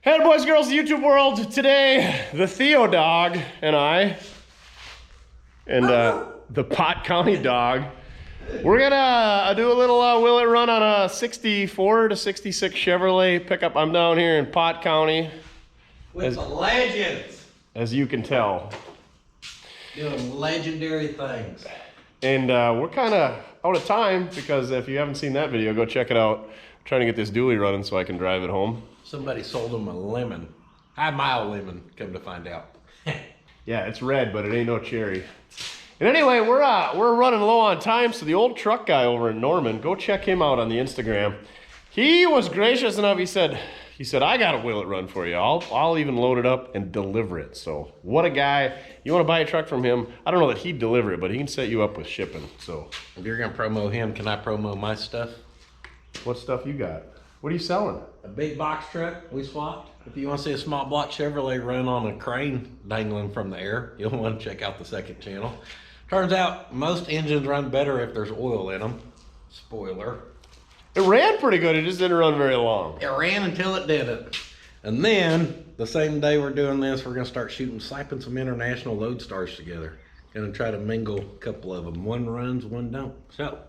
Hey boys, girls, YouTube world. Today, the Theo dog and I, and the Pot County dog, we're gonna do a little will it run on a 64 to 66 Chevrolet pickup. I'm down here in Pot County. With the legends. As you can tell. Doing legendary things. And we're kind of out of time because if you haven't seen that video, go check it out. I'm trying to get this dually running so I can drive it home. Somebody sold him a lemon. High mile lemon, come to find out. Yeah, it's red, but it ain't no cherry. And anyway, we're running low on time, so the old truck guy over in Norman, go check him out on the Instagram. He was gracious enough. He said, I got a will it run for you. I'll even load it up and deliver it. So what a guy. You want to buy a truck from him? I don't know that he'd deliver it, but he can set you up with shipping. So If you're gonna promo him, can I promo my stuff? what stuff you got? What are you selling? A big box truck we swapped. If you want to see a small block Chevrolet run on a crane dangling from the air, you'll want to check out the second channel. Turns out most engines run better if there's oil in them. Spoiler. It ran pretty good. It just didn't run very long. It ran until it didn't. And then, the same day we're doing this, we're going to start siping some international Lodestars together. Going to try to mingle a couple of them. One runs, one don't. So,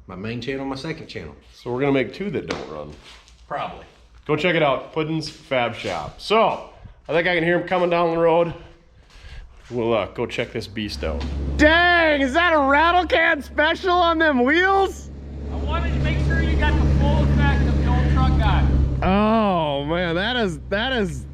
my main channel, my second channel. So we're going to make two that don't run. Probably. Go check it out, Puddins Fab Shop. So, I think I can hear him coming down the road. We'll go check this beast out. Dang, is that a rattle can special on them wheels? I wanted to make sure you got the full effect of the old truck guy. Oh man, that is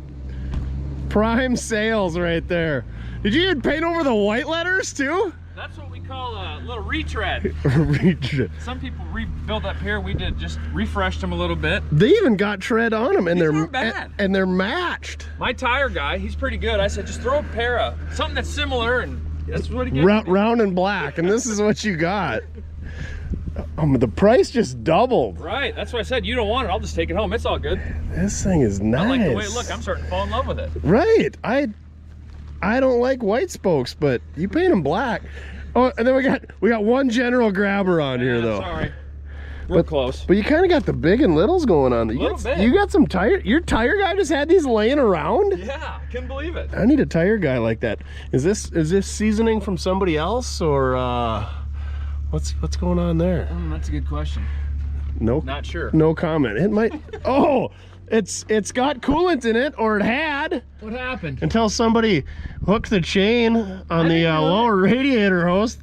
prime sales right there. Did you even paint over the white letters too? That's what we call a little retread. Retread. Some people rebuild up here. We did just refreshed them a little bit. They even got tread on them, and These aren't bad. and they're matched. My tire guy, he's pretty good. I said, just throw a pair of something that's similar, and that's what he gave me. Round and black, and this is what you got. The price just doubled. Right, that's what I said. You don't want it, I'll just take it home. It's all good. This thing is nice. I like the way it looks. I'm starting to fall in love with it. Right. I don't like white spokes, but you paint them black. Oh, and then we got one general grabber on here though. Sorry. We're close. But you kind of got the big and littles going on. You got some tire. Your tire guy just had these laying around. Yeah, couldn't believe it. I need a tire guy like that. Is this seasoning from somebody else or what's going on there? That's a good question. Nope. Not sure. No comment. It might. Oh, it's got coolant in it, or it had. What happened? Until somebody hooked the chain on the lower radiator hose.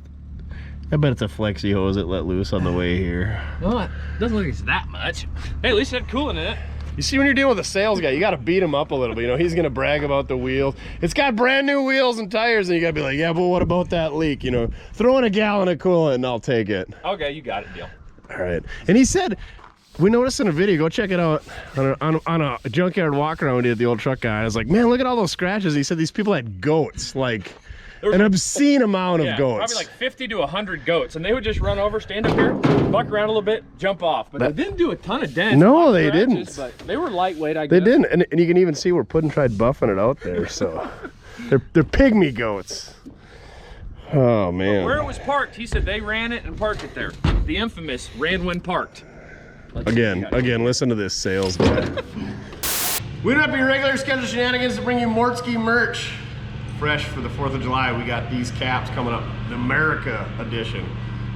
I bet it's a flexi hose it let loose on the way here. Well, it doesn't look like it's that much. Hey, at least it had coolant in it. You see, when you're dealing with a sales guy, you got to beat him up a little bit. You know, he's going to brag about the wheels. It's got brand new wheels and tires, and you got to be like, yeah, but what about that leak? You know, throw in a gallon of coolant and I'll take it. Okay, you got it, deal. All right. And he said, we noticed in a video, go check it out, on a junkyard walk around we did, the old truck guy. I was like, man, look at all those scratches. He said these people had goats, like an obscene amount of goats. Probably like 50 to 100 goats, and they would just run over, stand up here, buck around a little bit, jump off. But they didn't do a ton of dents. No, they didn't. But they were lightweight, I guess. They didn't, and you can even see where Puddin tried buffing it out there. So they're pygmy goats. Oh man. But where it was parked, he said they ran it and parked it there. The infamous ran when parked. Again, listen to this sales guy. We don't have your regular scheduled shenanigans to bring you Mortske merch. Fresh for the 4th of July, we got these caps coming up, the America edition.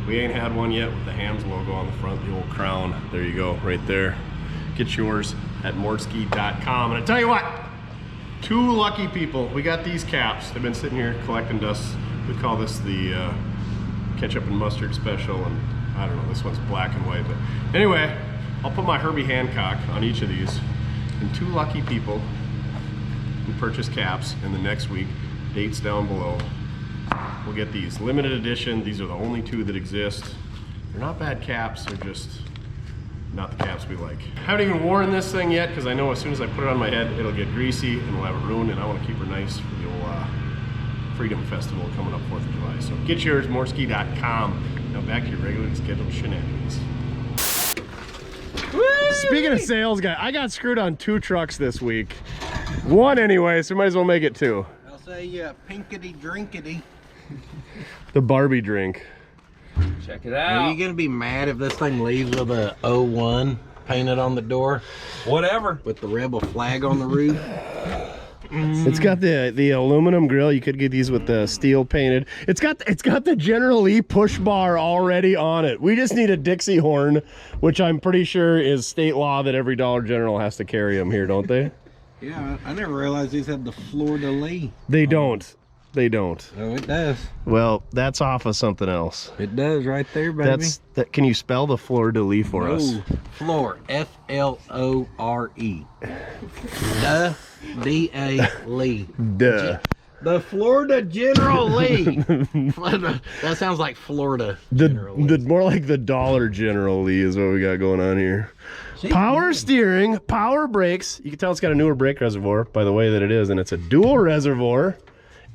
We ain't had one yet with the Hams logo on the front, the old crown. There you go, right there. Get yours at mortskerepair.com. And I tell you what, 2 lucky people, we got these caps. They've been sitting here collecting dust. We call this the ketchup and mustard special, and I don't know, this one's black and white. But anyway, I'll put my Herbie Hancock on each of these, and 2 lucky people who purchase caps in the next week, dates down below, we'll get these limited edition. These are the only 2 that exist. They're not bad caps, they're just not the caps we like. I haven't even worn this thing yet because I know as soon as I put it on my head it'll get greasy and we'll have it ruined, and I want to keep her nice for the old Freedom Festival coming up 4th of July. So get yours, mortskerepair.com. Now back to your regularly scheduled shenanigans. Whee! Speaking of sales guy, I got screwed on 2 trucks this week. 1 anyway, so we might as well make it 2. I'll say pinkety drinkety. The Barbie drink. Check it Are out. you gonna be mad if this thing leaves with a 01? painted on the door Whatever. with the rebel flag on the roof. It's got the aluminum grill. You could get these with the steel painted. It's got the General Lee push bar already on it. We just need a Dixie horn, which I'm pretty sure is state law that every Dollar General has to carry them here, don't they? Yeah, I never realized these had the Fleur de Lis. They don't. They don't. Oh, it does. Well, that's off of something else. It does right there, baby. Can you spell the Fleur de Lis for us? Fleur, F-L-O-R-E. Duh, D-A-Lee. Duh. The Florida General Lee. That sounds like Florida General Lee. More like the Dollar General Lee is what we got going on here. Power steering, power brakes. You can tell it's got a newer brake reservoir by the way that it is, and it's a dual reservoir.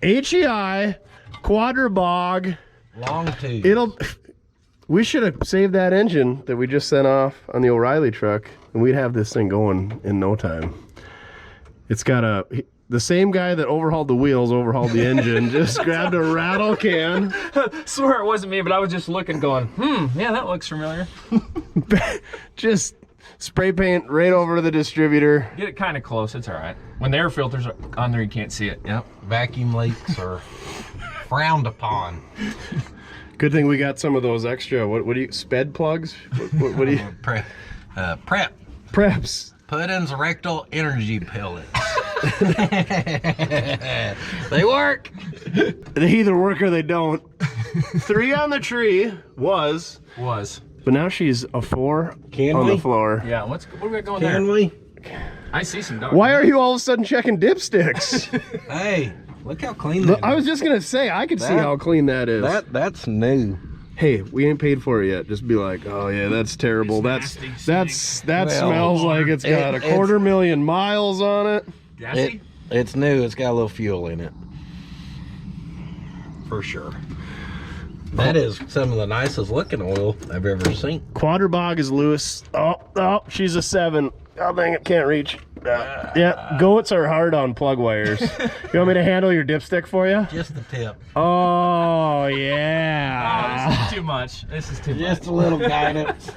HEI, quadrabog. Long tube. We should have saved that engine that we just sent off on the O'Reilly truck, and we'd have this thing going in no time. It's got the same guy that overhauled the wheels, overhauled the engine, just grabbed a rattle can. Swear it wasn't me, but I was just looking going, yeah, that looks familiar. Just spray paint right over to the distributor. Get it kind of close, it's all right. When the air filter's on there, you can't see it. Yep. Vacuum leaks are frowned upon. Good thing we got some of those extra, what do you, sped plugs? What do you? Prep. Preps. Puddins rectal energy pellets. They work. They either work or they don't. 3 on the tree was. But now she's a 4 on the floor. Yeah, what do we got going there? Can we? I see some dogs. Why are you all of a sudden checking dipsticks? Hey, look how clean that is. I was just gonna say, I could see how clean that is. That's new. Hey, we ain't paid for it yet. Just be like, oh yeah, that's terrible. That smells like it's got a 250,000 miles on it. Gassy? It's new. It's got a little fuel in it. For sure. That is some of the nicest looking oil I've ever seen. Quadrabog is loose. Oh, she's a 7. Oh dang it, can't reach. Yeah, goats are hard on plug wires. You want me to handle your dipstick for you? Just the tip. Oh yeah. Oh, this is too much. This is too much. Just a little guidance.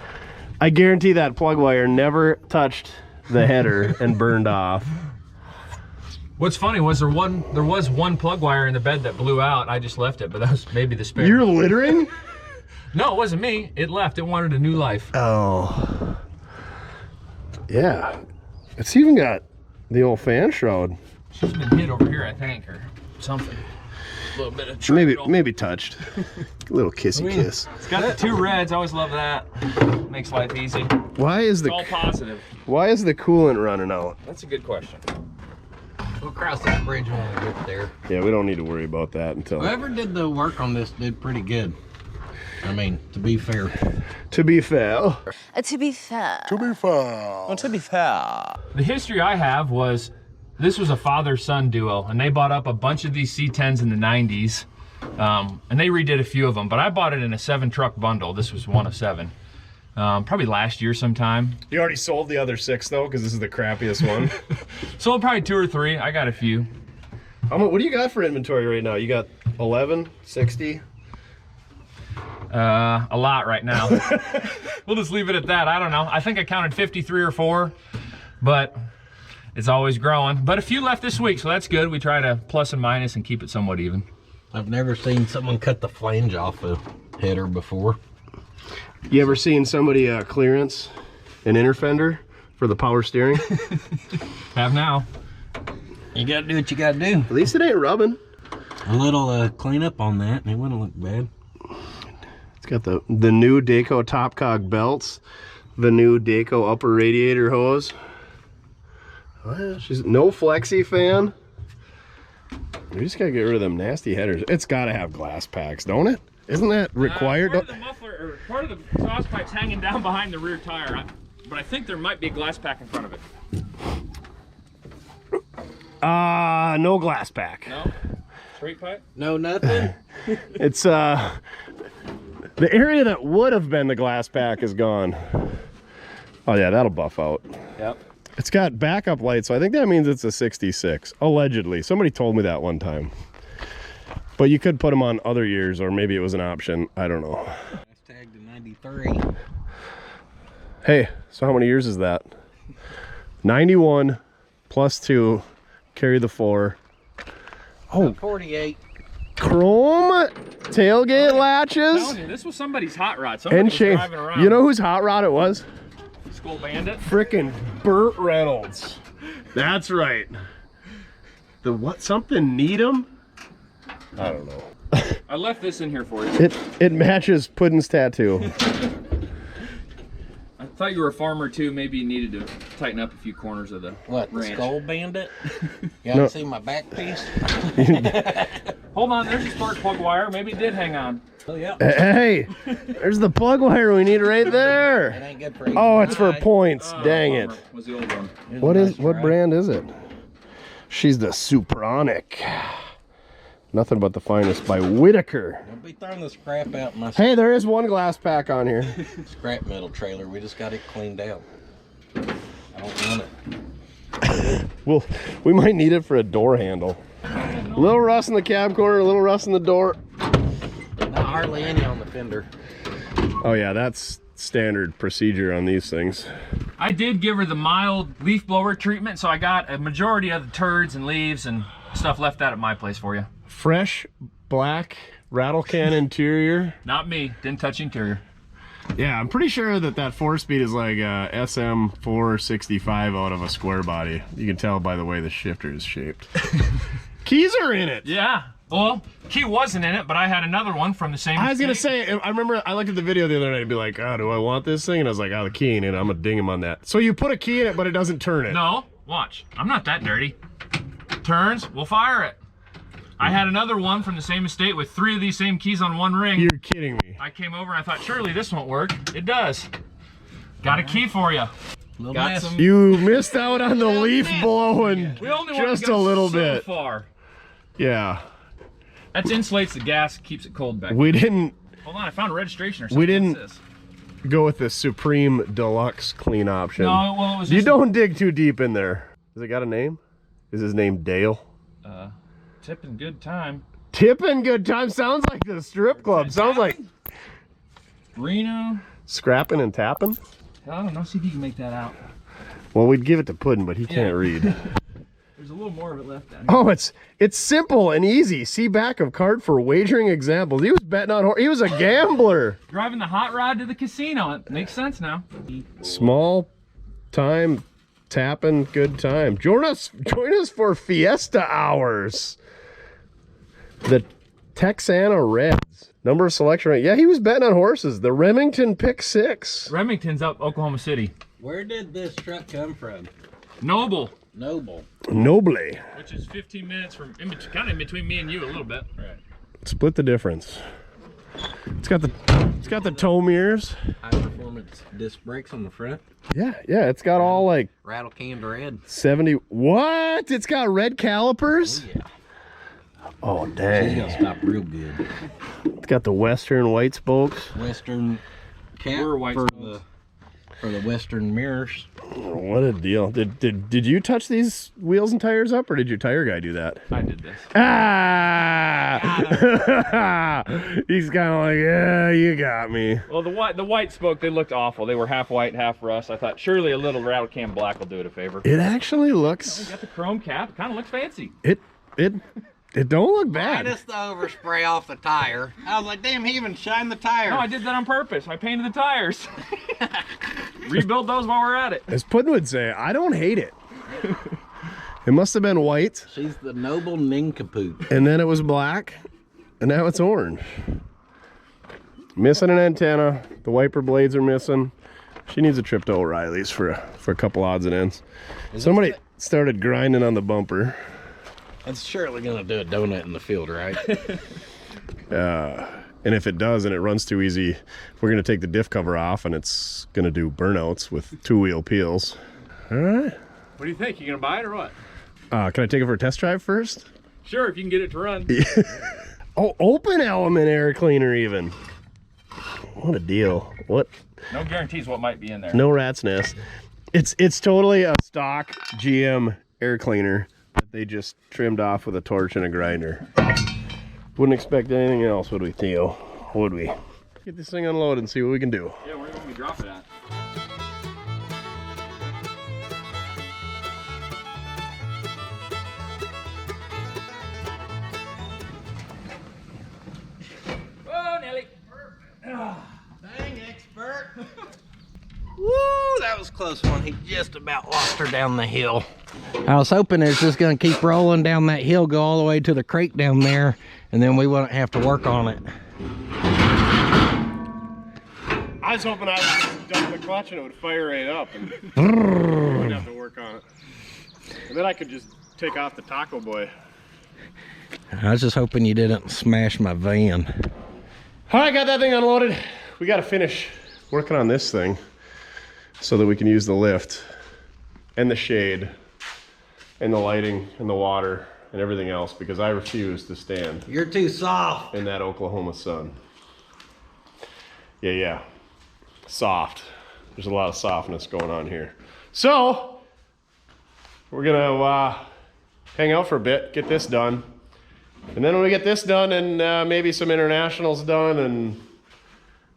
I guarantee that plug wire never touched the header and burned off. What's funny was there was one plug wire in the bed that blew out. I just left it, but that was maybe the spare. You're littering? No, it wasn't me. It left. It wanted a new life. Oh. Yeah. It's even got the old fan shroud. She's been hit over here, I think, or something. A little bit of treacle. Maybe touched. A little kissy kiss. It's got the 2 reds. I always love that. Makes life easy. It's all positive. Why is the coolant running out? That's a good question. We'll cross that bridge when we get there. Yeah, we don't need to worry about that until. Whoever did the work on this did pretty good. I mean, to be fair. To be fair. To be fair. The history I have was, this was a father-son duo, and they bought up a bunch of these C10s in the 90s, and they redid a few of them, but I bought it in a 7-truck bundle. This was one of 7. Probably last year sometime. You already sold the other 6 though, because this is the crappiest one. Sold probably 2 or 3. I got a few. What do you got for inventory right now? You got 11, 60? A lot right now. We'll just leave it at that. I don't know. I think I counted 53 or 4, but it's always growing. But a few left this week, so that's good. We try to plus and minus and keep it somewhat even. I've never seen someone cut the flange off a header before. You ever seen somebody clearance an inner fender for the power steering? Have now. You gotta do what you gotta do. At least it ain't rubbing. A little cleanup on that and it wouldn't look bad. It's got the new Dayco top cog belts, the new Dayco upper radiator hose. She's no flexi fan. We just gotta get rid of them nasty headers. It's gotta have glass packs, don't it? Isn't that required? Part of the muffler, or part of the exhaust pipe's hanging down behind the rear tire, but I think there might be a glass pack in front of it. No glass pack. No? Straight pipe? No, nothing? It's the area that would have been the glass pack is gone. Oh yeah, that'll buff out. Yep. It's got backup lights, so I think that means it's a 66, allegedly. Somebody told me that one time. But you could put them on other years, or maybe it was an option. I don't know. That's tagged to 93. Hey, so how many years is that? 91 plus 2, carry the 4. Oh, 48. Chrome tailgate latches. This was somebody's hot rod. Somebody was chain. driving around. You know whose hot rod it was? School Bandit. Frickin' Burt Reynolds. That's right. The what? Something Needham? I don't know. I left this in here for you. It matches Puddin's tattoo. I thought you were a farmer too. Maybe you needed to tighten up a few corners of the What, the ranch. Skull Bandit? You haven't seen my back piece? Hold on, there's a spark plug wire. Maybe it did hang on. Oh, yeah. Hey, there's the plug wire we need right It there. ain't good for Oh, it's for HDI. points. Oh, Dang bummer. it. Was the old one. It's What nice is what try. brand is it? She's the Supronic. Nothing but the finest by Whitaker. Don't be throwing the scrap out in my Hey, there is one glass pack on here. scrap metal trailer. We just got it cleaned out. I don't want it. Well, we might need it for a door handle. A little rust in the cab corner, a little rust in the door. Not hardly any on the fender. Oh yeah, that's standard procedure on these things. I did give her the mild leaf blower treatment, so I got a majority of the turds and leaves and stuff left out at my place for you. Fresh black rattle can interior. Not me. Didn't touch interior. Yeah, I'm pretty sure that 4-speed is like a SM 465 out of a square body. You can tell by the way the shifter is shaped. Keys are in it. Yeah. Well, key wasn't in it, but I had another one from the same. I was gonna mistake. say, I remember I looked at the video the other night and be like, oh, do I want this thing? And I was like, oh, the key in it, I'm gonna ding him on that. So you put a key in it, but it doesn't turn it. No, watch. I'm not that dirty. Turns, we'll fire it. I had another one from the same estate with 3 of these same keys on one ring. You're kidding me. I came over and I thought, surely this won't work. It does. Got a key for you. Little Got mess. some. You missed out on the leaf blowing We only just want a little so bit. far. Yeah, That insulates the gas, keeps it cold back. we didn't Hold on, I found a registration or something. We didn't- What's this? go with the Supreme Deluxe clean option. No, well, it was You just don't dig too deep in there. Has it got a name? Is his name Dale? tipping good time. Tippin' Good Time sounds like the strip club. Sounds like Reno. scrapping and tapping. I don't know. See if you can make that out. Well, we'd give it to Puddin', but he can't read. There's a little more of it left down here. Oh, it's simple and easy. See back of card for wagering examples. He was betting on. He was a gambler. Driving the hot rod to the casino. It makes sense now. Small time tapping, good time. Join us for Fiesta Hours. The Texana Reds. Number of selection rate. Yeah, he was betting on horses. The Remington Pick 6. Remington's up Oklahoma City. Where did this truck come from? Noble, Noble. Noble. which is 15 minutes from kind of in between me and you a little bit. Right. Split the difference. It's got the tow mirrors. High performance disc brakes on the front. Yeah, it's got all like Rattle can red. 70. What? It's got red calipers? Yeah. Oh, She's dang. gonna stop real good. It's got the Western white spokes. Western cap We're white for spokes. the Western mirrors. What a deal. Did you touch these wheels and tires up, or did your tire guy do that? I did this. Ah! He's kind of like, yeah, you got me. Well, the white spoke, they looked awful. They were half white, half rust. I thought surely a little rattle can black will do it a favor. It actually looks, Got the chrome cap. Kind of looks fancy. it don't look I bad. just the overspray off the tire. I was like, damn, he even shined the tire. No, I did that on purpose. I painted the tires. Rebuild those while we're at it. As Puddin would say, I don't hate it. It must have been white, She's the noble nincompoop. and then it was black, and now it's orange. Missing an antenna. The wiper blades are missing. She needs a trip to O'Reilly's for a couple odds and ends. Somebody started grinding on the bumper. That's surely gonna do a donut in the field, right? And if it does and it runs too easy, we're going to take the diff cover off and it's going to do burnouts with two-wheel peels. All right. What do you think? You gonna buy it or what? Can I take it for a test drive first? Sure, if you can get it to run. Oh, open element air cleaner even. What a deal. What? No guarantees what might be in there. No rat's nest. It's totally a stock GM air cleaner that they just trimmed off with a torch and a grinder. Wouldn't expect anything else, would we, Theo? Would we? Get this thing unloaded and see what we can do. Yeah, where do you want me to drop it at? was a close one. He just about lost her down the hill. I was hoping it's just gonna keep rolling down that hill, go all the way to the creek down there, and then we wouldn't have to work on it. I was hoping I would just dump the clutch and it would fire right up and we wouldn't have to work on it. And then I could just take off the taco boy. I was just hoping you didn't smash my van. All right, got that thing unloaded. We got to finish working on this thing so that we can use the lift and the shade and the lighting and the water and everything else, because I refuse to stand You're too soft. in that Oklahoma sun. Yeah. Soft. There's a lot of softness going on here. So we're gonna hang out for a bit, get this done. And then when we get this done and maybe some internationals done and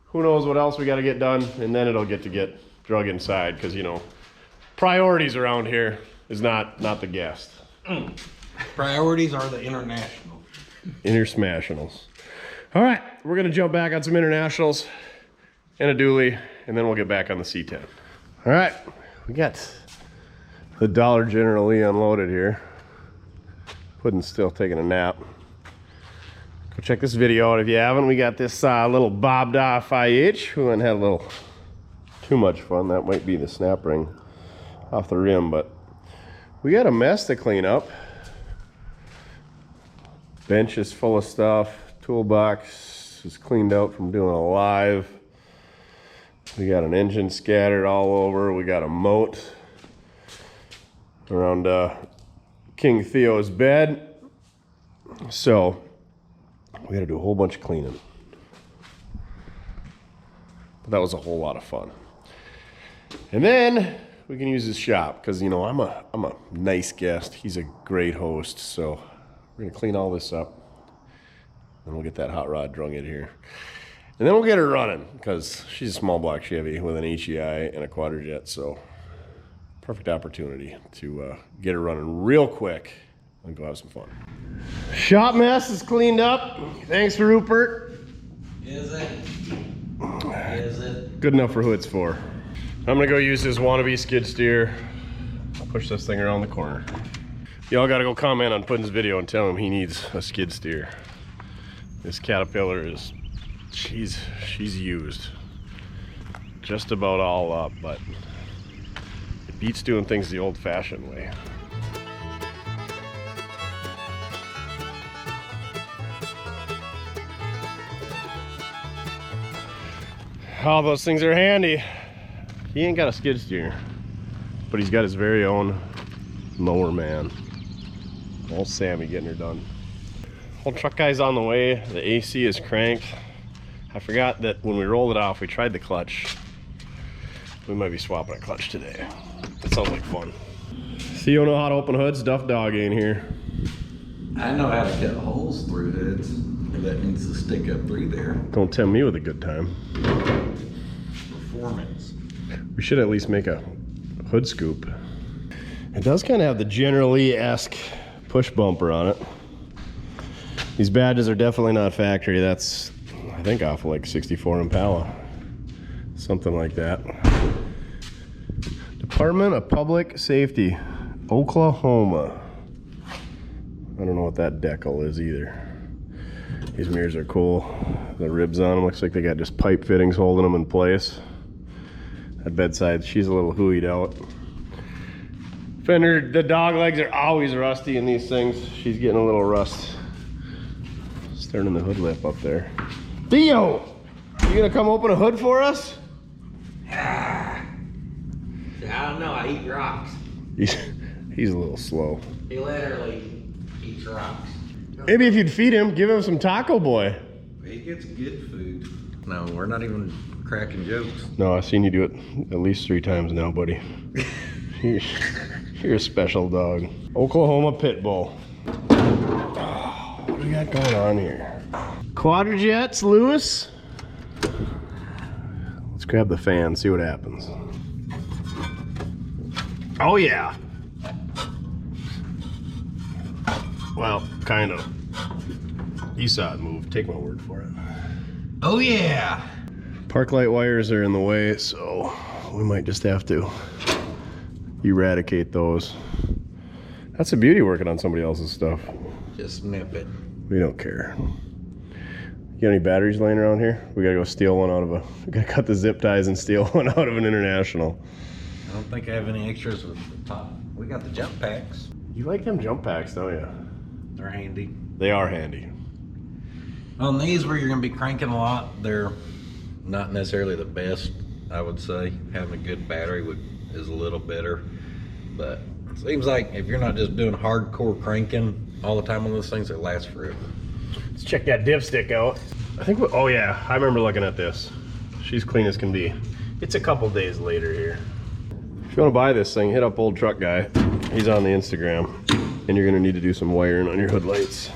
who knows what else we got to get done, and then it'll get drug inside, because, you know, priorities around here is not the guest. Priorities are the international. Intersmationals. All right, we're gonna jump back on some internationals and a dually, and then we'll get back on the C10. All right, we got the Dollar General unloaded here. Puddin's still taking a nap. Go check this video out if you haven't. We got this little bobbed off IH. We went and had a little too much fun. That might be the snap ring off the rim, but we got a mess to clean up. Bench is full of stuff. Toolbox is cleaned out from doing a live. We got an engine scattered all over. We got a moat around King Theo's bed. So we got to do a whole bunch of cleaning. But that was a whole lot of fun. And then we can use his shop, because, you know, I'm a nice guest. He's a great host. So we're gonna clean all this up, and we'll get that hot rod drung in here. And then we'll get her running, because she's a small block Chevy with an HEI and a quadrajet. So perfect opportunity to get her running real quick and go have some fun. Shop mess is cleaned up. Thanks, Rupert. Is it? Is it? Good enough for who it's for. I'm gonna go use this wannabe skid steer. I'll push this thing around the corner. Y'all gotta go comment on Puddin's video and tell him he needs a skid steer. This Caterpillar is, she's used just about all up, but it beats doing things the old-fashioned way. All those things are handy. He ain't got a skid steer, but he's got his very own mower man. Old Sammy getting her done. Old truck guy's on the way. The AC is cranked. I forgot that when we rolled it off, we tried the clutch. We might be swapping a clutch today. That sounds like fun. Theo know how to open hoods. Duff dog ain't here. I know how to cut holes through hoods. That needs to stick up through there. Don't tempt me with a good time. Performance. We should at least make a hood scoop. It does kind of have the General Lee-esque push bumper on it. These badges are definitely not factory. That's, I think, off of like 64 Impala. Something like that. Department of Public Safety, Oklahoma. I don't know what that decal is either. These mirrors are cool. The ribs on them, looks like they got just pipe fittings holding them in place. That bedside, she's a little hooeyed out. Fender, the dog legs are always rusty in these things. She's getting a little rust. Starting the hood lip up there. Theo! You gonna come open a hood for us? I don't know, I eat rocks. He's a little slow. He literally eats rocks. Maybe if you'd feed him, give him some Taco Boy. He gets good food. No, we're not even cracking jokes. No, I've seen you do it at least 3 times now, buddy. You're a special dog. Oklahoma Pit Bull. Oh, what do we got going on here? Quadrajets, Lewis. Let's grab the fan, see what happens. Oh yeah. Well, kind of. You saw it move. Take my word for it. Oh yeah. Park light wires are in the way, so we might just have to eradicate those. That's the beauty working on somebody else's stuff. Just nip it. We don't care. You got any batteries laying around here? We gotta go steal one out of we gotta cut the zip ties and steal one out of an International. I don't think I have any extras with the top. We got the jump packs. You like them jump packs, don't you? They're handy. They are handy. On these where you're gonna be cranking a lot, they're not necessarily the best, I would say. Having a good battery is a little better, but it seems like if you're not just doing hardcore cranking all the time on those things, it lasts forever. Let's check that dipstick out. I think, oh yeah, I remember looking at this. She's clean as can be. It's a couple days later here. If you want to buy this thing, hit up Old Truck Guy. He's on the Instagram, and you're gonna need to do some wiring on your hood lights.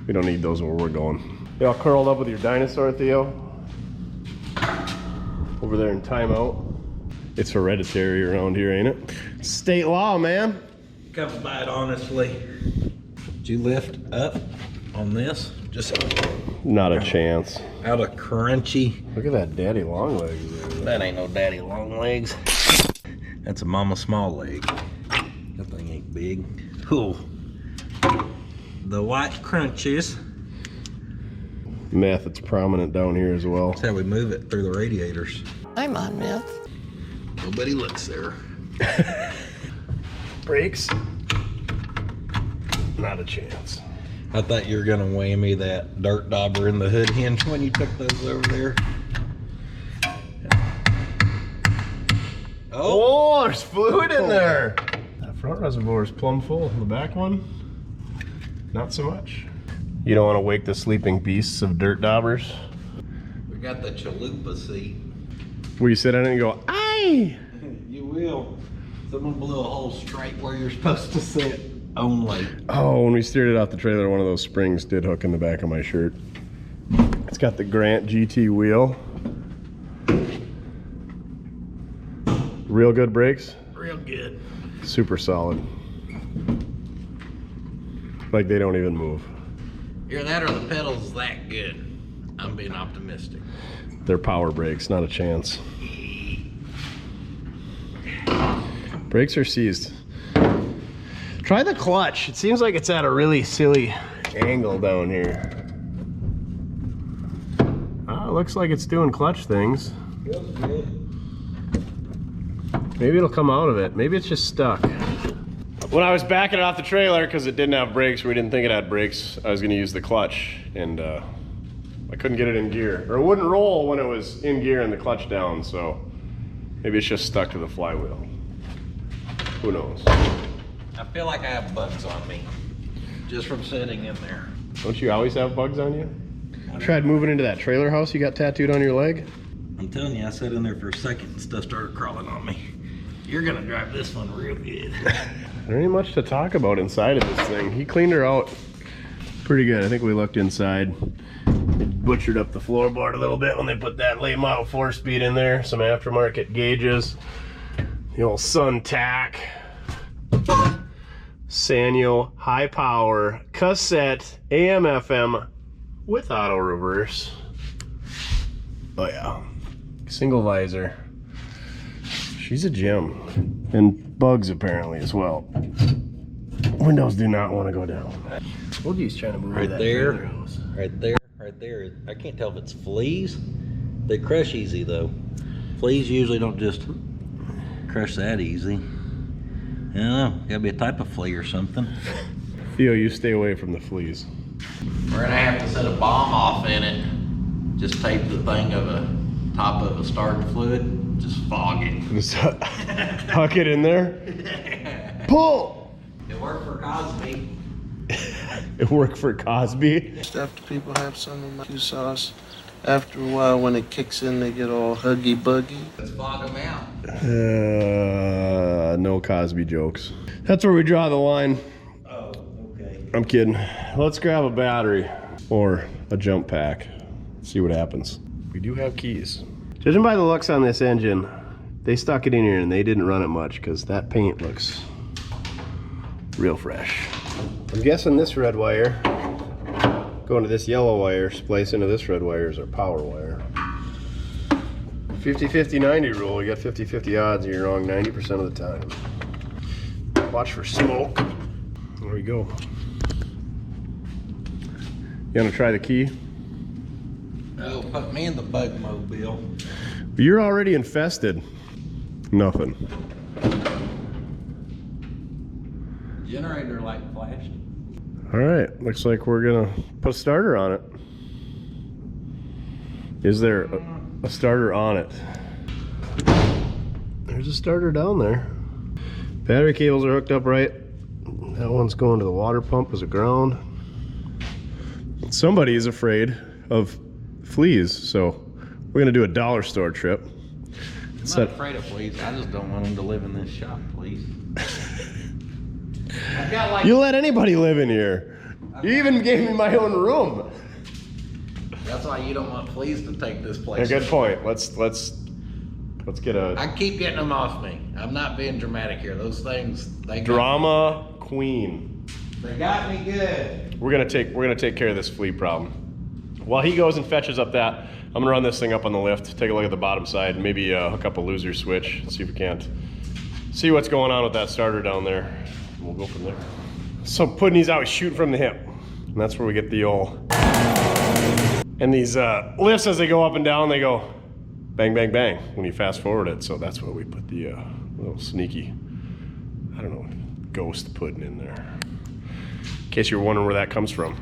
We don't need those where we're going. You all curled up with your dinosaur, Theo? Over there in timeout. It's hereditary around here, ain't it? State law, man. Come by it honestly. Did you lift up on this? Just Not a chance. out of crunchy. Look at that daddy long legs there. That ain't no daddy long legs. That's a mama small leg. That thing ain't big. Ooh. The white crunchies. Meth, it's prominent down here as well. That's how we move it through the radiators. I'm on meth. Nobody looks there. Brakes? Not a chance. I thought you were gonna whammy that dirt dauber in the hood hinge when you took those over there. Oh, there's fluid in there. That front reservoir is plumb full. The back one, not so much. You don't want to wake the sleeping beasts of dirt daubers? We got the chalupa seat. Where you sit on it and go, aye! You will. Someone blew a hole straight where you're supposed to sit. Only. Oh, when we steered it out the trailer, one of those springs did hook in the back of my shirt. It's got the Grant GT wheel. Real good brakes. Real good. Super solid. Like they don't even move. Either that or the pedal's that good. I'm being optimistic. They're power brakes, not a chance. Brakes are seized. Try the clutch. It seems like it's at a really silly angle down here. It looks like it's doing clutch things. Feels good. Maybe it'll come out of it. Maybe it's just stuck. When I was backing it off the trailer, because it didn't have brakes, we didn't think it had brakes, I was gonna use the clutch, and I couldn't get it in gear. Or it wouldn't roll when it was in gear and the clutch down, so maybe it's just stuck to the flywheel. Who knows? I feel like I have bugs on me. Just from sitting in there. Don't you always have bugs on you? Tried moving into that trailer house you got tattooed on your leg? I'm telling you, I sat in there for a second and stuff started crawling on me. You're gonna drive this one real good. There ain't much to talk about inside of this thing. He cleaned her out pretty good. I think we looked inside. They butchered up the floorboard a little bit when they put that late model 4-speed in there. Some aftermarket gauges. The old Sun Tac. Sanyo high power cassette AM FM with auto reverse. Oh yeah. Single visor. She's a gem. And bugs apparently as well. Windows do not want to go down. Told you he's trying to move Right that there. trailer house. Right there. Right there. I can't tell if it's fleas. They crush easy though. Fleas usually don't just crush that easy. I don't know. Gotta be a type of flea or something. Theo, you stay away from the fleas. We're gonna have to set a bomb off in it. Just tape the thing of a top of a starting fluid. Just fog it. Just huck it in there. Pull! It worked for Cosby. It worked for Cosby. After people have some of my sauce, after a while when it kicks in, they get all huggy buggy. Let's fog them out. No Cosby jokes. That's where we draw the line. Oh, okay. I'm kidding. Let's grab a battery or a jump pack. See what happens. We do have keys. Judging by the looks on this engine, they stuck it in here and they didn't run it much because that paint looks real fresh. I'm guessing this red wire going to this yellow wire, splice into this red wire is our power wire. 50-50-90 rule. You got 50-50 odds and you're wrong 90% of the time. Watch for smoke. There we go. You wanna try the key? Oh, put me in the bug mobile. You're already infested. Nothing. Generator light flashed. All right, looks like we're gonna put a starter on it. Is there a starter on it? There's a starter down there. Battery cables are hooked up right. That one's going to the water pump as a ground. Somebody is afraid of fleas, so we're gonna do a dollar store trip. I'm not afraid of fleas. I just don't want them to live in this shop, please. I've got like, you let anybody live in here. You even gave me my own room. That's why you don't want fleas to take this Yeah, place. good point. Let's get a I keep getting them off me. I'm not being dramatic here. Those things, they drama queen. They got me good. We're gonna take care of this flea problem. While he goes and fetches up that, I'm gonna run this thing up on the lift, take a look at the bottom side, and maybe hook up a loser switch, see if we can't see what's going on with that starter down there. And we'll go from there. So Puddins out shooting from the hip. And that's where we get the old. And these lifts, as they go up and down, they go bang, bang, bang when you fast forward it. So that's where we put the little sneaky, I don't know, ghost pudding in there. In case you're wondering where that comes from.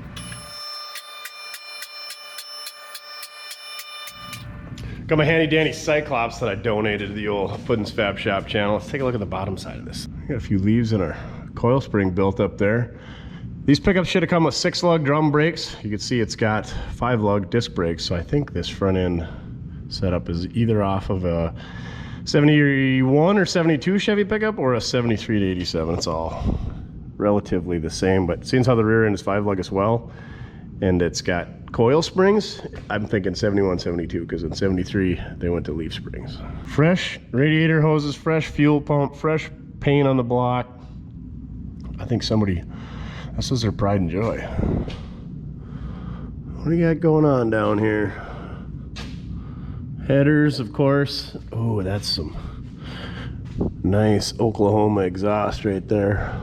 Got my handy dandy Cyclops that I donated to the old Puddins Fab Shop channel. Let's take a look at the bottom side of this. Got a few leaves in our coil spring built up there. These pickups should have come with 6-lug drum brakes. You can see it's got 5-lug disc brakes, so I think this front end setup is either off of a 71 or 72 Chevy pickup or a 73 to 87. It's all relatively the same, but seeing how the rear end is 5-lug as well, and it's got coil springs, I'm thinking 71, 72, because in 73 they went to leaf springs. Fresh radiator hoses, fresh fuel pump, fresh paint on the block. I think somebody, this is their pride and joy. What do you got going on down here? Headers, of course. Oh, that's some nice Oklahoma exhaust right there.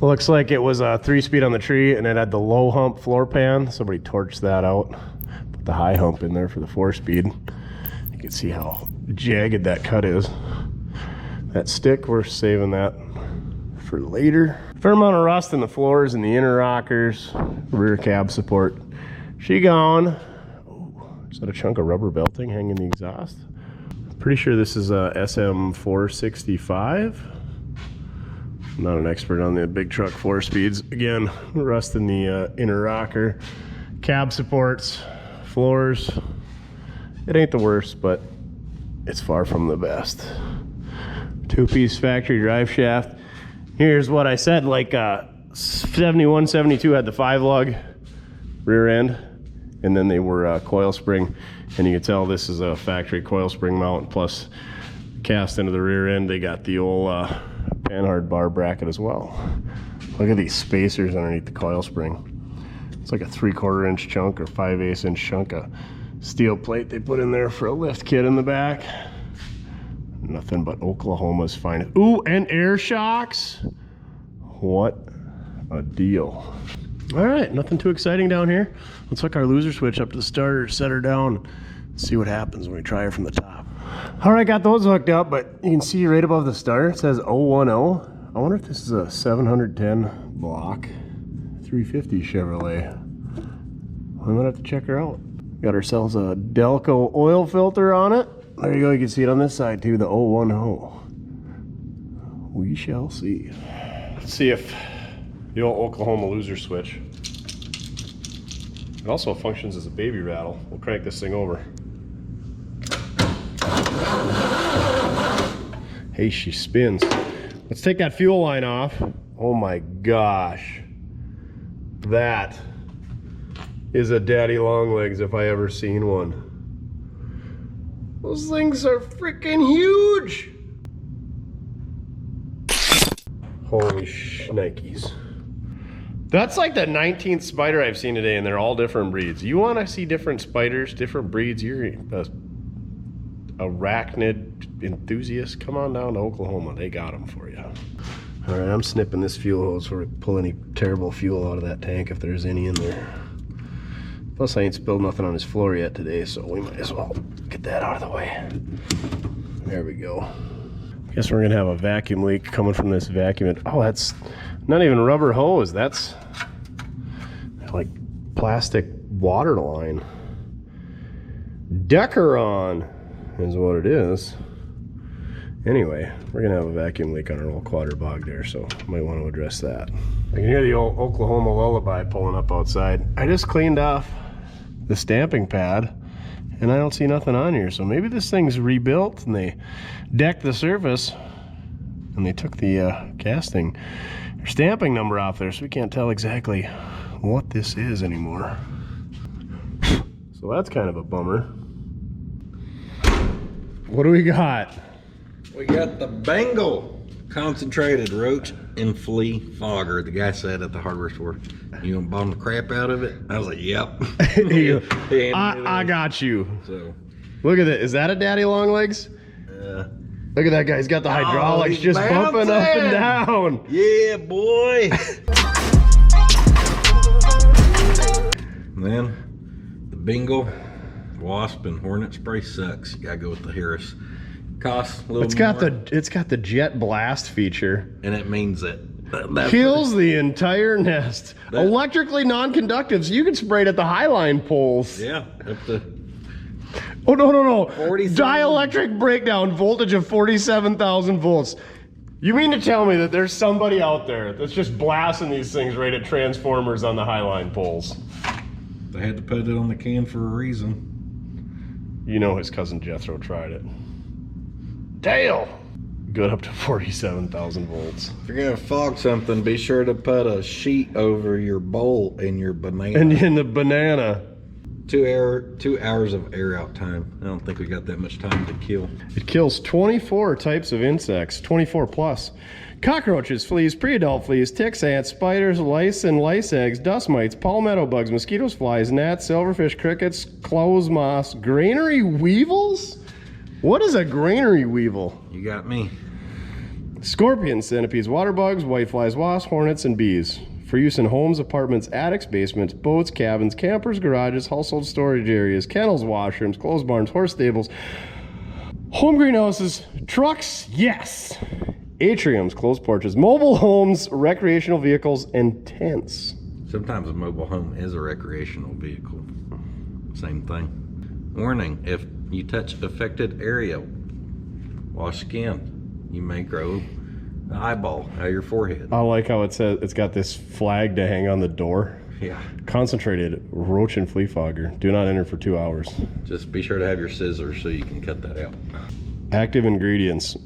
Looks like it was a 3-speed on the tree, and it had the low hump floor pan. Somebody torched that out. Put the high hump in there for the 4-speed. You can see how jagged that cut is. That stick, we're saving that for later. Fair amount of rust in the floors and the inner rockers, rear cab support. She gone. Oh, is that a chunk of rubber belting hanging the exhaust? Pretty sure this is a SM465. I'm not an expert on the big truck 4-speeds. Again, rust in the inner rocker. Cab supports, floors. It ain't the worst, but it's far from the best. 2-piece factory drive shaft. Here's what I said, like 71, 72 had the 5-lug rear end, and then they were coil spring. And you can tell this is a factory coil spring mount, plus cast into the rear end. They got the old panhard bar bracket as well. Look at these spacers underneath the coil spring. It's like a 3/4 inch chunk or 5/8 inch chunk of steel plate they put in there for a lift kit in the back. Nothing but Oklahoma's finest. Ooh, and air shocks. What a deal. All right, nothing too exciting down here. Let's hook our loser switch up to the starter, set her down, see what happens when we try her from the top. All right, got those hooked up, but you can see right above the starter, it says 010. I wonder if this is a 710 block 350 Chevrolet. I'm gonna have to check her out. Got ourselves a Delco oil filter on it. There you go, you can see it on this side too, the 010. We shall see. Let's see if the old Oklahoma loser switch. It also functions as a baby rattle. We'll crank this thing over. Hey, she spins. Let's take that fuel line off. Oh my gosh. That is a daddy long legs if I ever seen one. Those things are freaking huge. Holy shnikes. That's like the 19th spider I've seen today, and they're all different breeds. You want to see different spiders, different breeds, you're arachnid enthusiasts, come on down to Oklahoma. They got them for you. All right, I'm snipping this fuel hose so we pull any terrible fuel out of that tank if there's any in there. Plus, I ain't spilled nothing on his floor yet today, so we might as well get that out of the way. There we go. Guess we're gonna have a vacuum leak coming from this vacuum. Oh, that's not even a rubber hose. That's like plastic water line. Decaron is what it is. Anyway, we're gonna have a vacuum leak on our old quadrajet there, so might want to address that. I can hear the old Oklahoma lullaby pulling up outside. I just cleaned off the stamping pad and I don't see nothing on here, so maybe this thing's rebuilt and they decked the surface and they took the casting or stamping number off there, so we can't tell exactly what this is anymore. So that's kind of a bummer. What do we got? We got the Bengal concentrated roach and flea fogger. The guy said at the hardware store, "You gonna bomb the crap out of it?" I was like, "Yep." I got you. So look at that. Is that a daddy long legs? Look at that guy. He's got the hydraulics just bumping up and down. Yeah, boy. And then the Bengal wasp and hornet spray sucks. You gotta go with the Harris. Costs a little more. It's got the jet blast feature. And it means that Kills the entire nest. Electrically non-conductive, so you can spray it at the highline poles. Yeah, up to... Oh, no. Dielectric breakdown, voltage of 47,000 volts. You mean to tell me that there's somebody out there that's just blasting these things right at transformers on the highline poles? They had to put it on the can for a reason. You know his cousin Jethro tried it. Dale! Good up to 47,000 volts. If you're gonna fog something, be sure to put a sheet over your bowl and your banana. And in the banana. 2 hours of air out time. I don't think we got that much time to kill. It kills 24 types of insects, 24 plus. Cockroaches, fleas, pre-adult fleas, ticks, ants, spiders, lice and lice eggs, dust mites, palmetto bugs, mosquitoes, flies, gnats, silverfish, crickets, clothes moths, granary weevils? What is a granary weevil? You got me. Scorpions, centipedes, water bugs, whiteflies, wasps, hornets, and bees. For use in homes, apartments, attics, basements, boats, cabins, campers, garages, household storage areas, kennels, washrooms, clothes barns, horse stables, home greenhouses, trucks, yes. Atriums, closed porches, mobile homes, recreational vehicles, and tents. Sometimes a mobile home is a recreational vehicle. Same thing. Warning, if you touch affected area, wash skin, you may grow an eyeball out of your forehead. I like how it says it's got this flag to hang on the door. Yeah. Concentrated roach and flea fogger. Do not enter for 2 hours. Just be sure to have your scissors so you can cut that out. Active ingredients.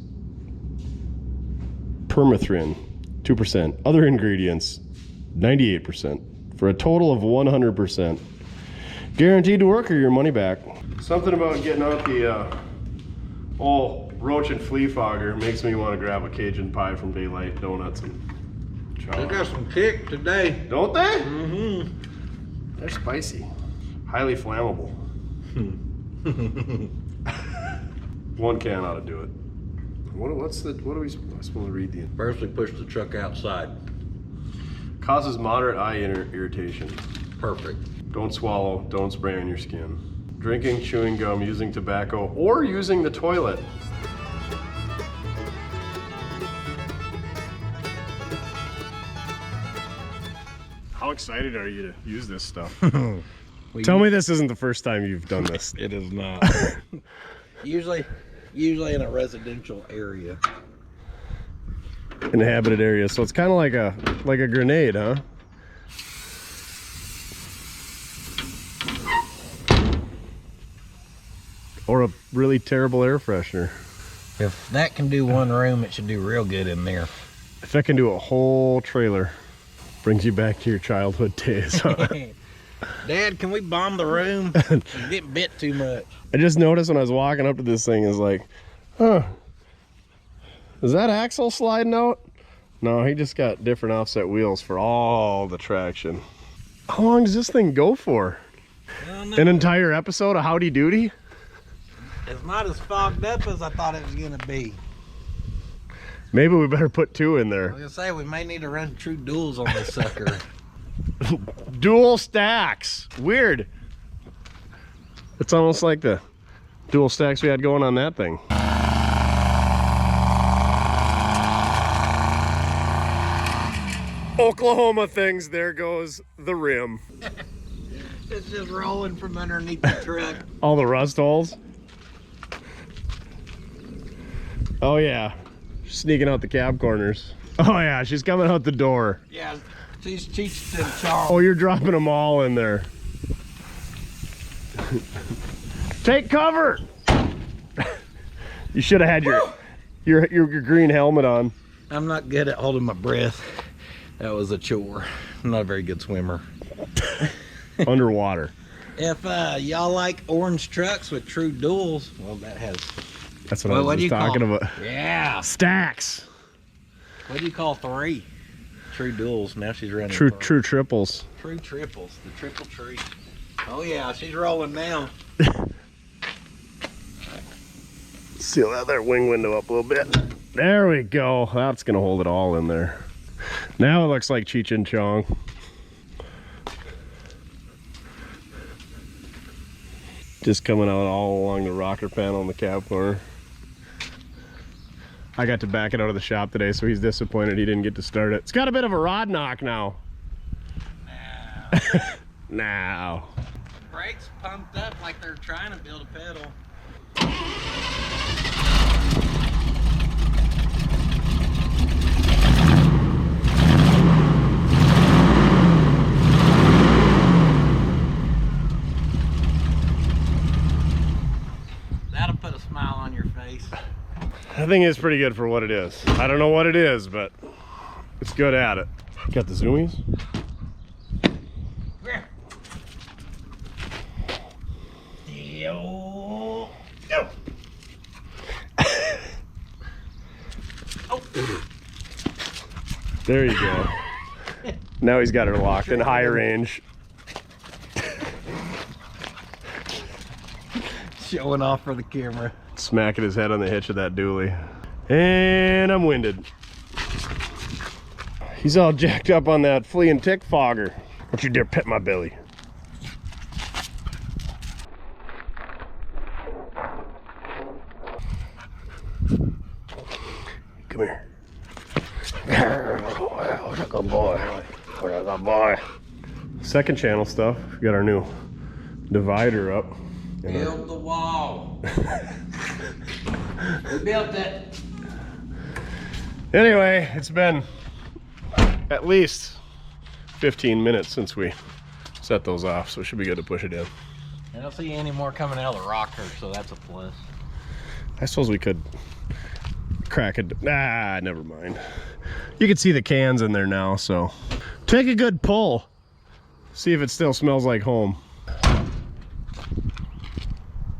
Permethrin, 2%. Other ingredients, 98%. For a total of 100%. Guaranteed to work or your money back. Something about getting out the old roach and flea fogger makes me want to grab a Cajun pie from Daylight Donuts and They got some kick today. Don't they? Mm-hmm. They're spicy. Highly flammable. One can ought to do it. What are we supposed to read? First we push the truck outside. Causes moderate eye irritation. Perfect. Don't swallow, don't spray on your skin. Drinking, chewing gum, using tobacco, or using the toilet. How excited are you to use this stuff? Tell me this isn't the first time you've done this. It is not. Usually in a residential area. Inhabited area, so it's kind of like a grenade, huh? Or a really terrible air freshener. If that can do one room, it should do real good in there. If that can do a whole trailer, brings you back to your childhood days, huh? Dad, can we bomb the room? I'm getting bit too much. I just noticed when I was walking up to this thing, is like, huh, is that axle sliding out? No, he just got different offset wheels for all the traction. How long does this thing go for? An entire episode of Howdy Doody? It's not as fogged up as I thought it was gonna be. Maybe we better put 2 in I there. was gonna say we may need to run true duels on this sucker. Dual stacks. Weird. It's almost like the dual stacks we had going on that thing. Oklahoma things, there goes the rim. It's just rolling from underneath the truck. All the rust holes. Oh yeah, sneaking out the cab corners. Oh yeah, she's coming out the door. Yeah, she's Cheech and Charles. Oh, you're dropping them all in there. Take cover. You should have had your green helmet on. I'm not good at holding my breath. That was a chore. I'm not a very good swimmer. Underwater. If y'all like orange trucks with true duals, well, that has. That's what I was just talking about. Yeah. Stacks. What do you call 3? True duals. Now she's running. True triples. True triples. The triple tree. Oh yeah, she's rolling now. Seal that there wing window up a little bit. There we go. That's gonna hold it all in there. Now it looks like Cheech and Chong. Just coming out all along the rocker panel in the cab corner. I got to back it out of the shop today, so he's disappointed he didn't get to start it. It's got a bit of a rod knock now. Now. Brakes pumped up like they're trying to build a pedal. That'll put a smile on your face. That thing is pretty good for what it is. I don't know what it is, but it's good at it. Got the zoomies. Yo. There you go. Now he's got her locked in high range. Showing off for the camera. Smacking his head on the hitch of that dually. And I'm winded. He's all jacked up on that flea and tick fogger. Don't you dare pet my belly. Come here. What a good boy. What a good boy. Second channel stuff. We got our new divider up. Build the wall. We built it. Anyway, it's been at least 15 minutes since we set those off, so it should be good to push it in. I don't see any more coming out of the rocker, so that's a plus. I suppose we could crack it. Ah, never mind. You can see the cans in there now, so take a good pull. See if it still smells like home.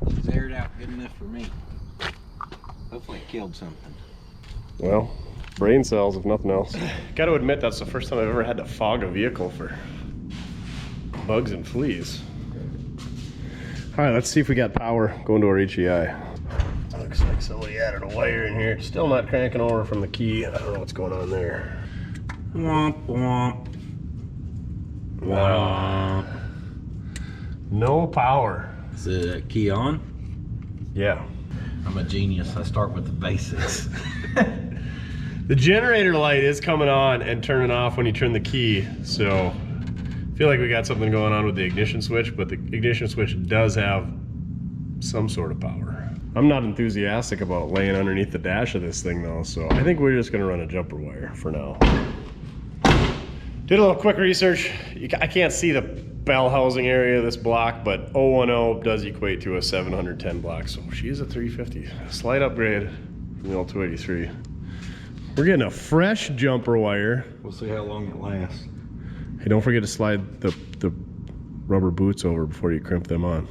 It's aired out good enough for me. Hopefully it killed something. Well, brain cells if nothing else. Gotta admit, that's the first time I've ever had to fog a vehicle for bugs and fleas. All right, let's see if we got power going to our HEI. Looks like somebody added a wire in here. It's still not cranking over from the key. I don't know what's going on there. Womp womp. Womp. No power. Is the key on? Yeah. I'm a genius. I start with the basics. The generator light is coming on and turning off when you turn the key, so I feel like we got something going on with the ignition switch, but the ignition switch does have some sort of power. I'm not enthusiastic about laying underneath the dash of this thing though, so I think we're just gonna run a jumper wire for now. Did a little quick research. I can't see the bell housing area of this block, but 010 does equate to a 710 block, so she is a 350. Slight upgrade from the old 283. We're getting a fresh jumper wire. We'll see how long it lasts. Hey, don't forget to slide the rubber boots over before you crimp them on.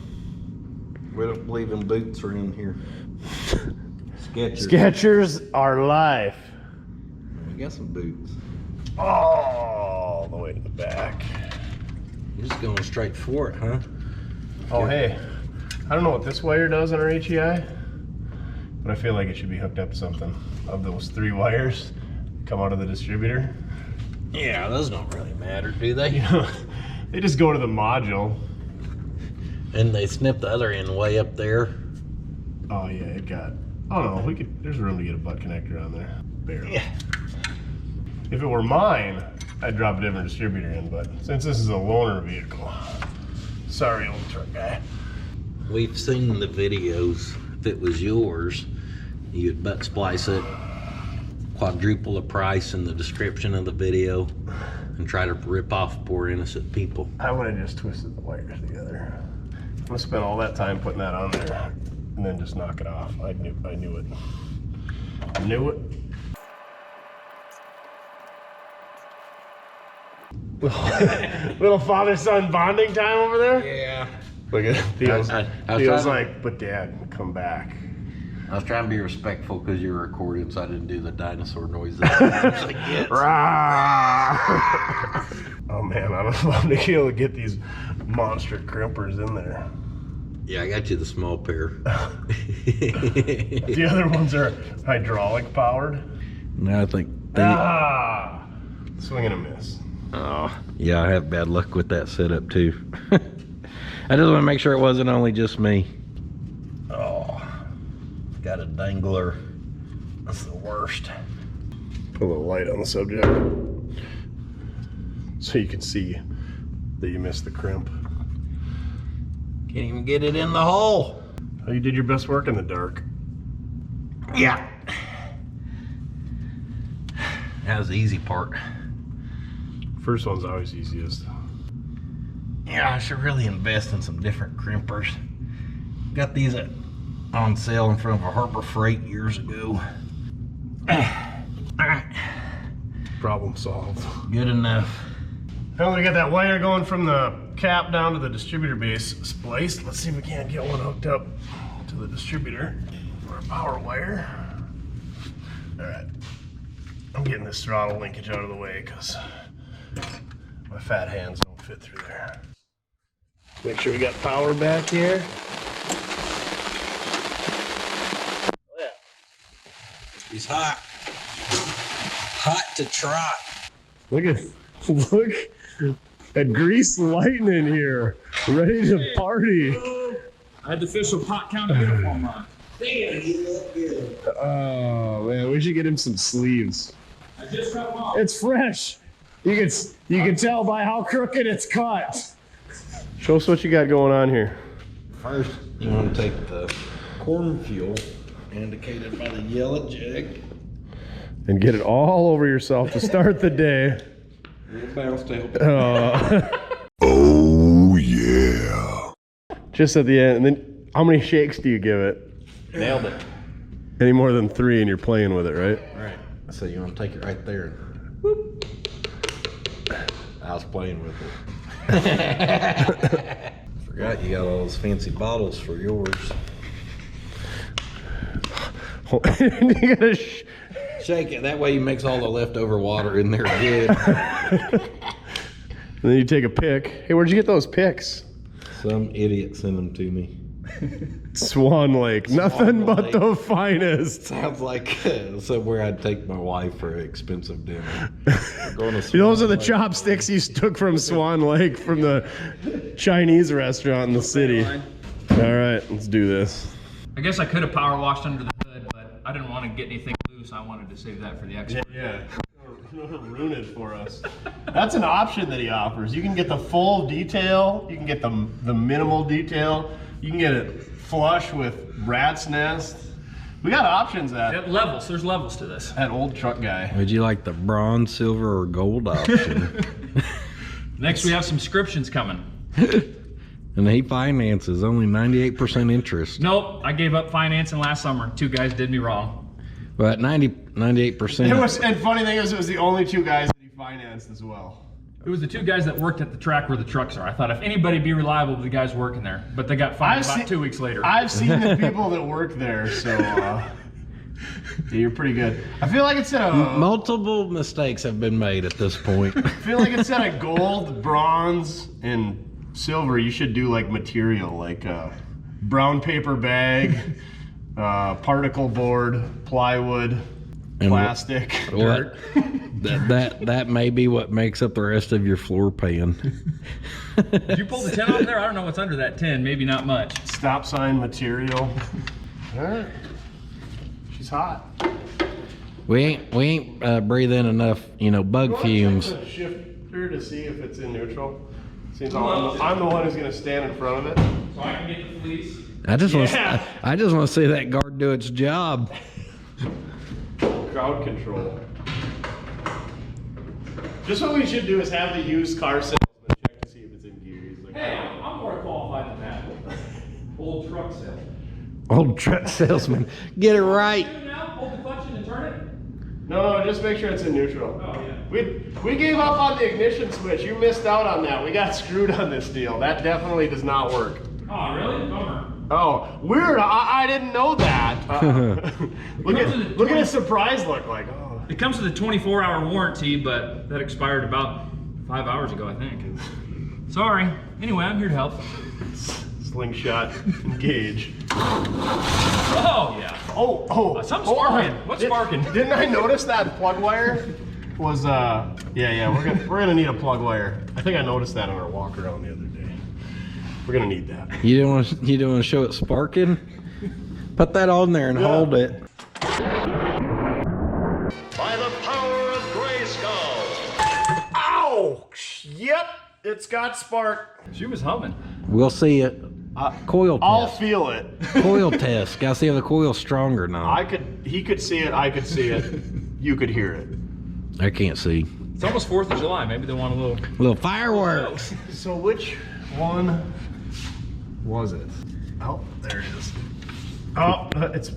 We don't believe in boots around here. Skechers. Skechers are life. We got some boots. All the way to the back. You're just going straight for it, huh? Oh, hey, I don't know what this wire does on our HEI, but I feel like it should be hooked up to something. Of those 3 wires come out of the distributor. Yeah, those don't really matter, do they? You know, they just go to the module. And they snip the other end way up there. Oh yeah, it got. Oh no, there's room to get a butt connector on there. Barely. Yeah. If it were mine, I'd drop a different distributor in, but since this is a loaner vehicle, sorry old truck guy. We've seen the videos. If it was yours, you'd butt splice it, quadruple the price in the description of the video, and try to rip off poor innocent people. I would have just twisted the wires together. I'm gonna spend all that time putting that on there and then just knock it off. I knew it. I knew it. Little father-son bonding time over there? Yeah. Look at Theo's, I Theo's like, but Dad, come back. I was trying to be respectful because you were recording, so I didn't do the dinosaur noises. Like, yes. Oh man, I'm about to be able to get these monster crimpers in there. Yeah, I got you the small pair. The other ones are hydraulic powered. No, I think. Swing and a miss. Oh, yeah, I have bad luck with that setup too. I just want to make sure it wasn't only just me. Oh, got a dangler. That's the worst. Put a little light on the subject so you can see that you missed the crimp. Can't even get it in the hole. Oh, you did your best work in the dark. Yeah. That was the easy part. First one's always easiest. Yeah, I should really invest in some different crimpers. Got these on sale in front of a Harbor Freight years ago. Problem solved. Good enough. Now that we got that wire going from the cap down to the distributor base spliced, let's see if we can't get one hooked up to the distributor for a power wire. All right, I'm getting this throttle linkage out of the way because my fat hands don't fit through there. Make sure we got power back here. He's hot. Hot to trot. Look at grease lighting in here, ready to party. I had the official pot counter uniform on. Damn, you look good. Oh man, we should get him some sleeves. I just cut them off. It's fresh. You can tell by how crooked it's cut. Show us what you got going on here. First, you want to take the corn fuel, indicated by the yellow jug. And get it all over yourself to start the day. Little bounce to help. Oh yeah. Just at the end, and then how many shakes do you give it? Nailed it. Any more than 3 and you're playing with it, right? Right. So you want to take it right there and whoop. I was playing with it. Forgot you got all those fancy bottles for yours. You gotta Shake it. That way you mix all the leftover water in there good. And then you take a pick. Hey, where'd you get those picks? Some idiot sent them to me. Swan Lake. Nothing but Lake. the finest. Sounds like somewhere I'd take my wife for an expensive dinner. Those are the chopsticks you took from Swan Lake from the Chinese restaurant in the city. All right, let's do this. I guess I could have power washed under the hood, but I didn't want to get anything loose. I wanted to save that for the expert. Yeah. Ruin it for us. That's an option that he offers. You can get the full detail. You can get the minimal detail. You can get it flush with rat's nest. We got options at Levels. There's levels to this. that old truck guy. Would you like the bronze, silver, or gold option? Next, we have subscriptions coming. And he finances only 98% interest. Nope, I gave up financing last summer. 2 guys did me wrong. But 98%. It was, and funny thing is, it was the only 2 guys that he financed as well. It was the 2 guys that worked at the track where the trucks are. I thought if anybody be reliable, the guys working there. But they got fined about 2 weeks later. I've seen the people that work there, so yeah, you're pretty good. I feel like instead of Multiple mistakes have been made at this point. I feel like instead of gold, bronze, and silver, you should do like material, like brown paper bag, particle board, plywood, And plastic, dirt. That may be what makes up the rest of your floor pan. Did you pull the tin off there? I don't know what's under that tin. Maybe not much. Stop sign material. All right. She's hot. We ain't breathing enough, bug fumes. Shift her to see if it's in neutral. Seems I'm the one who's gonna stand in front of it. So I can get the fleas. I just want to see that guard do its job. Crowd control. Just what we should do is have the used car salesman check to see if it's in gear. He's like, Hey, I'm more qualified than that. Old truck salesman. Old truck salesman, get it right. Now, hold the clutch in and turn it. No, just make sure it's in neutral. Oh yeah. We gave up on the ignition switch. You missed out on that. We got screwed on this deal. That definitely does not work. Oh really? Bummer. Oh, weird. I didn't know that. Look at his surprise look like. Oh. It comes with a 24-hour warranty, but that expired about 5 hours ago, I think. Sorry. Anyway, I'm here to help. Slingshot engage. Oh yeah. Oh. Something's sparking. What's sparking? Didn't I notice that plug wire was yeah, we're gonna need a plug wire. I think I noticed that on our walk around the other day. We're gonna need that. You don't want to show it sparking? Put that on there and hold it. By the power of Grayskull. Ow! Yep, it's got spark. She was humming. We'll see it. Coil test. I'll feel it. Coil test. Gotta see if the coil's stronger now. He could see it, I could see it. You could hear it. I can't see. It's almost 4th of July. Maybe they want a Little fireworks. So which one was it? Oh, there it is. Oh,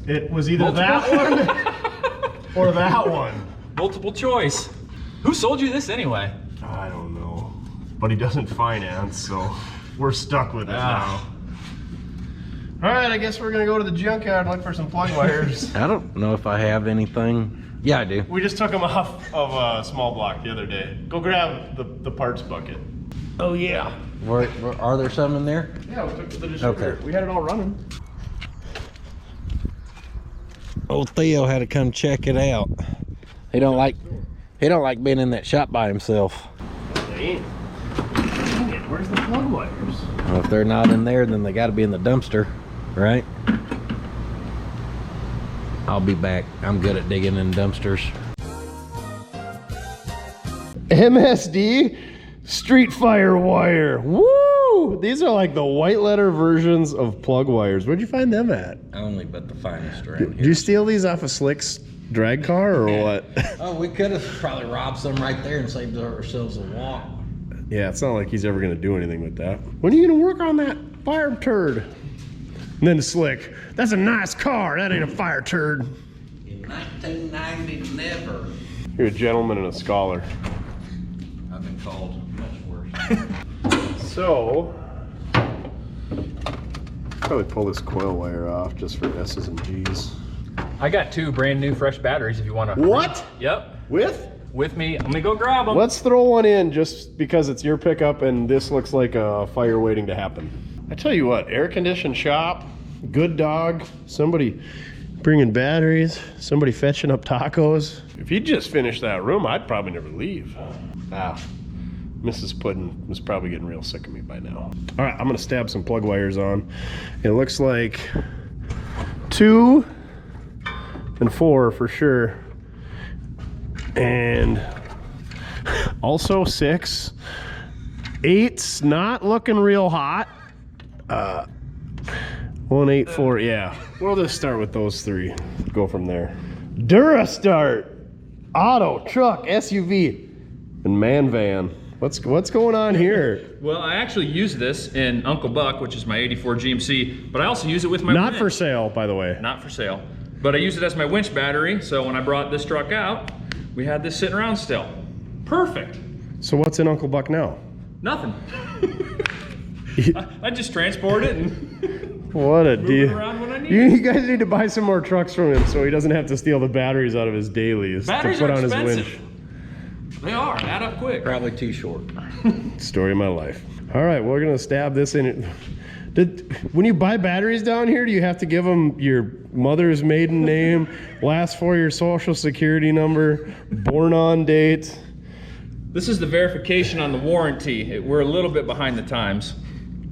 it was either that one or that one. multiple choice. Who sold you this anyway? I don't know. But he doesn't finance, so we're stuck with it now. All right, I guess we're gonna go to the junkyard and look for some plug wires. I don't know if I have anything. Yeah, I do. We just took them off of a small block the other day. Go grab the parts bucket. Oh yeah. Are there some in there? Yeah, we took to the distributor. Okay. We had it all running. Old Theo had to come check it out. He don't like being in that shop by himself. Dang it, where's the plug wires? Well, if they're not in there, then they got to be in the dumpster, right? I'll be back. I'm good at digging in dumpsters. MSD Street Fire wire. Woo! These are like the white letter versions of plug wires. Where'd you find them at? Only but the finest around Did here. you steal these off of Slick's drag car or what? Oh, we could have probably robbed some right there and saved ourselves a walk. Yeah, it's not like he's ever gonna do anything with that. When are you gonna work on that fire turd? And then Slick, that's a nice car, that ain't a fire turd. In 1990, never. You're a gentleman and a scholar. I've been called much worse. So, probably pull this coil wire off just for S's and G's. I got 2 brand new fresh batteries if you want to. What? Yep. With me. Let me go grab them. Let's throw one in just because it's your pickup and this looks like a fire waiting to happen. I tell you what, air-conditioned shop, good dog, somebody bringing batteries, somebody fetching up tacos. If you just finished that room, I'd probably never leave. Mrs. Puddin was probably getting real sick of me by now. All right, I'm gonna stab some plug wires on. It looks like 2 and 4 for sure. And also 6. 8's not looking real hot. 1, 8, 4, yeah. We'll just start with those 3. Go from there. Durastart, auto, truck, SUV, and man van. What's going on here? Well, I actually use this in Uncle Buck, which is my 84 GMC, but I also use it with my Not winch. for sale, by the way. Not for sale. But I use it as my winch battery, so when I brought this truck out, we had this sitting around still. Perfect. So what's in Uncle Buck now? Nothing. I just transport it and What a move it deal. around when I need it. You guys need to buy some more trucks from him so he doesn't have to steal the batteries out of his dailies Batteries to put are on his expensive. winch. They are. Add up quick. Probably too short. Story of my life. All right, we're gonna stab this in. When you buy batteries down here, do you have to give them your mother's maiden name, last 4 your social security number, born on date? This is the verification on the warranty. We're a little bit behind the times.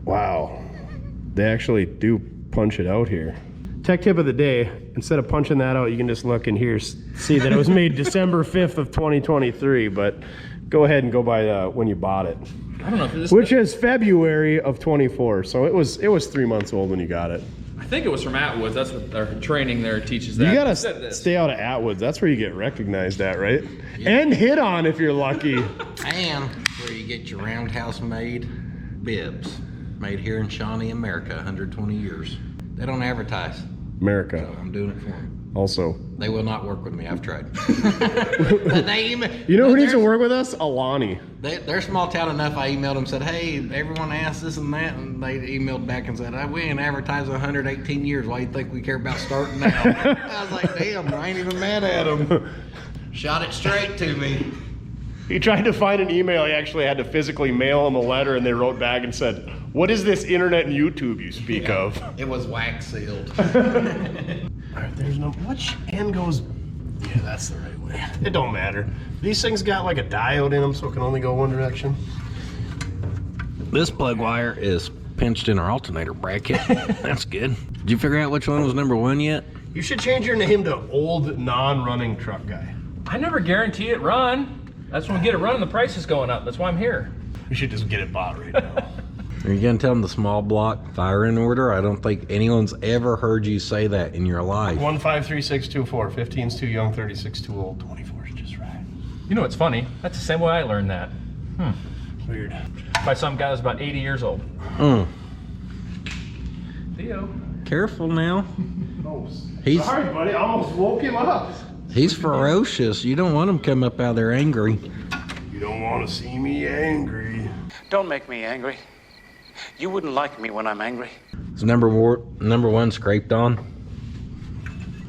Wow. They actually do punch it out here. Tech tip of the day, instead of punching that out, you can just look in here, see that it was made December 5th of 2023, but go ahead and go by when you bought it. I don't know if this... Which is February of 24, so it was 3 months old when you got it. I think it was from Atwoods. That's what our training there teaches that. You gotta stay out of Atwoods. That's where you get recognized at, right? Yeah. And hit on if you're lucky. And where you get your roundhouse made bibs. Made here in Shawnee, America, 120 years. They don't advertise. America. So I'm doing it for them. Also. They will not work with me. I've tried. You know who needs to work with us? Alani. They're small town enough. I emailed them, said, hey, everyone asked this and that, and they emailed back and said, we ain't advertised 118 years. Why do you think we care about starting now? I was like, damn, I ain't even mad at them. Shot it straight to me. He tried to find an email. He actually had to physically mail them a letter, and they wrote back and said, what is this internet and YouTube you speak of? It was wax sealed. All right, there's no, which end goes, yeah, that's the right way. It don't matter. These things got like a diode in them, so it can only go one direction. This plug wire is pinched in our alternator bracket. That's good. Did you figure out which one was number 1 yet? You should change your name to Old Non-Running Truck Guy. I never guarantee it run. That's when we get it running, the price is going up. That's why I'm here. You should just get it bought right now. Are you gonna tell them the small block fire in order? I don't think anyone's ever heard you say that in your life. 153624. 15's too young, 36 too old, 24 is just right. You know what's funny? That's the same way I learned that. Weird. By some guy that's about 80 years old. Theo. Careful now. Oh, He's, sorry, buddy. I almost woke him up. He's ferocious. You don't want him to come up out there angry. You don't want to see me angry. Don't make me angry. You wouldn't like me when I'm angry. Is number 1 scraped on?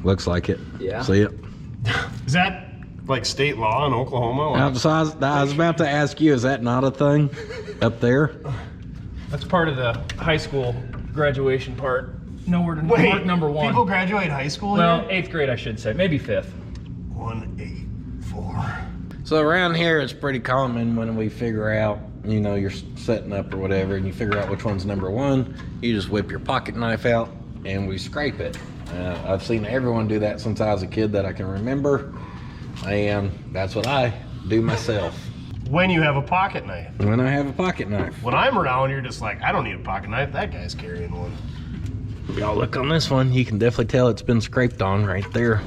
Looks like it. Yeah. See it? Is that like state law in Oklahoma? I was about to ask you, is that not a thing up there? That's part of the high school graduation part. Nowhere to Wait, mark number 1. People graduate high school Well, here? 8th grade, I should say. Maybe 5th. 184. So around here, it's pretty common when we figure out, you know, you're setting up or whatever, and you figure out which one's number 1, you just whip your pocket knife out and we scrape it. I've seen everyone do that since I was a kid that I can remember, and that's what I do myself. When you have a pocket knife. When I have a pocket knife. When I'm around, you're just like, I don't need a pocket knife. That guy's carrying one. Y'all look on this one, you can definitely tell it's been scraped on right there.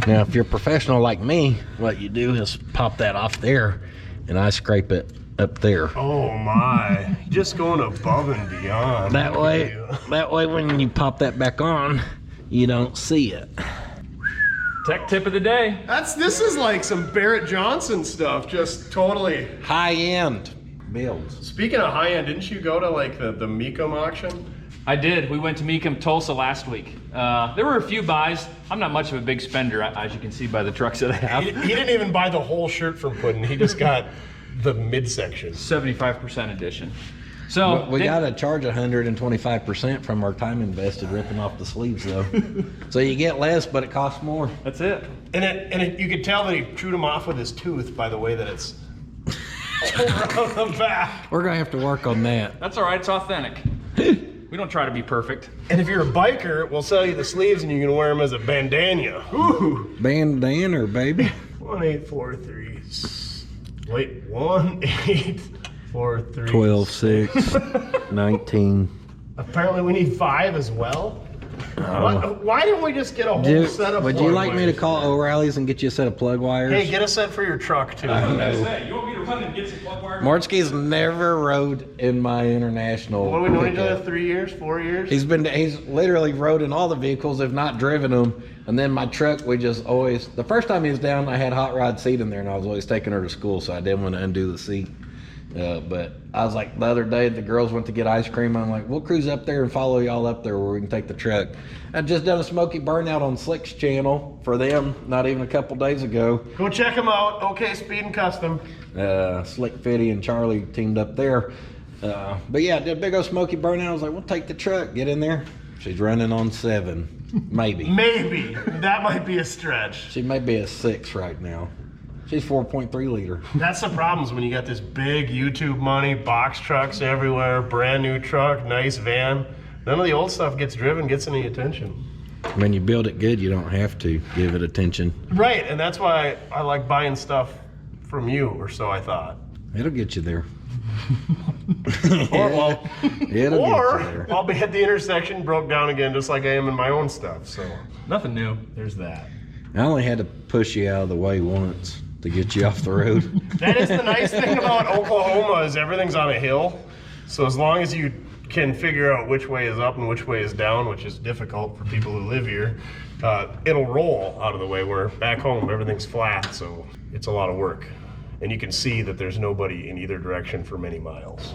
Now, if you're a professional like me, what you do is pop that off there, and I scrape it up there. Oh my, just going above and beyond. That way when you pop that back on, you don't see it. Tech tip of the day. This is like some Barrett Johnson stuff, just totally. High-end builds. Speaking of high end, didn't you go to like the Mecum auction? I did. We went to Mecum, Tulsa last week. There were a few buys. I'm not much of a big spender, as you can see by the trucks that I have. He didn't even buy the whole shirt from Puddin. He just got the midsection. 75% edition. So we got to charge 125% from our time invested ripping off the sleeves, though. So you get less, but it costs more. That's it. And you could tell that he chewed him off with his tooth by the way that it's over on the back. We're gonna have to work on that. That's all right. It's authentic. We don't try to be perfect. And if you're a biker, we'll sell you the sleeves and you can wear them as a bandana. Ooh. Bandana, baby. 1843. Wait, 1843. 12, 6, 19. Apparently we need 5 as well. Why didn't we just get a whole set of Would plug you like me to wires? call O'Reilly's and get you a set of plug wires? Hey, get a set for your truck too. You want me to run and get some plug wires? Mortske's never rode in my international. What, we known each other pickup. 3 years, 4 years? He's literally rode in all the vehicles, if not driven them. And then my truck, we just always, the first time he was down, I had hot rod seat in there and I was always taking her to school, so I didn't want to undo the seat. But I was like, the other day, the girls went to get ice cream. I'm like, we'll cruise up there and follow y'all up there where we can take the truck. I'd just done a Smoky Burnout on Slick's channel for them, not even a couple days ago. Go check them out. Okay, Speed and Custom. Slick Fitty and Charlie teamed up there. But yeah, did a big old smoky burnout. I was like, we'll take the truck, get in there. She's running on 7, maybe. Maybe. That might be a stretch. She may be a 6 right now. She's 4.3 liter. That's the problems when you got this big YouTube money, box trucks everywhere, brand new truck, nice van. None of the old stuff gets driven, gets any attention. When you build it good, you don't have to give it attention. Right, and that's why I like buying stuff from you, or so I thought. It'll get you there. Or, well, It'll get you there. I'll be at the intersection, broke down again, just like I am in my own stuff. So Nothing new. there's that. I only had to push you out of the way once to get you off the road. That is the nice thing about Oklahoma is everything's on a hill. So as long as you can figure out which way is up and which way is down, which is difficult for people who live here, it'll roll out of the way, where back home everything's flat, so it's a lot of work. And you can see that there's nobody in either direction for many miles.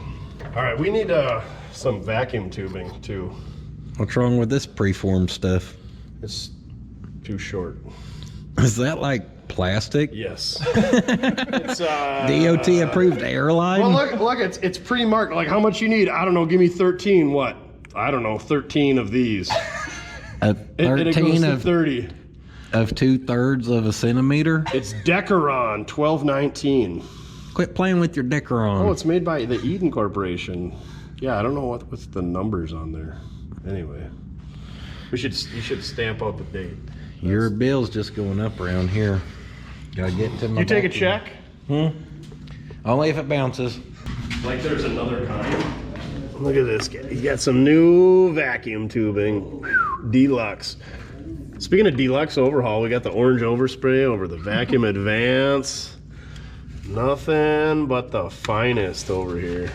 All right, we need some vacuum tubing too. What's wrong with this preformed stuff? It's too short. Is that like plastic? Yes. It's DOT approved airline? well, look, it's pre-marked. Like how much you need? I don't know. Give me 13. What? I don't know. 13 of these. A It goes 13 to of 30. of 2/3 of a centimeter? It's Decaron 1219. Quit playing with your Decaron. Oh, it's made by the Eden Corporation. Yeah, I don't know what's the numbers on there. Anyway, you should stamp out the date. Your bill's just going up around here. Gotta get into my You take a vacuum. check? Only if it bounces. Like there's another kind. Look at this guy. He's got some new vacuum tubing. Whew, Deluxe. Speaking of Deluxe overhaul, we got the orange overspray over the Vacuum Advance. Nothing but the finest over here.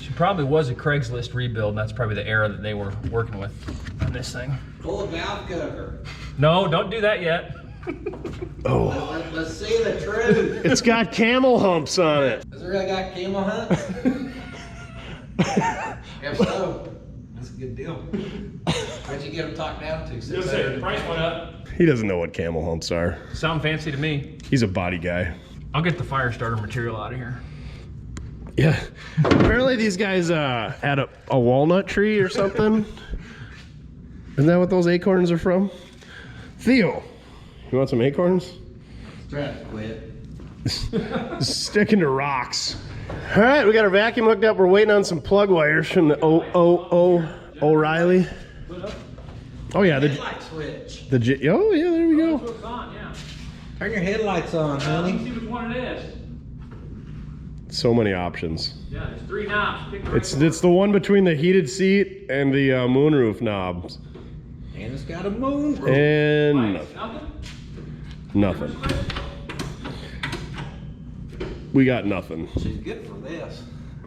She probably was a Craigslist rebuild, and that's probably the era that they were working with on this thing. Pull the valve cover. No, don't do that yet. Oh, Let's see the truth. it's got camel humps on it. Has it really got camel humps? If so, that's a good deal. What'd you get them talked down to? The price went up. He doesn't know what camel humps are. Sound fancy to me. He's a body guy. I'll get the fire starter material out of here. Yeah. Apparently these guys had a walnut tree or something. Isn't that what those acorns are from? Theo, you want some acorns? Trying to quit. Sticking to rocks. All right, we got our vacuum hooked up. We're waiting on some plug wires from the O'Reilly. Oh yeah, Headlight switch. oh yeah, there we go. It's on, yeah. Turn your headlights on, honey. See which one it is. So many options. Yeah, there's 3 knobs. Pick the right It's the one between the heated seat and the moonroof knobs. And it's got a moon roof. And one. nothing. We got nothing. She's good for this.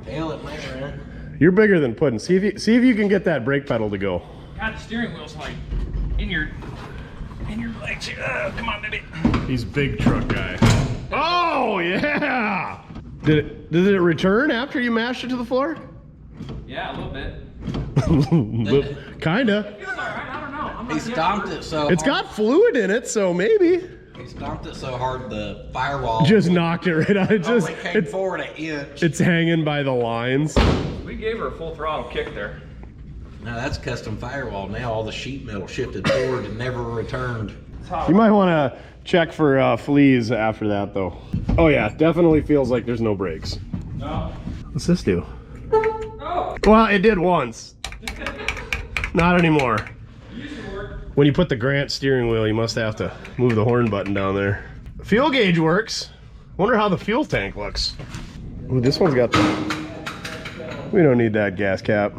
Hell, it might run. You're bigger than Puddin. See if you can get that brake pedal to go. God, the steering wheel's like in your legs. Come on, baby. He's big truck guy. Oh yeah! Did it return after you mashed it to the floor? Yeah, a little bit. Kinda. It's all right. I don't know. I'm not He stomped it so hard. It's got fluid in it, so maybe. He stomped it so hard the firewall Just knocked it right out. It only came forward an inch. it's hanging by the lines. We gave her a full throttle kick there. Now that's custom firewall. Now all the sheet metal shifted forward and never returned. You might want to check for fleas after that, though. Oh yeah, definitely feels like there's no brakes. No. What's this do? Oh. Well, it did once. Not anymore. It used to work. When you put the Grant steering wheel, you must have to move the horn button down there. Fuel gauge works. Wonder how the fuel tank looks. Ooh, this one's got the... We don't need that gas cap.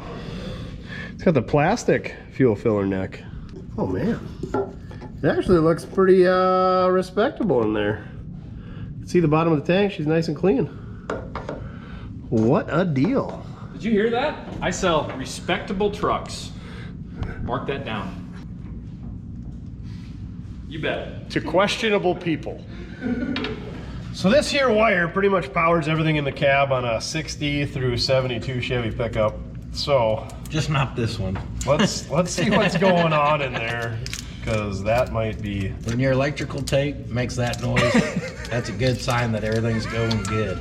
It's got the plastic fuel filler neck. Oh man. It actually looks pretty respectable in there. See the bottom of the tank? She's nice and clean. What a deal. Did you hear that? I sell respectable trucks. Mark that down. You bet. To questionable people. So this here wire pretty much powers everything in the cab on a 60 through 72 Chevy pickup. So Just not this one. let's see what's going on in there, because that might be... When your electrical tape makes that noise, that's a good sign that everything's going good.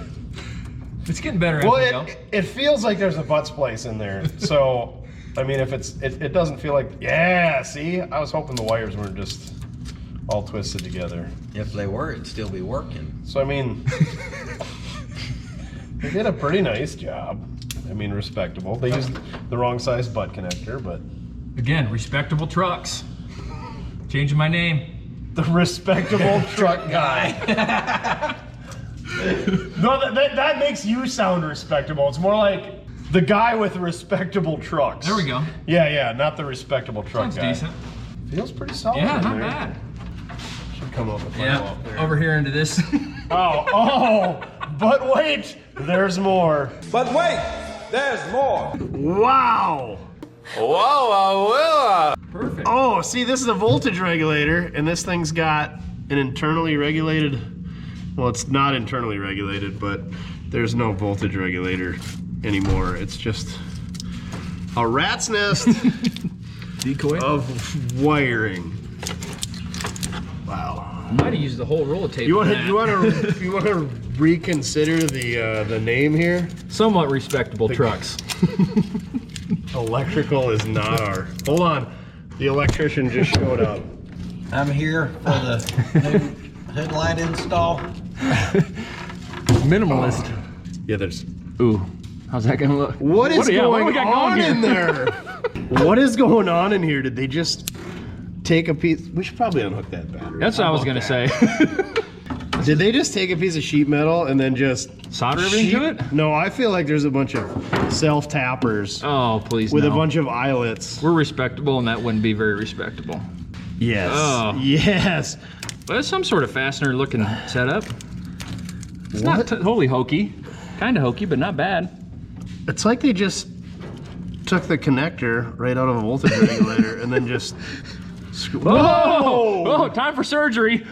It's getting better. Well, it feels like there's a butts place in there. So, I mean, if it doesn't feel like, yeah, see? I was hoping the wires weren't just all twisted together. If they were, it'd still be working. So, I mean, they did a pretty nice job. I mean, respectable. They used the wrong size butt connector, but. Again, respectable trucks. Changing my name. The respectable truck guy. No, that makes you sound respectable. It's more like the guy with respectable trucks. There we go. Yeah, not the respectable truck Sounds guy. decent. Feels pretty solid. Yeah, in not there. bad. Should come up with Yeah, over here into this. Oh, but wait, there's more. But wait, there's more. Wow. Perfect. Oh, see, this is a voltage regulator, and this thing's got an internally regulated, well, it's not internally regulated, but there's no voltage regulator anymore. It's just a rat's nest Decoy. of wiring. Wow. Might have used the whole roll of tape. You on want that. to reconsider the name here? Somewhat respectable trucks. Electrical is not our. Hold on, the electrician just showed up. I'm here for the new headlight install. Minimalist. Yeah, there's. Ooh, how's that gonna look? What is going we got on going in there? What is going on in here? Did they just take a piece? We should probably unhook that battery. That's what I was gonna say. Did they just take a piece of sheet metal and then just Solder everything to it? No, I feel like there's a bunch of self tappers Oh, please with no. a bunch of eyelets. We're respectable, and that wouldn't be very respectable. Yes. Oh. Yes. But it's some sort of fastener looking setup. It's What? not totally hokey. Kind of hokey, but not bad. It's like they just took the connector right out of a voltage regulator and then just. Whoa! Oh, time for surgery.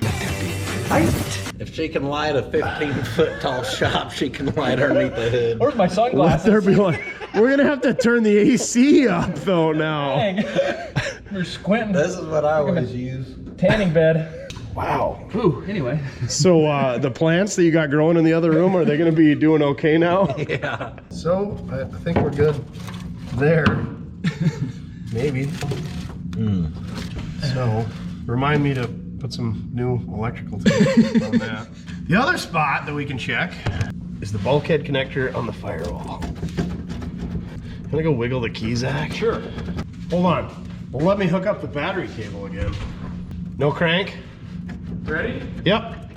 If she can light a 15-foot tall shop, she can light underneath the hood. Where's my Let sunglasses? there be one. We're gonna have to turn the AC up though now. Dang. We're squinting. This is what I always use. Tanning bed. Wow. Ooh, anyway. So the plants that you got growing in the other room, are they gonna be doing okay now? Yeah. So I think we're good there. Maybe. So remind me to put some new electrical tape on that. The other spot that we can check is the bulkhead connector on the firewall. Can I go wiggle the key, Zach? Sure. Hold on. Well, let me hook up the battery cable again. No crank? Ready? Yep.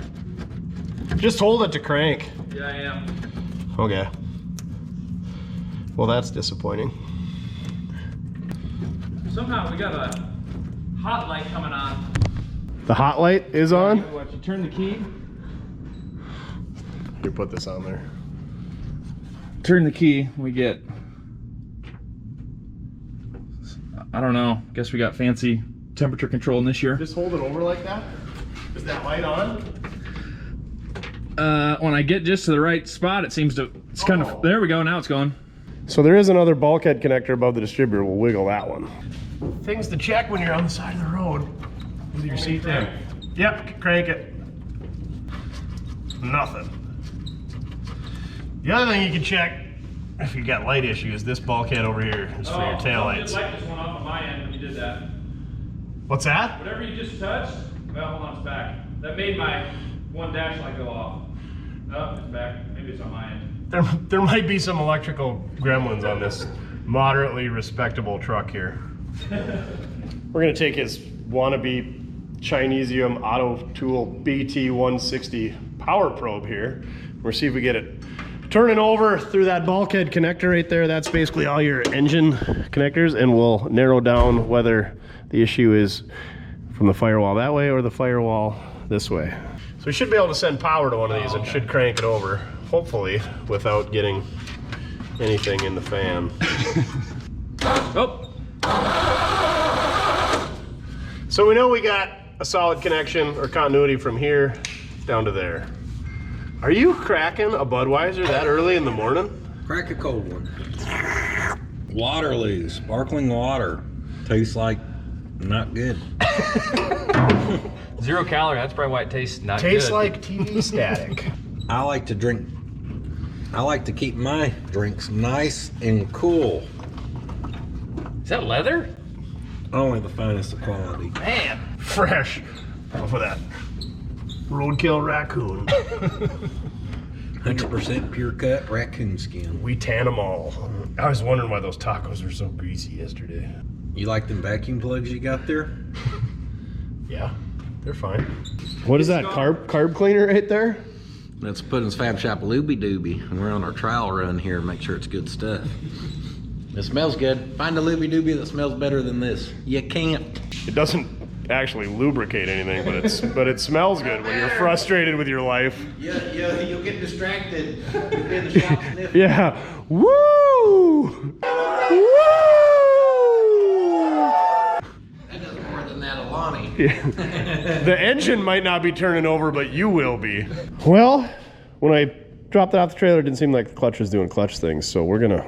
Just hold it to crank. Yeah, I am. Okay. Well, that's disappointing. Somehow we got a hot light coming on. The hot light is on? What, you turn the key? Here, put this on there. Turn the key, we get, I don't know, guess we got fancy temperature control this year. Just hold it over like that? Is that light on? When I get just to the right spot, it seems to, it's kind of, there we go, now it's going. So there is another bulkhead connector above the distributor. We'll wiggle that one. Things to check when you're on the side of the road with your C10. Yep, crank it. Nothing. The other thing you can check if you got light issues, this bulkhead over here is for your taillights. I did light this one off on my end when you did that. What's that? Whatever you just touched, well, hold on, it's back. That made my one dash light go off. Oh, it's back. Maybe it's on my end. There might be some electrical gremlins on this moderately respectable truck here. We're gonna take his wannabe Chinesium Auto Tool BT160 power probe here. We'll see if we get it turning over through that bulkhead connector right there. That's basically all your engine connectors, and we'll narrow down whether the issue is from the firewall that way or the firewall this way. So we should be able to send power to one of these and should crank it over, hopefully, without getting anything in the fan. Oh, So we know we got a solid connection or continuity from here down to there. Are you cracking a Budweiser that early in the morning? Crack a cold one. Waterloo, sparkling water. Tastes like not good. 0 calorie, that's probably why it tastes not Tastes good. like TV static. I like to drink I like to keep my drinks nice and cool. Is that leather? Only the finest of quality. Man. Fresh off of that roadkill raccoon. 100% pure cut raccoon skin. We tan them all. I was wondering why those tacos were so greasy yesterday. You like them vacuum plugs you got there? Yeah, they're fine. What is that, carb cleaner right there? That's Puddins Fab Shop Looby Dooby, and we're on our trial run here to make sure it's good stuff. It smells good. Find a Looby Dooby that smells better than this. You can't. It doesn't actually lubricate anything, but it smells good when you're frustrated with your life. Yeah, you'll get distracted in the shop sniffing. Yeah. Woo! Woo! That does more than that, Alani. Yeah. The engine might not be turning over, but you will be. Well, when I dropped it off the trailer, it didn't seem like the clutch was doing clutch things, so we're gonna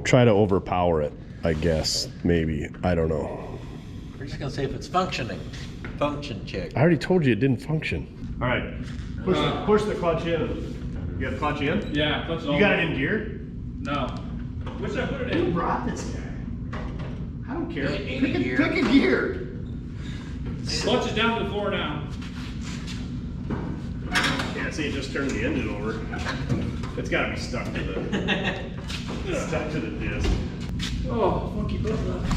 try to overpower it, I guess. Maybe. I don't know. We're just gonna see if it's functioning. Function check. I already told you it didn't function. All right, push the clutch in. You got the clutch in? Yeah, clutch You got it in gear? No. Where should I put it in? Who brought this guy? I don't care. Any gear. Pick a gear. Clutch is down to the floor now. Yeah, see, it just turned the engine over. It's got to be stuck to the disc. Oh, funky butt loving.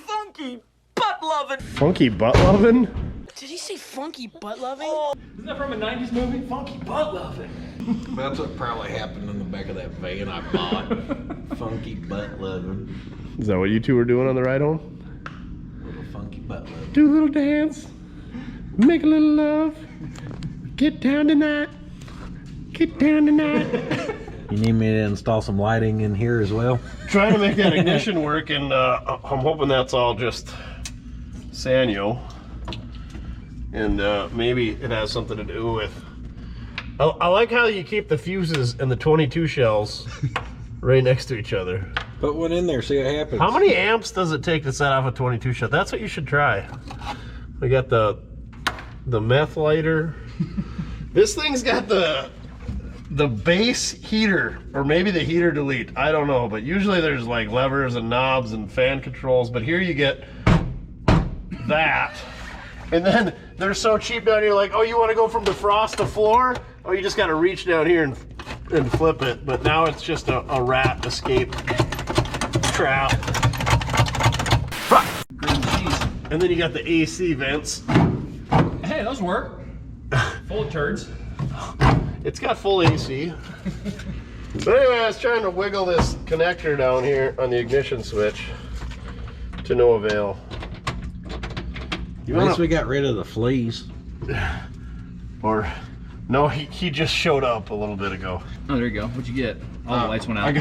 Funky butt loving. Funky butt loving? Did he say funky butt loving? Isn't that from a 90s movie? Funky butt loving. That's what probably happened in the back of that van I bought. Funky butt loving. Is that what you two were doing on the ride home? Little funky butt loving. Do a little dance. Make a little love. Get down tonight. Get down tonight. You need me to install some lighting in here as well? Trying to make that ignition work, and I'm hoping that's all just Sanyo. And maybe it has something to do with... I like how you keep the fuses and the 22 shells right next to each other. Put one in there, see what happens. How many amps does it take to set off a 22 shell? That's what you should try. We got the meth lighter. This thing's got the base heater, or maybe the heater delete. I don't know, but usually there's like levers and knobs and fan controls, but here you get that. And then they're so cheap down here, like, oh, you want to go from defrost to floor? Oh, you just got to reach down here and flip it. But now it's just a rat escape trap. And then you got the AC vents. Hey, those work. Full of turds. It's got full AC. But anyway, I was trying to wiggle this connector down here on the ignition switch to no avail. At least we got rid of the fleas. Or, no, he just showed up a little bit ago. Oh, there you go. What'd you get? Oh, the lights went out. I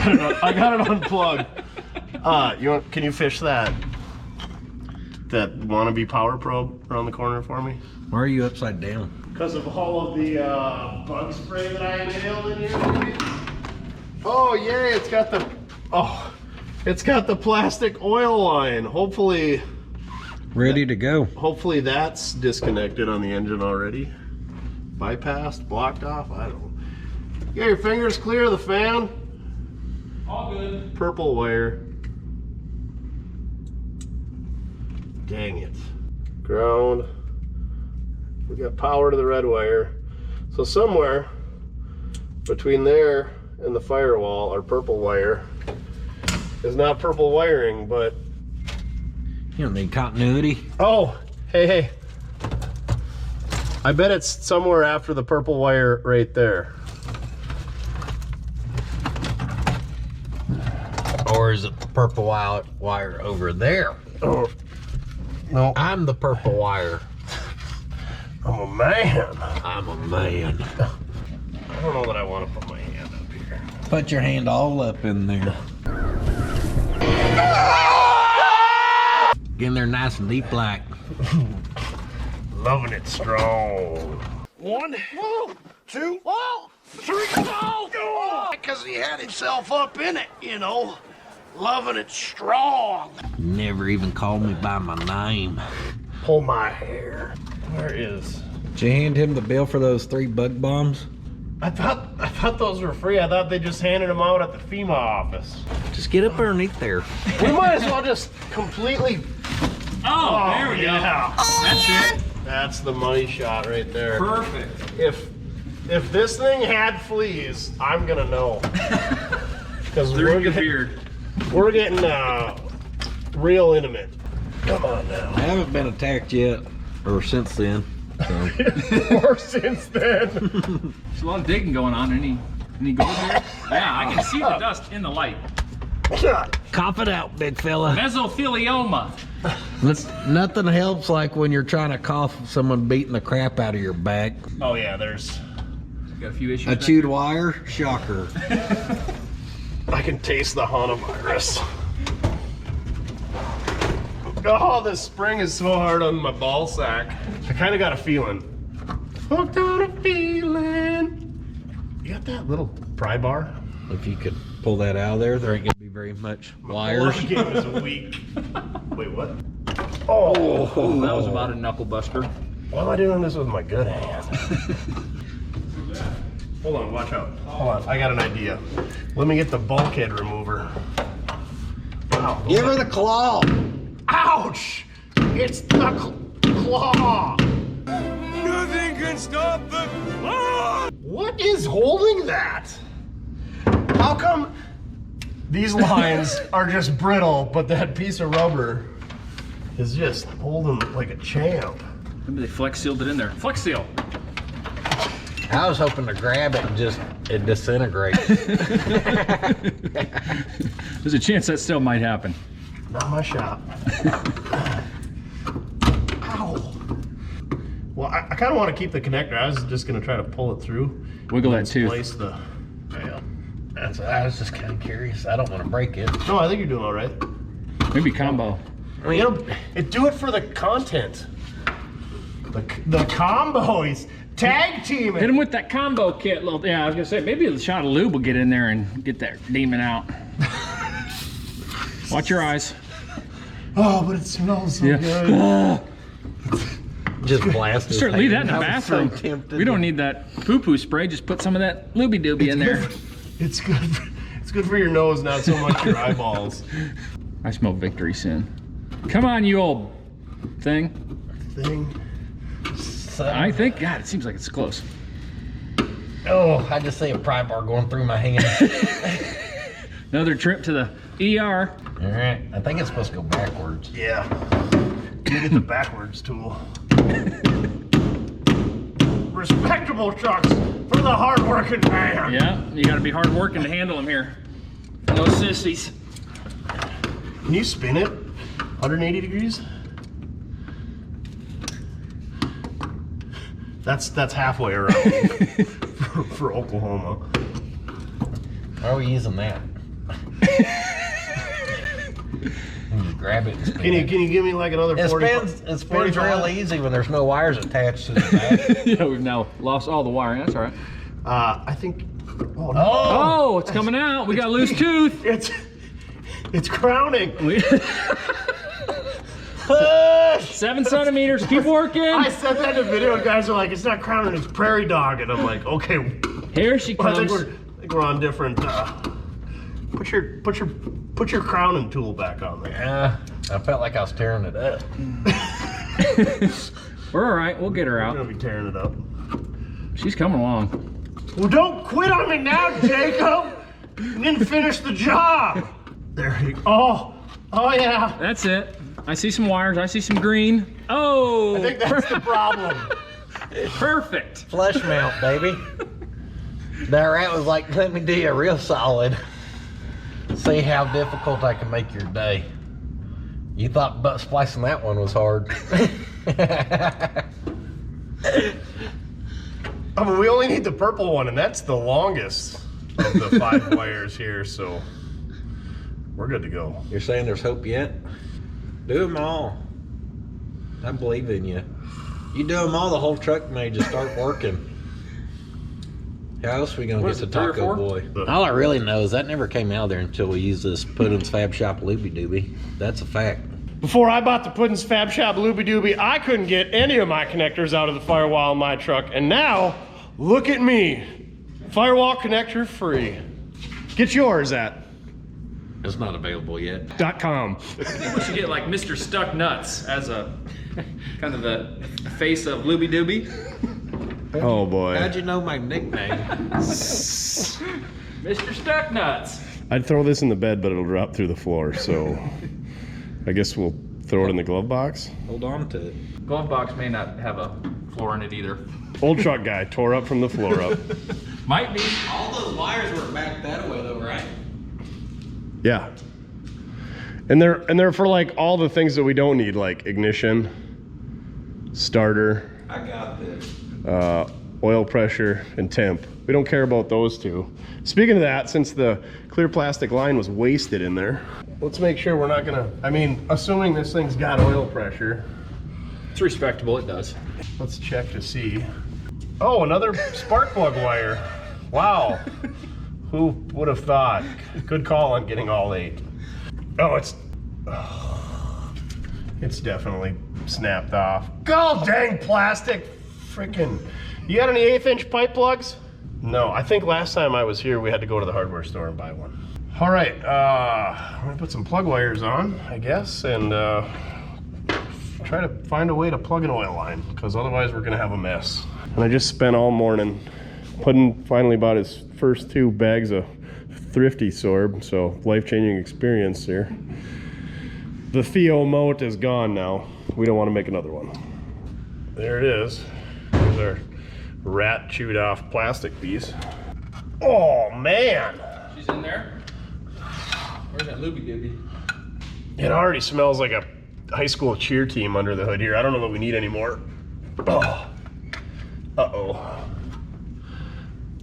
got it unplugged. Can you fish that wannabe power probe around the corner for me? Why are you upside down? Because of all of the bug spray that I inhaled in here. Oh yay! It's got the plastic oil line. Hopefully. Ready to go. Hopefully that's disconnected on the engine already. Bypassed, blocked off. I don't know. You got your fingers clear of the fan. All good. Purple wire. Dang it. Ground. We got power to the red wire. So somewhere between there and the firewall, our purple wire is not purple wiring, but... You don't need continuity. Oh, hey. I bet it's somewhere after the purple wire right there. Or is it the purple wire over there? Oh, no. I'm the purple wire. I'm a man. I'm a man. I don't know that I want to put my hand up here. Put your hand all up in there. Get in there nice and deep like. Loving it strong. 1, 2, 3, go! Because he had himself up in it, you know. Loving it strong. Never even called me by my name. Pull my hair. Where is... Did you hand him the bill for those 3 bug bombs? I thought those were free. I thought they just handed them out at the FEMA office. Just get up underneath there. We might as well just completely. Oh, there we go. That's it. That's the money shot right there. Perfect. If this thing had fleas, I'm gonna know. Because They're in your beard. we're getting real intimate. Come on now. I haven't been attacked yet, or since then. So. Or since then. There's a lot of digging going on. Any gold here? Yeah, I can see the dust in the light. Cough it out, big fella. Mesothelioma. Nothing helps like when you're trying to cough someone beating the crap out of your back. Oh yeah, there's. Got a few issues. A chewed wire, shocker. I can taste the Hanavirus. Oh, this spring is so hard on my ball sack. I kind of got a feeling. Hooked on a feeling. You got that little pry bar? If you could pull that out of there, there ain't gonna be very much wires. The game is weak. Wait, what? Oh, That was about a knuckle buster. why am I doing this with my good hand? Hold on, watch out. Hold on, I got an idea. Let me get the bulkhead remover. Wow. Give her the claw. Ouch! It's the claw! Nothing can stop the claw! What is holding that? How come these lines are just brittle, but that piece of rubber is just holding like a champ? Maybe they flex sealed it in there. Flex seal. I was hoping to grab it and just it disintegrate. There's a chance that still might happen. Not my shop. Ow. Well, I kind of want to keep the connector. I was just going to try to pull it through. Wiggle that tooth. Place the. Yeah. I was just kind of curious. I don't want to break it. No, I think you're doing all right. Maybe combo. I mean, do it for the content. The combo. He's tag teaming. Hit him with that combo kit. Yeah, I was gonna say maybe a shot of lube will get in there and get that demon out. Watch your eyes. Oh, but it smells so good. Just blast it. Sure, leave that in the I was bathroom. so tempted. We don't need that poo-poo spray. Just put some of that looby dooby in there. It's good. It's good for your nose, not so much your eyeballs. I smell victory sin. Come on, you old thing. I think, God, it seems like it's close. Oh, I just see a pry bar going through my hand. Another trip to the ER. All right, I think it's supposed to go backwards. Yeah. You get the backwards tool. Respectable trucks for the hard-working man. Yeah, you gotta be hard working to handle them here. No sissies. Can you spin it 180 degrees? That's halfway around for Oklahoma. How are we using that? Just grab it and spin Can you it. give me like another 40? It spins 45? real easy when there's no wires attached to the back. Yeah, we've now lost all the wiring. That's all right. I think. Oh no! Oh, it's coming out. We got a loose tooth. It's crowning. 7 centimeters. Keep working. I said that in the video, and guys are like, "It's not crowning, it's prairie dog," and I'm like, "Okay." Here she Well, comes. I think we're on different. Put your crowning tool back on there. I felt like I was tearing it up. We're all right. We'll get her I'm out. gonna be tearing it up. She's coming along. Well, don't quit on me now, Jacob. You didn't finish the job. There you go. Oh yeah. That's it. I see some wires. I see some green. Oh, I think that's the problem. perfect. Flush mount, baby. That rat was like, let me do you real solid. See how difficult I can make your day. You thought butt splicing that one was hard. I mean, we only need the purple one, and that's the longest of the 5 wires here, so we're good to go. You're saying there's hope yet? Do them all. I believe in you. You do them all, the whole truck may just start working. How else are we gonna What get is to it, 3 or Taco 4? Boy? All I really know is that never came out of there until we used this Puddins Fab Shop Looby Dooby. That's a fact. Before I bought the Puddins Fab Shop Looby Dooby, I couldn't get any of my connectors out of the firewall in my truck, and now, look at me. Firewall connector free. Get yours at It's not available yet. .com. I think we should get like Mr. Stuck Nuts as a kind of the face of Looby Dooby. Oh boy. How'd you know my nickname? Mr. Stuck Nuts. I'd throw this in the bed, but it'll drop through the floor, so I guess we'll throw it in the glove box. Hold on to it. Glove box may not have a floor in it either. Old truck guy tore up from the floor up. Might be. All those wires were back that way though, right? Yeah. And they're for like all the things that we don't need, like ignition, starter, I got this. oil pressure, and temp. We don't care about those two. Speaking of that, since the clear plastic line was wasted in there, let's make sure we're not gonna, I mean, assuming this thing's got oil pressure. It's respectable, it does. Let's check to see. Oh, another spark plug wire. Wow. Who would have thought? Good call on getting all 8. Oh, it's definitely snapped off. God dang plastic. Freaking. You got any 1/8 inch pipe plugs? No, I think last time I was here we had to go to the hardware store and buy one. All right, I'm gonna put some plug wires on, I guess, and try to find a way to plug an oil line, because otherwise we're gonna have a mess. And I just spent all morning. Puddin finally bought his first 2 bags of Thrifty Sorb, so life-changing experience here. The Theo moat is gone now. We don't want to make another one. There it is. There's our rat chewed off plastic piece. Oh man! She's in there. Where's that Looby Dooby? It already smells like a high school cheer team under the hood here. I don't know that we need any more. Oh. Uh-oh.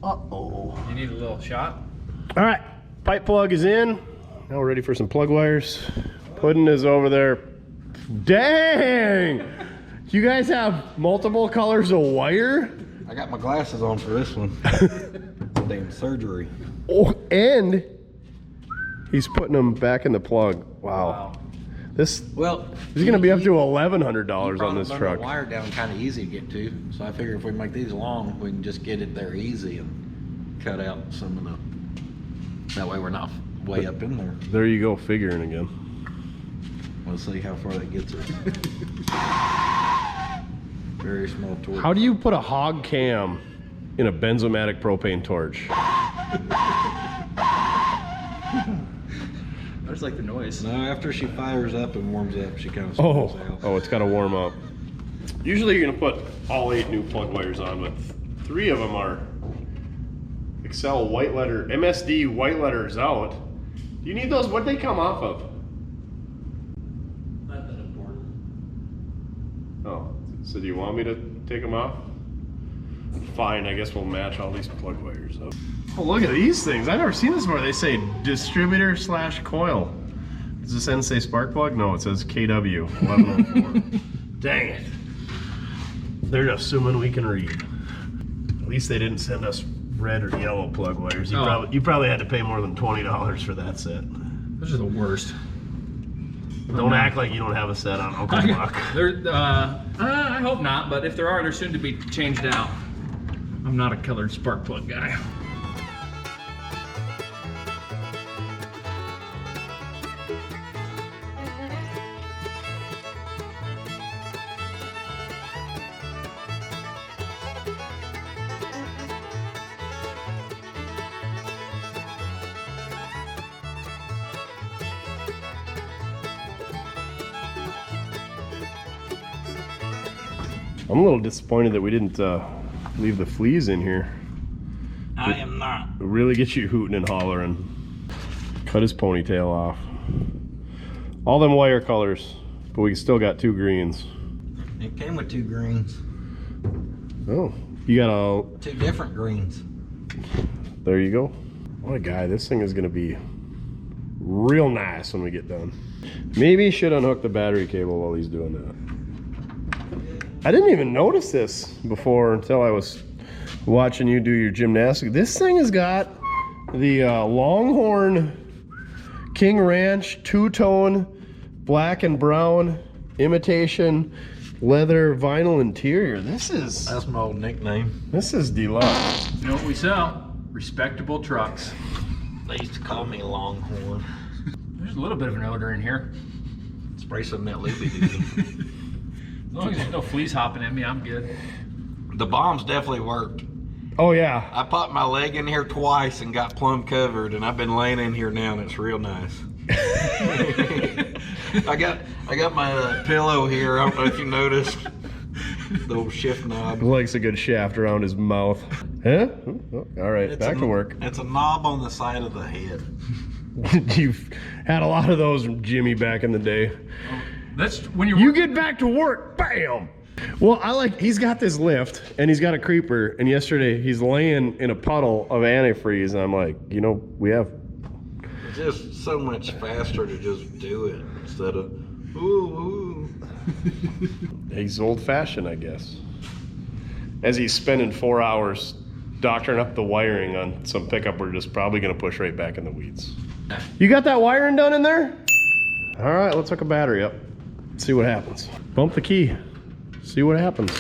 Uh-oh. You need a little shot? All right, pipe plug is in. Now we're ready for some plug wires. Puddin is over there. Dang! You guys have multiple colors of wire? I got my glasses on for this one. Damn surgery. Oh, and he's putting them back in the plug. Wow. This is gonna be up to $1,100 on this truck. The wire down kind of easy to get to, so I figure if we make these long, we can just get it there easy and cut out some of the. That way we're not way up in there. There you go, figuring again. We'll see how far that gets us. Very small torch. How do you put a hog cam in a benzomatic propane torch? There's like the noise. No, after she fires up and warms up, she kind of spills out. Oh, it's got to warm up. Usually you're gonna put all 8 new plug wires on, but 3 of them are Excel white letter, MSD white letters out. Do you need those? What'd they come off of? Nothing important. Oh, so do you want me to take them off? Fine, I guess we'll match all these plug wires up. Oh, look at these things. I've never seen this before. They say distributor/coil. Does this end say spark plug? No, it says KW 1104. Dang it. They're assuming we can read. At least they didn't send us red or yellow plug wires. You probably had to pay more than $20 for that set. Those are the worst. Don't act like you don't have a set on Uncle Buck. I hope not, but if there are, they're soon to be changed out. I'm not a colored spark plug guy. I'm a little disappointed that we didn't leave the fleas in here. I am not. It'll really get you hooting and hollering. Cut his ponytail off. All them wire colors, but we still got 2 greens. It came with 2 greens. Oh, you got 2 different greens. there you go. What a guy. This thing is gonna be real nice when we get done. Maybe he should unhook the battery cable while he's doing that. I didn't even notice this before until I was watching you do your gymnastics. This thing has got the Longhorn King Ranch 2-tone black and brown imitation leather vinyl interior. That's my old nickname. This is deluxe. You know what we sell? respectable trucks. They used to call me Longhorn. There's a little bit of an odor in here. Spray some of that loopy duty. As long as there's no fleas hopping at me, I'm good. The bombs definitely worked. Oh yeah. I popped my leg in here twice and got plumb covered, and I've been laying in here now, and it's real nice. I got my pillow here. I don't know if you noticed the old shift knob. Likes a good shaft around his mouth. Huh? Oh, all right, back to work. It's a knob on the side of the head. You've had a lot of those, Jimmy, back in the day. That's when You get back to work, bam! Well, he's got this lift and he's got a creeper, and yesterday he's laying in a puddle of antifreeze, and I'm like, you know, we have... It's just so much faster to just do it instead of, ooh. He's old-fashioned, I guess. As he's spending 4 hours doctoring up the wiring on some pickup we're just probably gonna push right back in the weeds. You got that wiring done in there? All right, let's hook a battery up. See what happens. Bump the key. See what happens.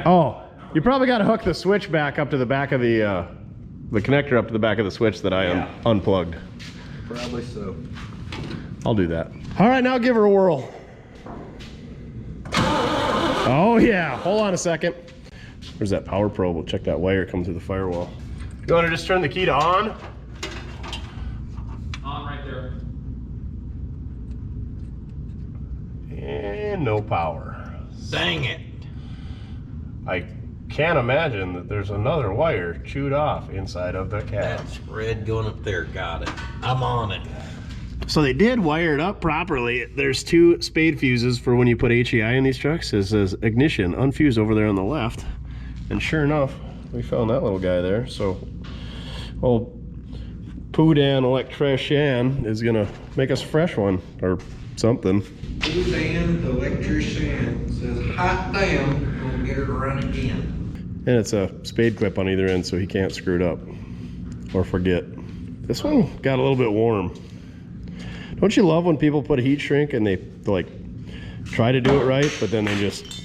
Oh, you probably got to hook the switch back up to the back of the connector up to the back of the switch that I unplugged. Probably so. I'll do that. All right, now give her a whirl. Oh yeah, hold on a second. Where's that power probe? We'll check that wire come through the firewall. You want to just turn the key to on? On right there. And no power. Dang it. I can't imagine that there's another wire chewed off inside of the cab. That's red going up there. Got it. I'm on it. So they did wire it up properly. There's 2 spade fuses for when you put HEI in these trucks. It says ignition unfused over there on the left. And sure enough, we found that little guy there. So old Puddins electrician is gonna make us a fresh one or something. Puddins electrician says hot damn, we'll get her to run again. And it's a spade clip on either end, so he can't screw it up or forget. This one got a little bit warm. Don't you love when people put a heat shrink and they like try to do it right, but then they just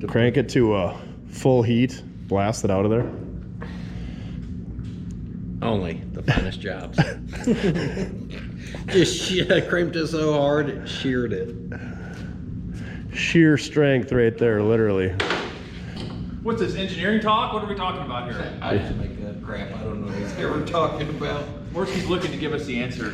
crank it to a full heat, blast it out of there? Only the finest jobs. Just crimped it so hard it sheared it. Sheer strength right there, literally. What's this, engineering talk? What are we talking about here? I just make that crap. I don't know what he's ever talking about. Mortke's looking to give us the answer.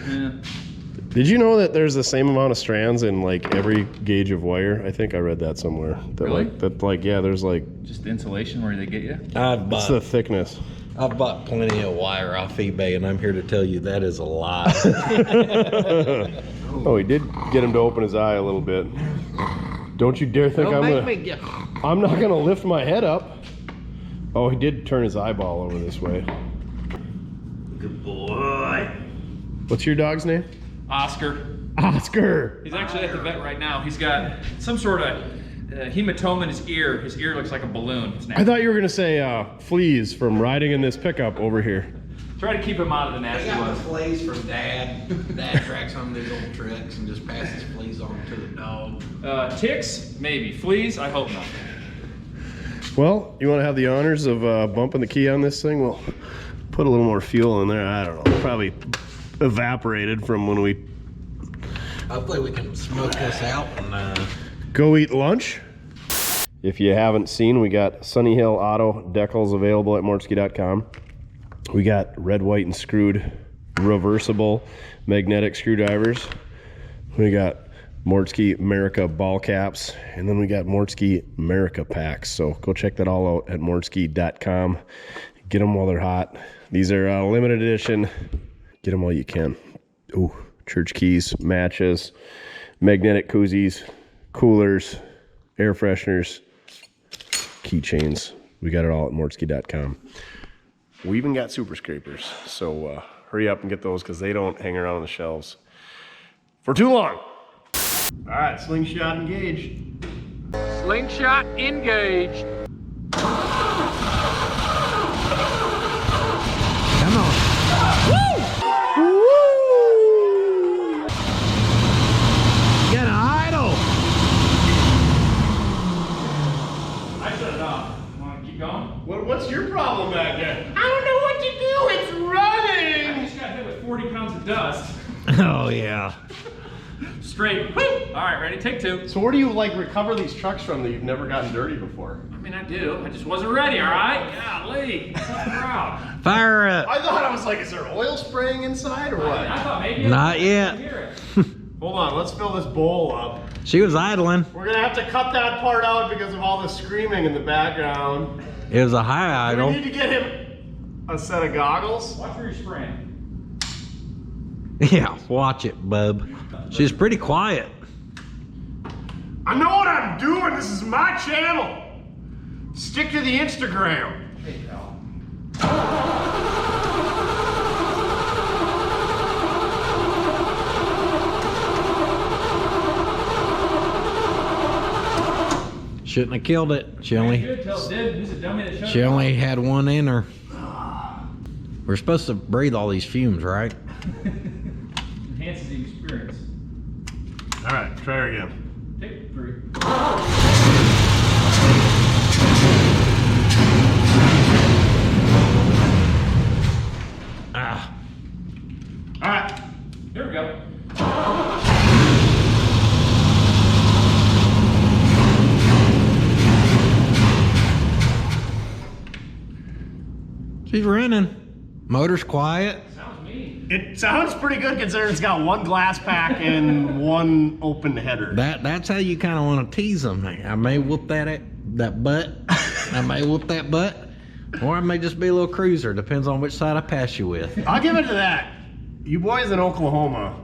Did you know that there's the same amount of strands in like every gauge of wire? I think I read that somewhere. That Really? Yeah, there's like... Just the insulation where they get you? What's the thickness? I've bought plenty of wire off eBay, and I'm here to tell you that is a lie. Oh, he did get him to open his eye a little bit. Don't you dare think I'm not gonna lift my head up. Oh, he did turn his eyeball over this way. Good boy. What's your dog's name? Oscar. Oscar. He's actually at the vet right now. He's got some sort of hematoma in his ear. His ear looks like a balloon. I thought you were gonna say fleas from riding in this pickup over here. Try to keep him out of the I nasty got ones. the fleas from Dad. Dad tracks on these old trucks and just passes fleas on to the dog. Ticks, maybe. Fleas, I hope not. Well, you want to have the honors of bumping the key on this thing? Well, put a little more fuel in there. I don't know. Probably evaporated from when we Hopefully we can smoke this out and go eat lunch. If you haven't seen, we got Sunny Hill Auto decals available at mortske.com. We got red, white, and screwed reversible magnetic screwdrivers. We got Mortske America ball caps, and then we got Mortske America packs. So go check that all out at mortske.com. Get them while they're hot. These are limited edition. Get them while you can. Ooh, church keys, matches, magnetic koozies, coolers, air fresheners, keychains. We got it all at mortske.com. We even got super scrapers, so hurry up and get those because they don't hang around on the shelves for too long. All right, slingshot engaged. Slingshot engaged. Come on. Woo! Woo! Get an idle. I shut it off. Want to keep dust. Oh yeah. Straight. Woo! All right, ready? Take two. So where do you like recover these trucks from that you've never gotten dirty before? I mean, I do. I just wasn't ready, all right? Golly. I'm proud. Fire up. I thought, I was like, is there oil spraying inside or what? I thought maybe. Not yet. Hold on, let's fill this bowl up. She was idling. We're gonna have to cut that part out because of all the screaming in the background. It was a high We idle. need to get him a set of goggles. Watch where you're spraying. Yeah, watch it, bub. She's pretty quiet. I know what I'm doing. This is my channel. Stick to the Instagram. Hey, pal. Shouldn't have killed it. She only had one in her. We're supposed to breathe all these fumes, right? Enhances the experience. All right, try her again. Take three. Ah. All right. Here we go. She's running. Motor's quiet. Sounds mean. It sounds pretty good considering it's got one glass pack and one open header. That's how you kind of want to tease them. I may whoop that butt. I may whoop that butt. Or I may just be a little cruiser. Depends on which side I pass you with. I'll give it to that. You boys in Oklahoma,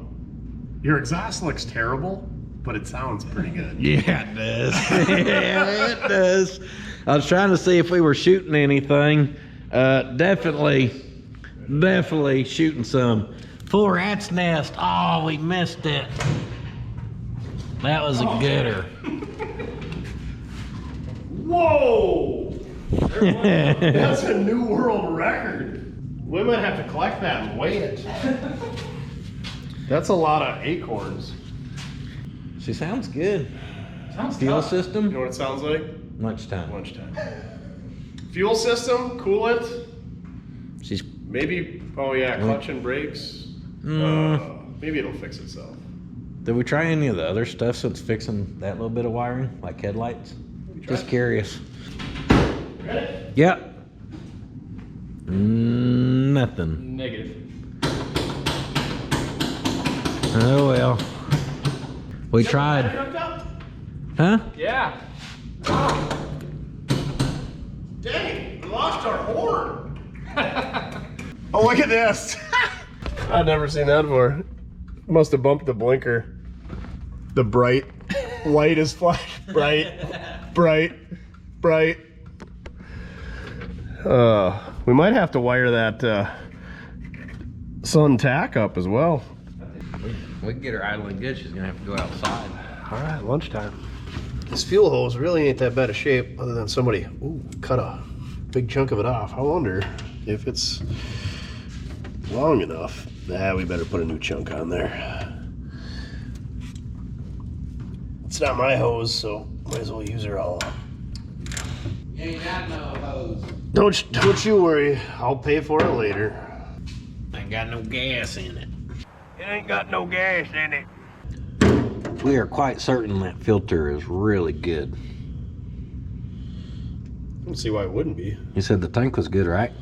your exhaust looks terrible, but it sounds pretty good. Yeah, it does. Yeah, it does. I was trying to see if we were shooting anything. Definitely shooting some. Full rat's nest. Oh, we missed it. That was a gooder. Whoa! That's a new world record. We might have to collect that and weigh it. That's a lot of acorns. She sounds good. Sounds Fuel tough. You system? know what it sounds like? Lunchtime. Lunchtime. Fuel system, coolant, She's maybe, oh yeah, clutch and brakes. Maybe it'll fix itself. Did we try any of the other stuff since fixing that little bit of wiring, like headlights? Just curious. Ready? Yep. Nothing. Negative. Oh well. We tried. Hooked up? Huh? Yeah. Dang, we lost our horn. Oh, look at this. I've never seen that before. Must have bumped the blinker. The bright light is flash. Bright. We might have to wire that sun tack up as well. We can get her idling good. She's gonna have to go outside. All right, lunchtime. This fuel hose really ain't that bad of shape other than somebody cut a big chunk of it off. I wonder if it's long enough. Nah, we better put a new chunk on there. It's not my hose, so might as well use her all up. You ain't got no hose. Don't you worry, I'll pay for it later. Ain't got no gas in it. It ain't got no gas in it. We are quite certain that filter is really good. I don't see why it wouldn't be. You said the tank was good, right?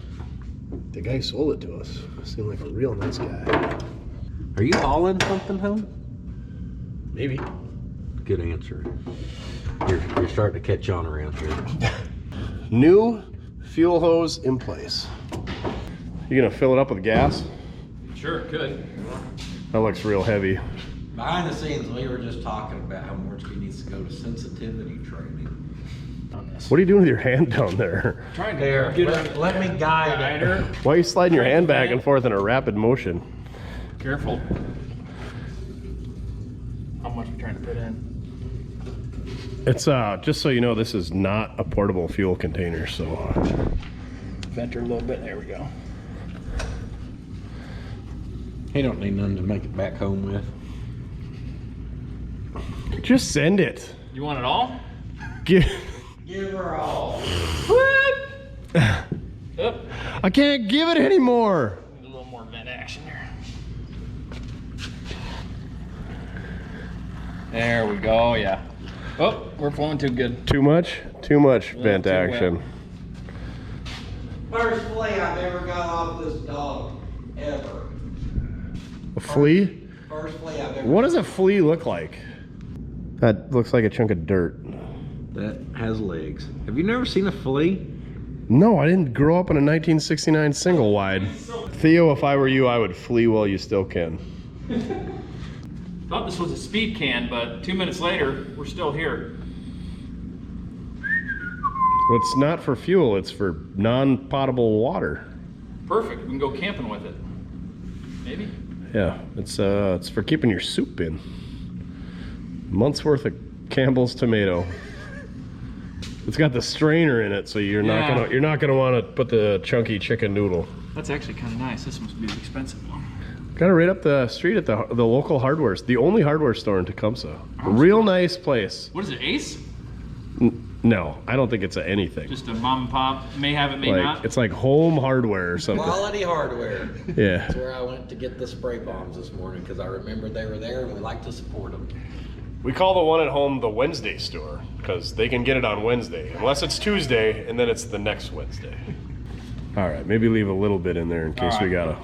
The guy sold it to us. Seemed like a real nice guy. Are you hauling something home? Maybe. Good answer. You're starting to catch on around here. New fuel hose in place. You gonna fill it up with gas? Sure, could. That looks real heavy. Behind the scenes, we were just talking about how Mortske needs to go to sensitivity training. What are you doing with your hand down there? Trying to There, get let me guide her. Why are you sliding your hand back and forth in a rapid motion? Careful. How much we're trying to put in? It's just so you know, this is not a portable fuel container, so vent her a little bit. There we go. He don't need none to make it back home with. Just send it. You want it all? Give her all. Yep. I can't give it anymore. A little more vent action here. There we go, yeah. Oh, we're flowing too good. Too much? Too much vent too action. First flea I've ever got off this dog, ever. A flea? First flea I've ever. What does a flea look like? That looks like a chunk of dirt. That has legs. Have you never seen a flea? No, I didn't grow up in a 1969 single wide. Theo, if I were you, I would flee while you still can. Thought this was a speed can, but 2 minutes later, we're still here. Well, it's not for fuel, it's for non-potable water. Perfect, we can go camping with it. Maybe? Yeah, it's for keeping your soup in. Month's worth of Campbell's tomato. It's got the strainer in it, so you're not gonna want to put the chunky chicken noodle. That's actually kind of nice. This must be an expensive one. Got it right up the street at the local hardware, the only hardware store in Tecumseh. A real nice place. What is it, Ace? No, I don't think it's anything. Just a mom and pop. May have it, may Like, not. it's like home hardware or something. Quality hardware. Yeah. That's where I went to get the spray bombs this morning because I remembered they were there and we like to support them. We call the one at home the Wednesday store because they can get it on Wednesday, unless it's Tuesday, and then it's the next Wednesday. All right, maybe leave a little bit in there in case we gotta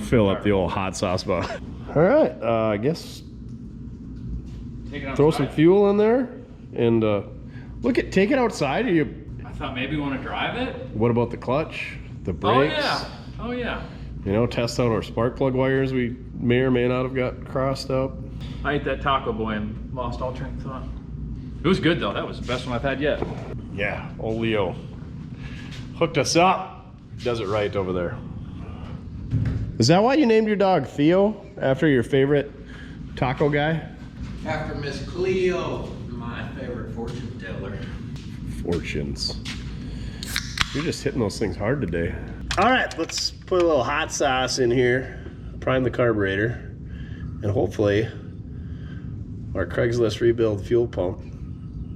fill up the old hot sauce bottle. All right, I guess throw some fuel in there and take it outside. I thought maybe you want to drive it. What about the clutch, the brakes? Oh yeah. You know, test out our spark plug wires we may or may not have got crossed up. I ate that taco boy and lost all train of thought. It was good though. That was the best one I've had yet. Yeah, old Leo hooked us up. Does it right over there. Is that why you named your dog Theo, after your favorite taco guy? After Miss Cleo, my favorite fortune teller. Fortunes. You're just hitting those things hard today. All right, let's put a little hot sauce in here, prime the carburetor, and hopefully our Craigslist rebuild fuel pump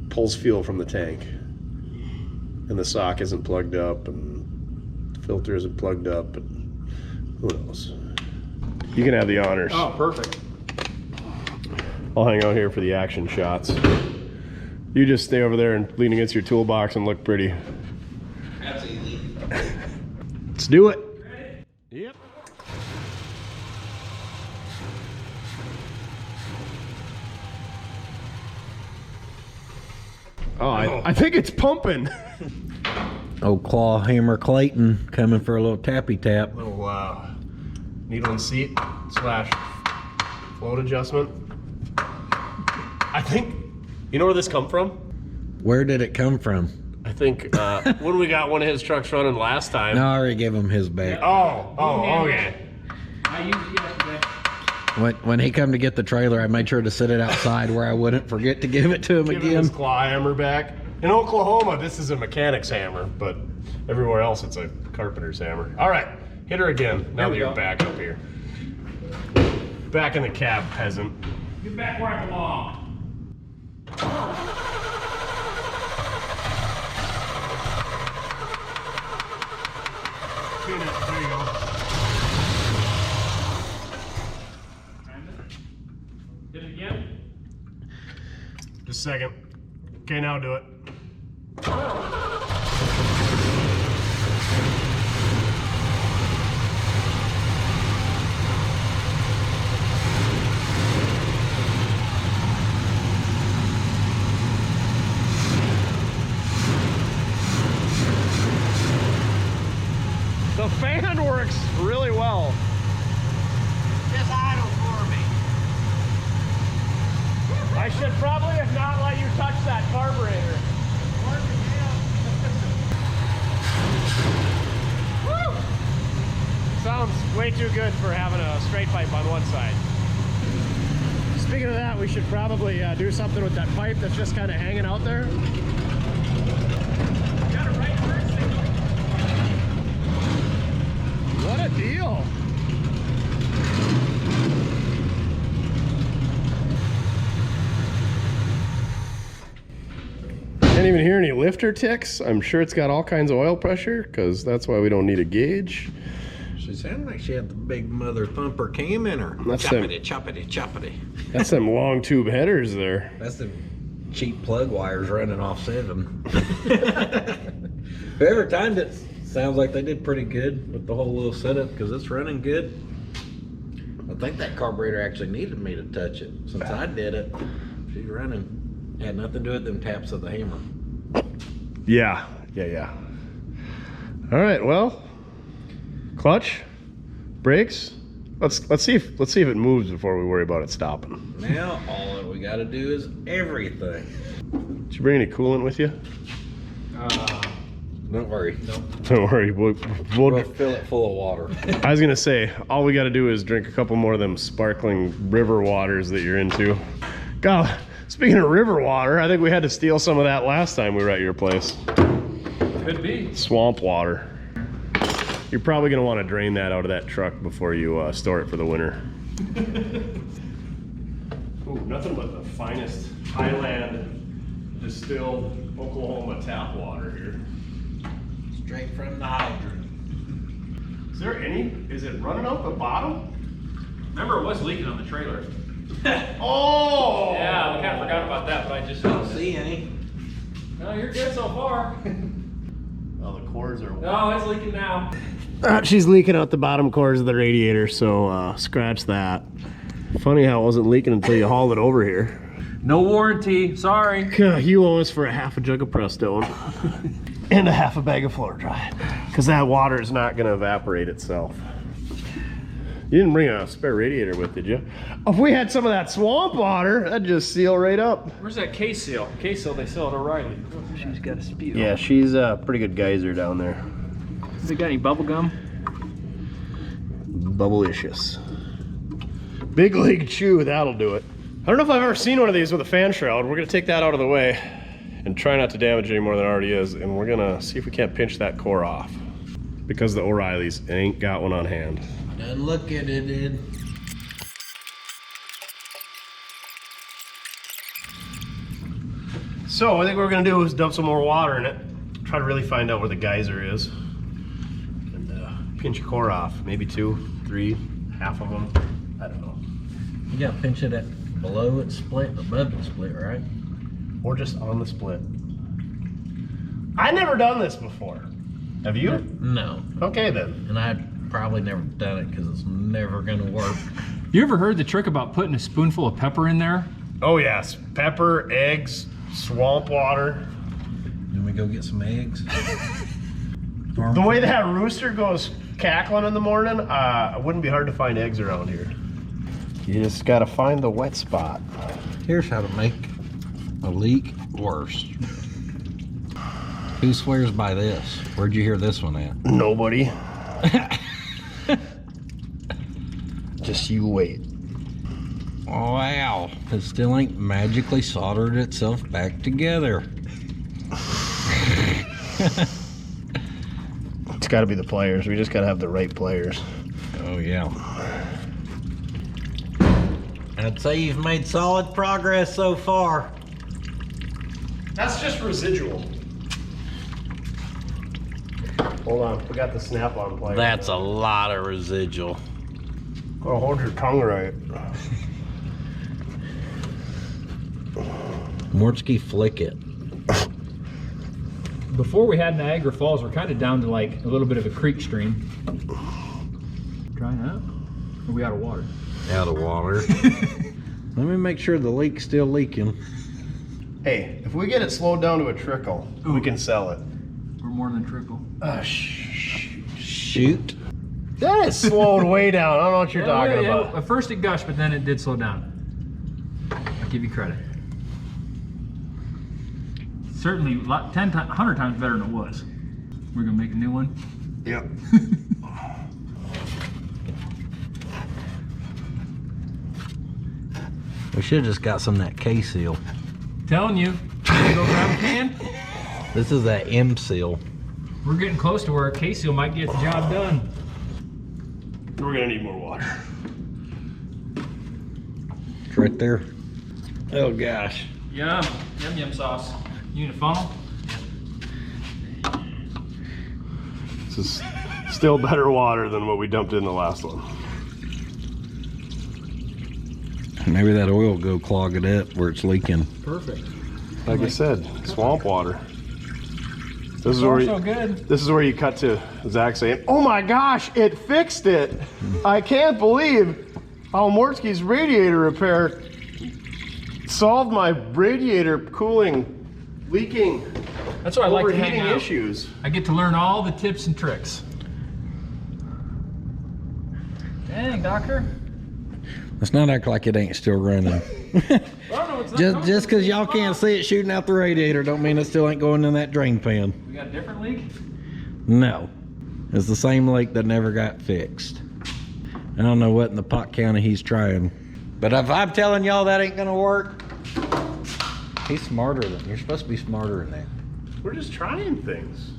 pulls fuel from the tank. And the sock isn't plugged up, and the filter isn't plugged up, and who knows. You can have the honors. Oh, perfect. I'll hang out here for the action shots. You just stay over there and lean against your toolbox and look pretty. That's easy. Let's do it. Ready? Yep. Oh, I think it's pumping. Old claw hammer Clayton coming for a little tappy tap. Little needle and seat / float adjustment. I think, you know where this come from? Where did it come from? I think when we got one of his trucks running last time. No, I already gave him his back. Oh, okay. I used it yesterday. When he come to get the trailer, I made sure to set it outside where I wouldn't forget to give it to him Give him again. his claw hammer back. In Oklahoma, this is a mechanic's hammer, but everywhere else it's a carpenter's hammer. All right, hit her again now that you're back up here. Back in the cab, peasant. Get back where I belong. There you go. Hit it again. Just a second. Okay, now do it. The fan works really well. Just idle for me. I should probably have not let you touch that carburetor. Woo! Sounds way too good for having a straight pipe on one side. Speaking of that, we should probably do something with that pipe that's just kind of hanging out there. Got it right first signal. What a deal! Can't even hear any lifter ticks. I'm sure it's got all kinds of oil pressure because that's why we don't need a gauge. She sounded like she had the big mother thumper cam in her. That's Choppity, choppity, choppity. That's them long tube headers there. That's the cheap plug wires running off 7. Whoever timed it sounds like they did pretty good with the whole little setup because it's running good. I think that carburetor actually needed me to touch it. Since I did it, she's running. Had nothing to do with them taps of the hammer. Yeah. All right, well, clutch, brakes. Let's see if it moves before we worry about it stopping. Now all that we got to do is everything. Did you bring any coolant with you? Don't worry. Don't worry. We'll fill it full of water. I was gonna say, all we got to do is drink a couple more of them sparkling river waters that you're into. God, speaking of river water, I think we had to steal some of that last time we were at your place. Could be. Swamp water. You're probably gonna want to drain that out of that truck before you store it for the winter. Ooh, nothing but the finest Highland distilled Oklahoma tap water here. Straight from the hydrant. Is it running out the bottom? Remember, it was leaking on the trailer. Oh! Yeah, we kind of forgot about that, but I just Don't see any. No, you're good so far. Oh, the cords are... No, it's leaking now. She's leaking out the bottom cores of the radiator, so scratch that. Funny how it wasn't leaking until you hauled it over here. No warranty, sorry. You owe us for a half a jug of Presto and a half a bag of floor dry, because that water is not going to evaporate itself. You didn't bring a spare radiator with, did you? If we had some of that swamp water, that'd just seal right up. Where's that K-seal? K-seal they sell at O'Reilly. She's got a spew. Yeah, she's a pretty good geyser down there. Has it got any bubble gum? Bubblicious. Big League Chew, that'll do it. I don't know if I've ever seen one of these with a fan shroud. We're gonna take that out of the way and try not to damage any more than it already is. And we're gonna see if we can't pinch that core off, because the O'Reillys ain't got one on hand. Doesn't look at it, dude. So I think what we're gonna do is dump some more water in it. Try to really find out where the geyser is. And pinch a core off. Maybe 2, 3, half of them. I don't know. You gotta pinch it at below its split, above its split, right? Or just on the split. I never done this before. Have you? No. Okay then. And I'd probably never done it because it's never gonna work. You ever heard the trick about putting a spoonful of pepper in there? Oh yes, pepper, eggs, swamp water. Let me go get some eggs. The way that rooster goes cackling in the morning, it wouldn't be hard to find eggs around here. You just gotta find the wet spot. Here's how to make a leak worse. Who swears by this? Where'd you hear this one at? Nobody. Just you wait. Oh, wow. It still ain't magically soldered itself back together. It's gotta be the players. We just gotta have the right players. Oh, yeah. I'd say you've made solid progress so far. That's just residual. Hold on, we got the snap-on player. That's a lot of residual. Oh, hold your tongue right. Mortske, flick it. Before we had Niagara Falls, we're kind of down to like a little bit of a creek stream. Trying out? Or are we out of water? Out of water. Let me make sure the leak's still leaking. Hey, if we get it slowed down to a trickle, we can sell it. We're more than trickle. Shoot. That is slowed way down. I don't know what you're talking about. At first it gushed, but then it did slow down. I'll give you credit. Certainly 100 times better than it was. We're gonna make a new one. Yep. We should have just got some of that K-seal. Telling you, go grab a can. This is that M-seal. We're getting close to where a K-seal might get the job done. We're gonna need more water. It's right there. Oh gosh. Yum, yum yum sauce. You need a funnel? This is Still better water than what we dumped in the last one. Maybe that oil will go clog it up where it's leaking. Perfect. Like I said, swamp water. This is where you cut to Zach saying, "Oh my gosh, it fixed it! I can't believe how Mortske's radiator repair solved my radiator cooling, leaking, That's why I like to hang overheating out. issues." I get to learn all the tips and tricks. Dang, doctor. Let's not act like it ain't still running. Just because y'all can't see it shooting out the radiator don't mean it still ain't going in that drain pan. We got a different leak? No. It's the same leak that never got fixed. I don't know what in the pot county he's trying. But if I'm telling y'all that ain't gonna work, he's smarter than you're supposed to be smarter than that. We're just trying things.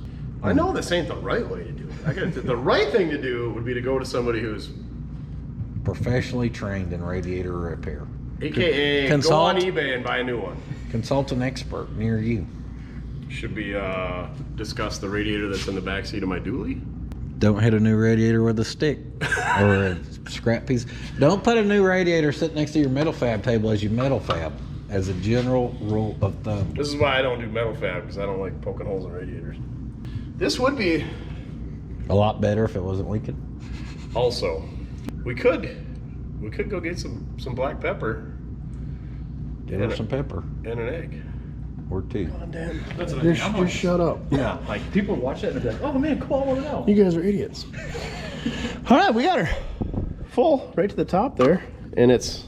I know this ain't the right way to do it. The right thing to do would be to go to somebody who's Professionally trained in radiator repair. AKA go on eBay and buy a new one. Consult an expert near you. Should we discuss the radiator that's in the back seat of my dually? Don't hit a new radiator with a stick or a scrap piece. Don't put a new radiator sitting next to your metal fab table as you metal fab, as a general rule of thumb. This is why I don't do metal fab, because I don't like poking holes in radiators. This would be A lot better if it wasn't leaking. also. We could go get some black pepper. Give her some pepper. And an egg. Or two. Come on, Dan. That's what I Just mean. shut up. Yeah, like people watch that and they're like, oh man, cool, I want to know. You guys are idiots. All right, we got her full right to the top there. And it's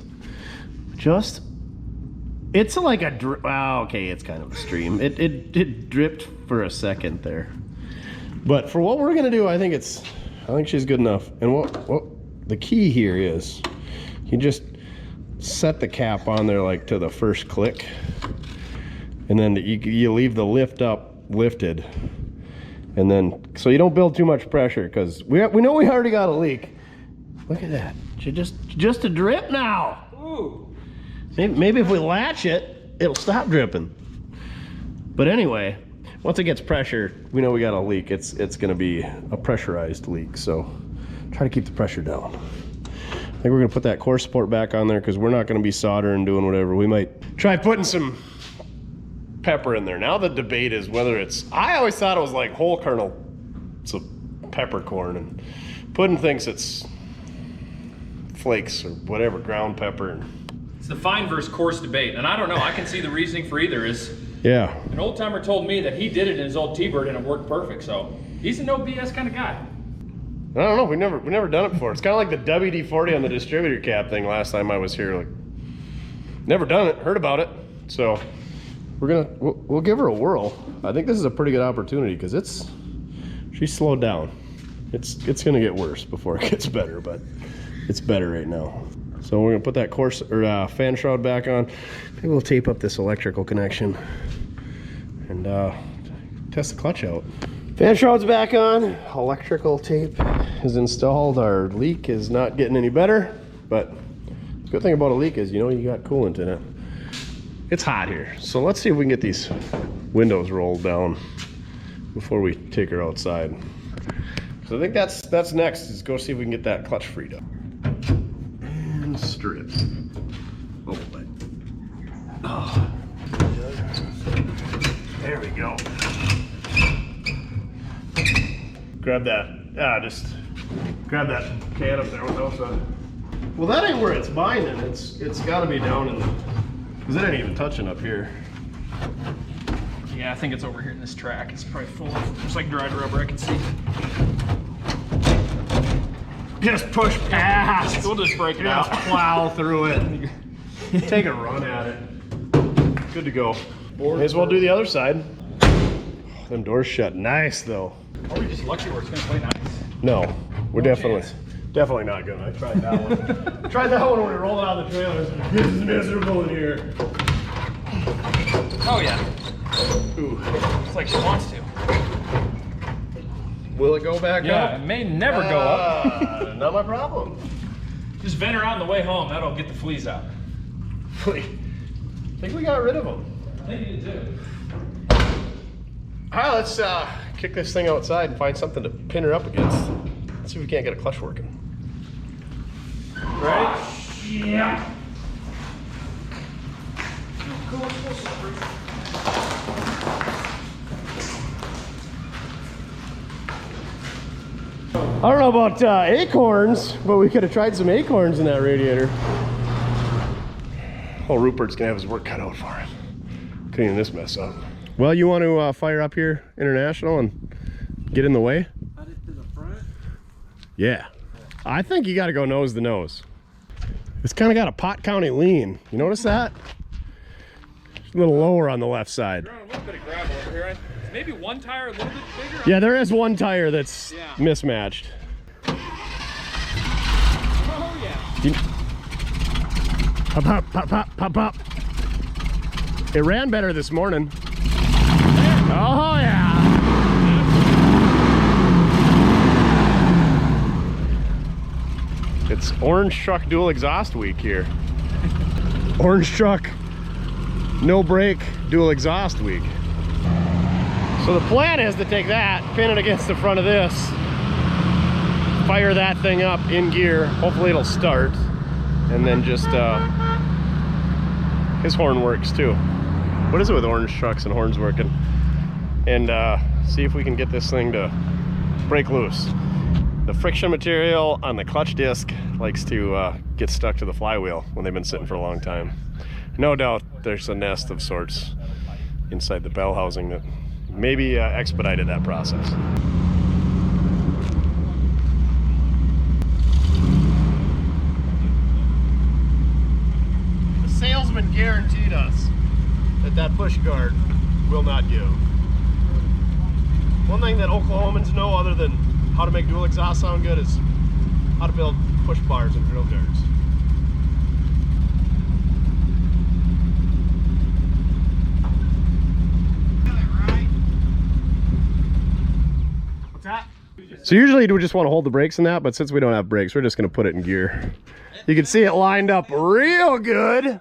like a okay, it's kind of a stream. It dripped for a second there. But for what we're gonna do, I think she's good enough. And what the key here is, you just set the cap on there like to the first click, and then you leave the lift up lifted, and then so you don't build too much pressure, because we know we already got a leak. Look at that, just a drip now. Ooh. Maybe if we latch it, it'll stop dripping. But anyway, once it gets pressure, we know we got a leak. It's gonna be a pressurized leak, so try to keep the pressure down. I think we're gonna put that core support back on there, because we're not gonna be soldering, doing whatever. We might try putting some pepper in there. Now the debate is whether I always thought it was like whole kernel, it's a peppercorn, and Puddin thinks it's flakes or whatever, ground pepper. It's the fine versus coarse debate, and I don't know, I can see the reasoning for either. Is Yeah. an old timer told me that he did it in his old T-Bird and it worked perfect, so he's a no BS kind of guy. I don't know, we never done it before. It's kind of like the WD-40 on the distributor cap thing last time I was here. Like, never done it, heard about it. So we'll give her a whirl. I think this is a pretty good opportunity, because she's slowed down. It's gonna get worse before it gets better, but it's better right now. So we're gonna put that fan shroud back on. Maybe we'll tape up this electrical connection and test the clutch out. Fan shroud's back on. Electrical tape is installed. Our leak is not getting any better, but the good thing about a leak is, you got coolant in it. It's hot here, so let's see if we can get these windows rolled down before we take her outside. So I think that's next, is go see if we can get that clutch freed up. And strip. Oh. There we go. Grab that. Just grab that can up there without the. Well, that ain't where it's binding. It's got to be down in, because it ain't even touching up here. Yeah, I think it's over here in this track. It's probably full of just like dried rubber, I can see. Just push past. We'll just break it out. Plow through it. Take a run at it. Good to go. May as well do the other side. Them doors shut nice though. Are we just lucky where it's gonna play nice? No, we're definitely not gonna. I tried that one. Tried that one when we rolled out of the trailers. This is miserable in here. Oh yeah. Ooh. It's like she wants to. Will it go back up? Yeah, it may never go up. Not my problem. Just vent her out on the way home. That'll get the fleas out. I think we got rid of them. I think you do. All right, let's kick this thing outside and find something to pin her up against. Let's see if we can't get a clutch working. Ready? Yeah. I don't know about acorns, but we could have tried some acorns in that radiator. Oh, Rupert's gonna have his work cut out for him, cleaning this mess up. Well, you want to fire up here, International, and get in the way? Cut it to the front? Yeah. I think you got to go nose to nose. It's kind of got a Pot County lean. You notice that? It's a little lower on the left side. You're on a little bit of gravel over here. Right? Maybe one tire a little bit bigger? Yeah, there is one tire that's mismatched. Oh, yeah. Pop, pop, pop, pop, pop, pop. It ran better this morning. Oh, yeah. It's orange truck dual exhaust week here. Orange truck, no brake, dual exhaust week. So the plan is to take that, pin it against the front of this, fire that thing up in gear. Hopefully it'll start. And then just, his horn works too. What is it with orange trucks and horns working? And see if we can get this thing to break loose. The friction material on the clutch disc likes to get stuck to the flywheel when they've been sitting for a long time. No doubt there's a nest of sorts inside the bell housing that maybe expedited that process. The salesman guaranteed us that push guard will not give. One thing that Oklahomans know other than how to make dual exhaust sound good is how to build push bars and drill guards. What's that? So usually we just want to hold the brakes in that, but since we don't have brakes, we're just going to put it in gear. You can see it lined up real good.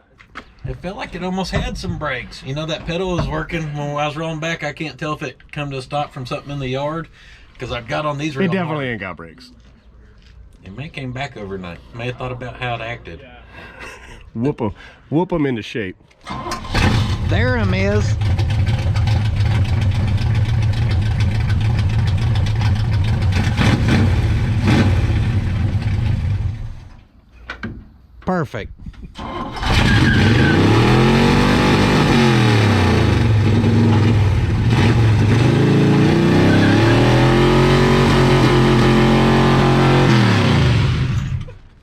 It felt like it almost had some brakes. You know, that pedal was working when I was rolling back. I can't tell if it come to a stop from something in the yard because I've got on these real It definitely hard. ain't got brakes. It may have came back overnight. May have thought about how it acted. Whoop them into shape. There him is. Perfect.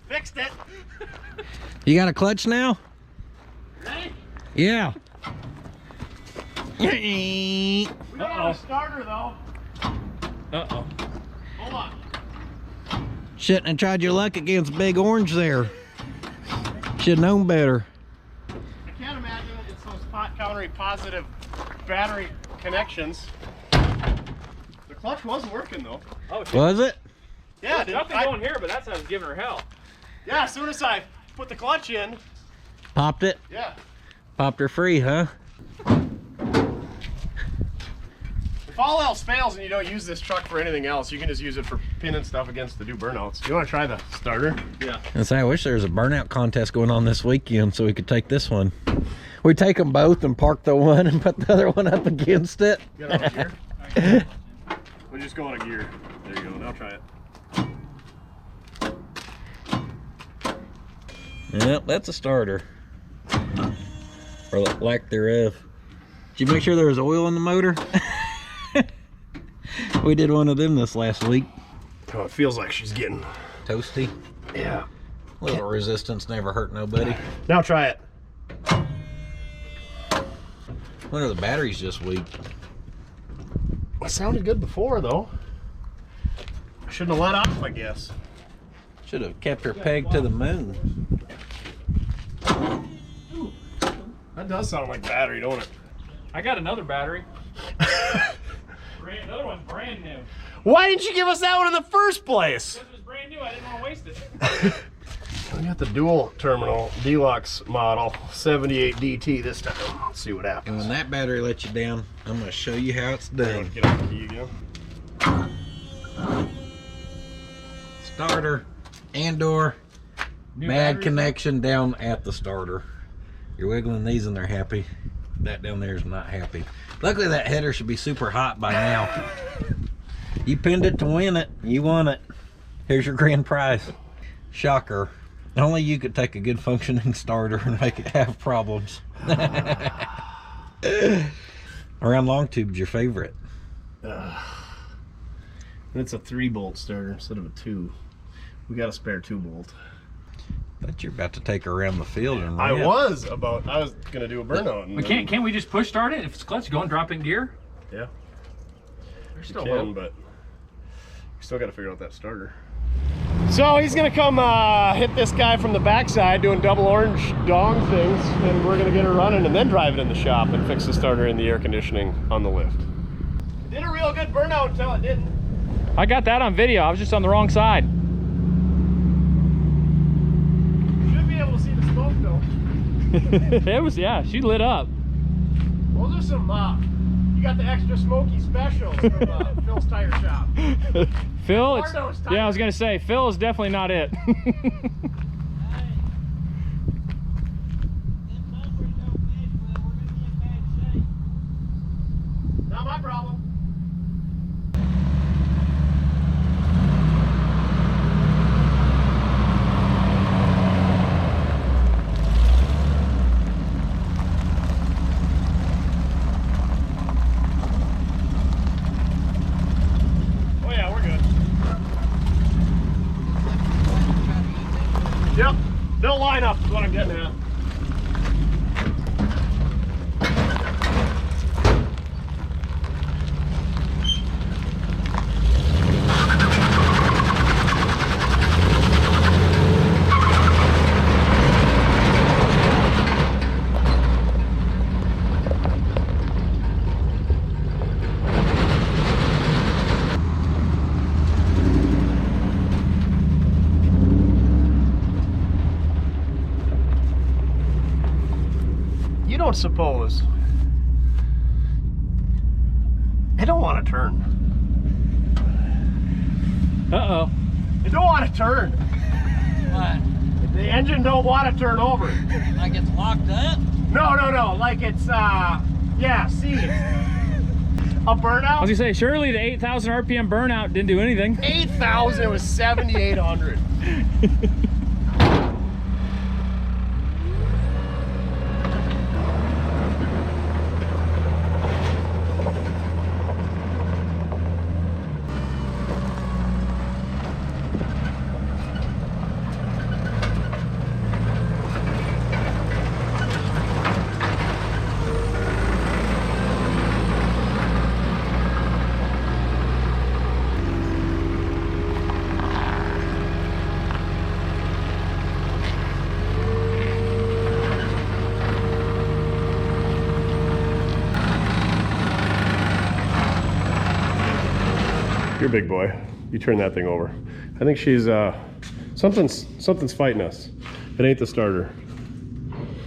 Fixed it. You got a clutch now? Ready? Yeah. We don't have a starter though. Uh-oh. Hold on. Shouldn't have tried your luck against Big Orange there. Should have known better. I can't imagine it's those Pot County positive battery connections. The clutch was working though. Oh, shit. Was it? Yeah, There's nothing going here, but that's how I was giving her hell. Yeah, as soon as I put the clutch in, Popped it? yeah. Popped her free, huh? If all else fails and you don't use this truck for anything else, you can just use it for pinning stuff against the new burnouts. You want to try the starter? Yeah. And say, I wish there was a burnout contest going on this weekend so we could take this one. We take them both and park the one and put the other one up against it. Get out of gear. We'll just go on a gear. There you go. Now try it. Yep, that's a starter. Or lack thereof. Did you make sure there was oil in the motor? We did one of them this last week. Oh, it feels like she's getting Toasty. Yeah. A little resistance never hurt nobody. Now try it. Wonder if the battery's just weak. It sounded good before though. I shouldn't have let off, I guess. Should have kept her pegged to the moon. That does sound like battery, don't it? I got another battery. Another one's brand new. Why didn't you give us that one in the first place? This was brand new. I didn't want to waste it. We got the dual terminal deluxe model 78 DT this time. Let's see what happens. And when that battery lets you down, I'm going to show you how it's done. Get out the key again. Starter and or bad connection down at the starter. You're wiggling these and they're happy. That down there is not happy. Luckily that header should be super hot by now. You pinned it to win it. You won it. Here's your grand prize. Shocker. Only you could take a good functioning starter and make it have problems. Around long tube's your favorite. It's a 3-bolt starter instead of a 2. We got a spare 2-bolt. But you're about to take her around the field and I was gonna do a burnout. And We can't we just push start it? If it's clutch, go and drop it in gear? Yeah. There's You still can, hope. but we still got to figure out that starter. So he's gonna come hit this guy from the backside doing double orange dong things, and we're gonna get her running and then drive it in the shop and fix the starter in the air conditioning on the lift. It did a real good burnout until it didn't. I got that on video. I was just on the wrong side. Should be able to see the smoke though. It was, yeah, she lit up. Those are some, you got the extra smoky specials from Phil's Tire Shop. Phil, it's, Bardo's yeah, I was gonna say, Phil is definitely not it. Not my problem. Oh yeah, we're good. Yep, they'll line up is what I'm getting at. You don't suppose I don't want to turn. Uh-oh. I don't want to turn. What? The engine don't want to turn over. Like it's locked up? No. Like it's, yeah, see. A I was burnout? gonna say, surely the 8,000 RPM burnout didn't do anything. 8,000, it was 7,800. You're a big boy. You turn that thing over. I think she's, something's fighting us. It ain't the starter.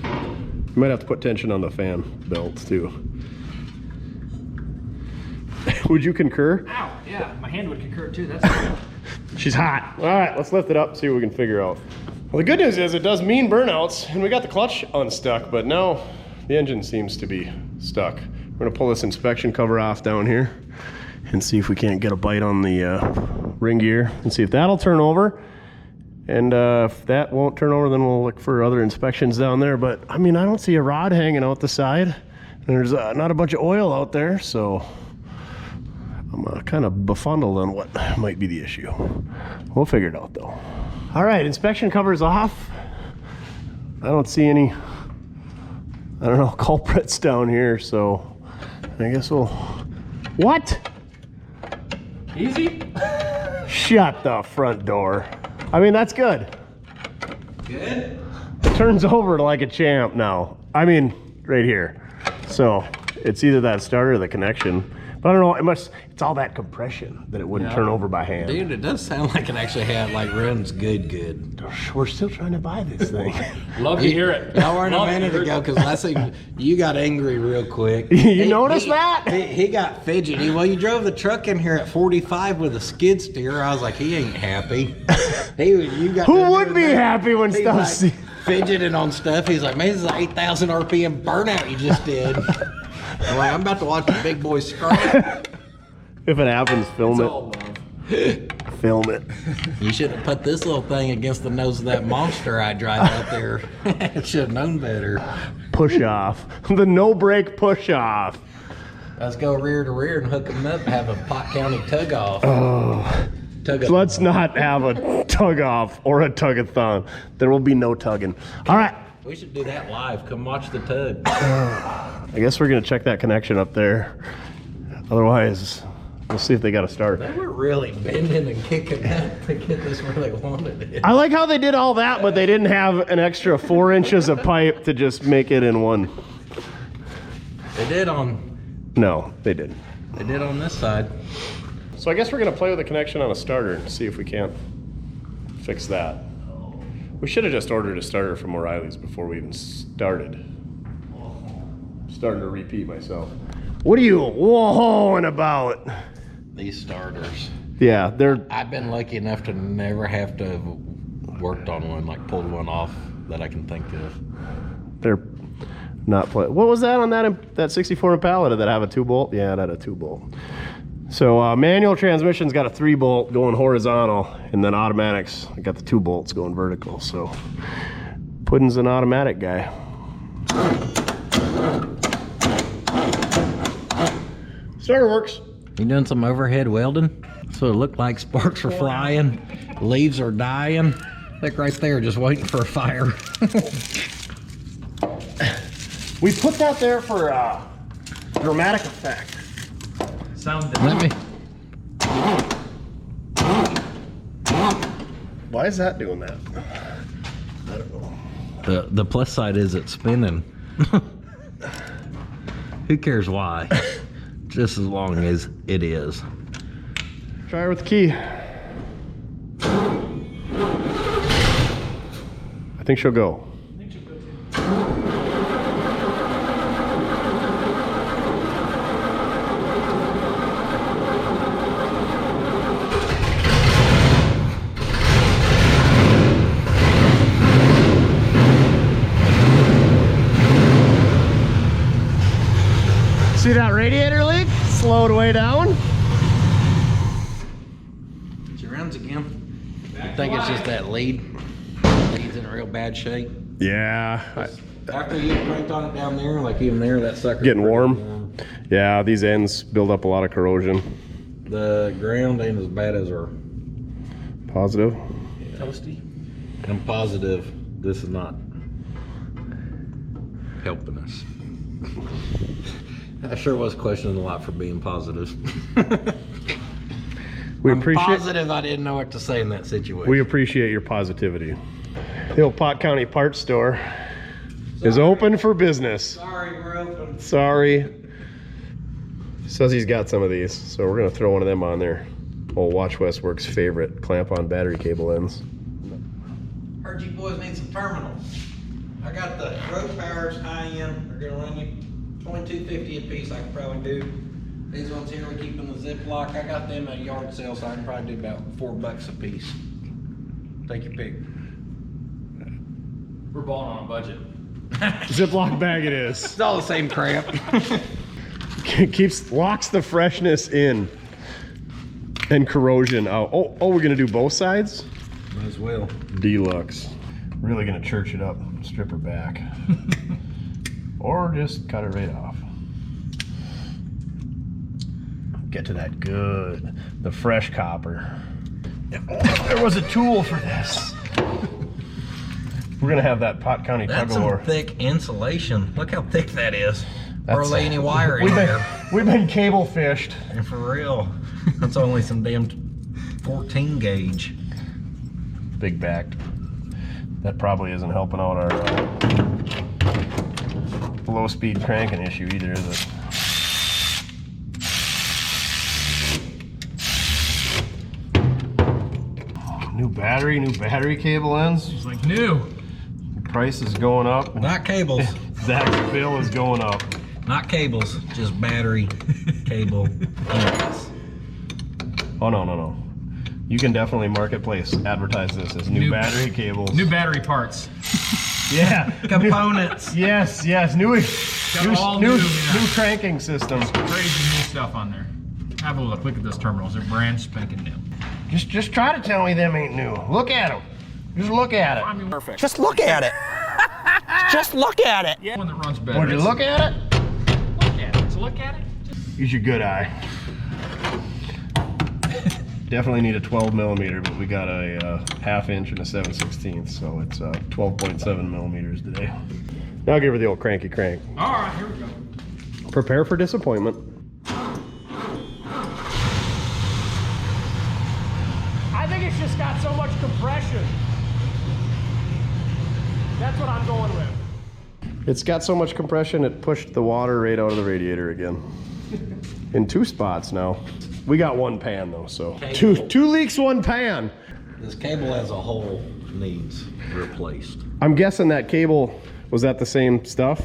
You might have to put tension on the fan belts too. Would you concur? Ow, yeah, my hand would concur too, that's good. She's hot. All right, let's lift it up, see what we can figure out. Well, the good news is it does mean burnouts, and we got the clutch unstuck, but now the engine seems to be stuck. We're gonna pull this inspection cover off down here and see if we can't get a bite on the ring gear and see if that'll turn over. And if that won't turn over, then we'll look for other inspections down there. But I mean, I don't see a rod hanging out the side. And there's not a bunch of oil out there, so I'm kind of befuddled on what might be the issue. We'll figure it out though. All right, inspection cover's off. I don't see any, I don't know, culprits down here, so I guess we'll, what? Easy? Shut the front door. I mean, that's good. Good? It turns over like a champ now. I mean, right here. So it's either that starter or the connection. But I don't know, it's all that compression that it wouldn't turn over by hand. Dude, it does sound like it actually had, like, runs good. We're still trying to buy this thing. Love to hear it. Y'all weren't a minute ago, because last thing you got angry real quick. You noticed that? He got fidgety. Well, you drove the truck in here at 45 with a skid steer. I was like, he ain't happy. Who would be happy when stuff's... Like, fidgeting on stuff. He's like, man, this is an 8,000 RPM burnout you just did. I'm like, I'm about to watch the big boy scrap. If it happens, film it. Film it. You should have put this little thing against the nose of that monster I drive out there. Should have known better. Push off. The no brake push off. Let's go rear to rear and hook them up and have a Pot County tug off. Oh. Let's not have a tug off or a tug-a-thon. There will be no tugging. All right. We should do that live. Come watch the tug. I guess we're gonna check that connection up there. Otherwise, we'll see if they got a start. They were really bending and kicking up to get this where they wanted it. I like how they did all that, but they didn't have an extra 4 inches of pipe to just make it in one. They did on... No, they didn't. They did on this side. So I guess we're gonna play with the connection on a starter and see if we can't fix that. We should have just ordered a starter from O'Reilly's before we even started. Starting to repeat myself. What are you whoa-hoing about? These starters. Yeah, they're... I've been lucky enough to never have to have worked on one, like pulled one off that I can think of. They're not play. What was that on that 64 Impala? Did that have a 2-bolt? Yeah, it had a 2-bolt. So manual transmission's got a 3-bolt going horizontal, and then automatics, I got the 2 bolts going vertical. So Puddin's an automatic guy. Starter works. You doing some overhead welding? So it looked like sparks were flying, leaves are dying. Like right there, just waiting for a fire. We put that there for dramatic effect. Let me. Why is that doing that? I don't know. The plus side is it's spinning. Who cares why? Just as long as it is. Try her with the key. I think she'll go. See that radiator leak? Slowed way down. She runs again. I think it's just that lead. Lead's in real bad shape. Yeah. After you cranked on it down there, like even there, that sucker Getting warm. Yeah, these ends build up a lot of corrosion. The ground ain't as bad as our Positive. Yeah. Toasty. I'm positive this is not helping us. I sure was questioning a lot for being positive. I'm positive I didn't know what to say in that situation. We appreciate your positivity. The old Pot County parts store is open for business. Sorry, we're open. Sorry. Says he's got some of these, so we're gonna throw one of them on there. Old Watch West Works favorite clamp-on battery cable ends. Heard you boys need some terminals. I got the road powers high-end. They're gonna run you $22.50 a piece. I can probably do. These ones here we keep in the Ziploc. I got them at a yard sale, so I can probably do about $4 a piece. Take your pick. We're balling on a budget. Ziploc bag it is. It's all the same crap. Locks the freshness in and corrosion out. Oh, we're gonna do both sides? Might as well. Deluxe. Really gonna church it up, strip her back. Or just cut it right off. Get to that good, the fresh copper. Oh, there was a tool for this. We're gonna have that Pot County tug of war. That's some thick insulation. Look how thick that is. Or lay any wire in there. We've been cable fished. And for real, that's only some damn 14 gauge. Big backed. That probably isn't helping out our low speed cranking issue either, is it? New battery cable ends. It's like new. Price is going up. Not cables. Zach's bill is going up. Not cables, just battery cable ends. Oh, no. You can definitely marketplace advertise this as new battery cables. New battery parts. Yeah. Components. Yes. New cranking system. Crazy new stuff on there. Have a look. Look at those terminals. They're brand spanking new. Just try to tell me them ain't new. Look at them. Just look at it. I mean, perfect. Just look at it. Just look at it. Yeah. One that runs better. Would you look at it? Look at it. Let's look at it. Use your good eye. Definitely need a 12 millimeter, but we got a 1/2 inch and a 7/16, so it's 12.7 millimeters today. Now I'll give her the old cranky crank. All right, here we go. Prepare for disappointment. I think it's just got so much compression. That's what I'm going with. It's got so much compression, it pushed the water right out of the radiator again. In 2 spots now. We got 1 pan though, so two leaks, 1 pan. This cable as a whole needs replaced. I'm guessing that cable, was that the same stuff?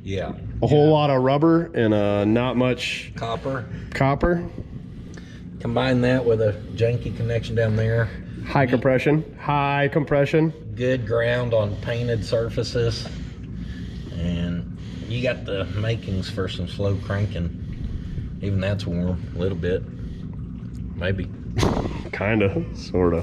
Yeah. A whole lot of rubber and not much Copper. Combine that with a janky connection down there. High compression. Good ground on painted surfaces. And you got the makings for some slow cranking. Even that's warm, a little bit. Maybe. Kinda, sorta.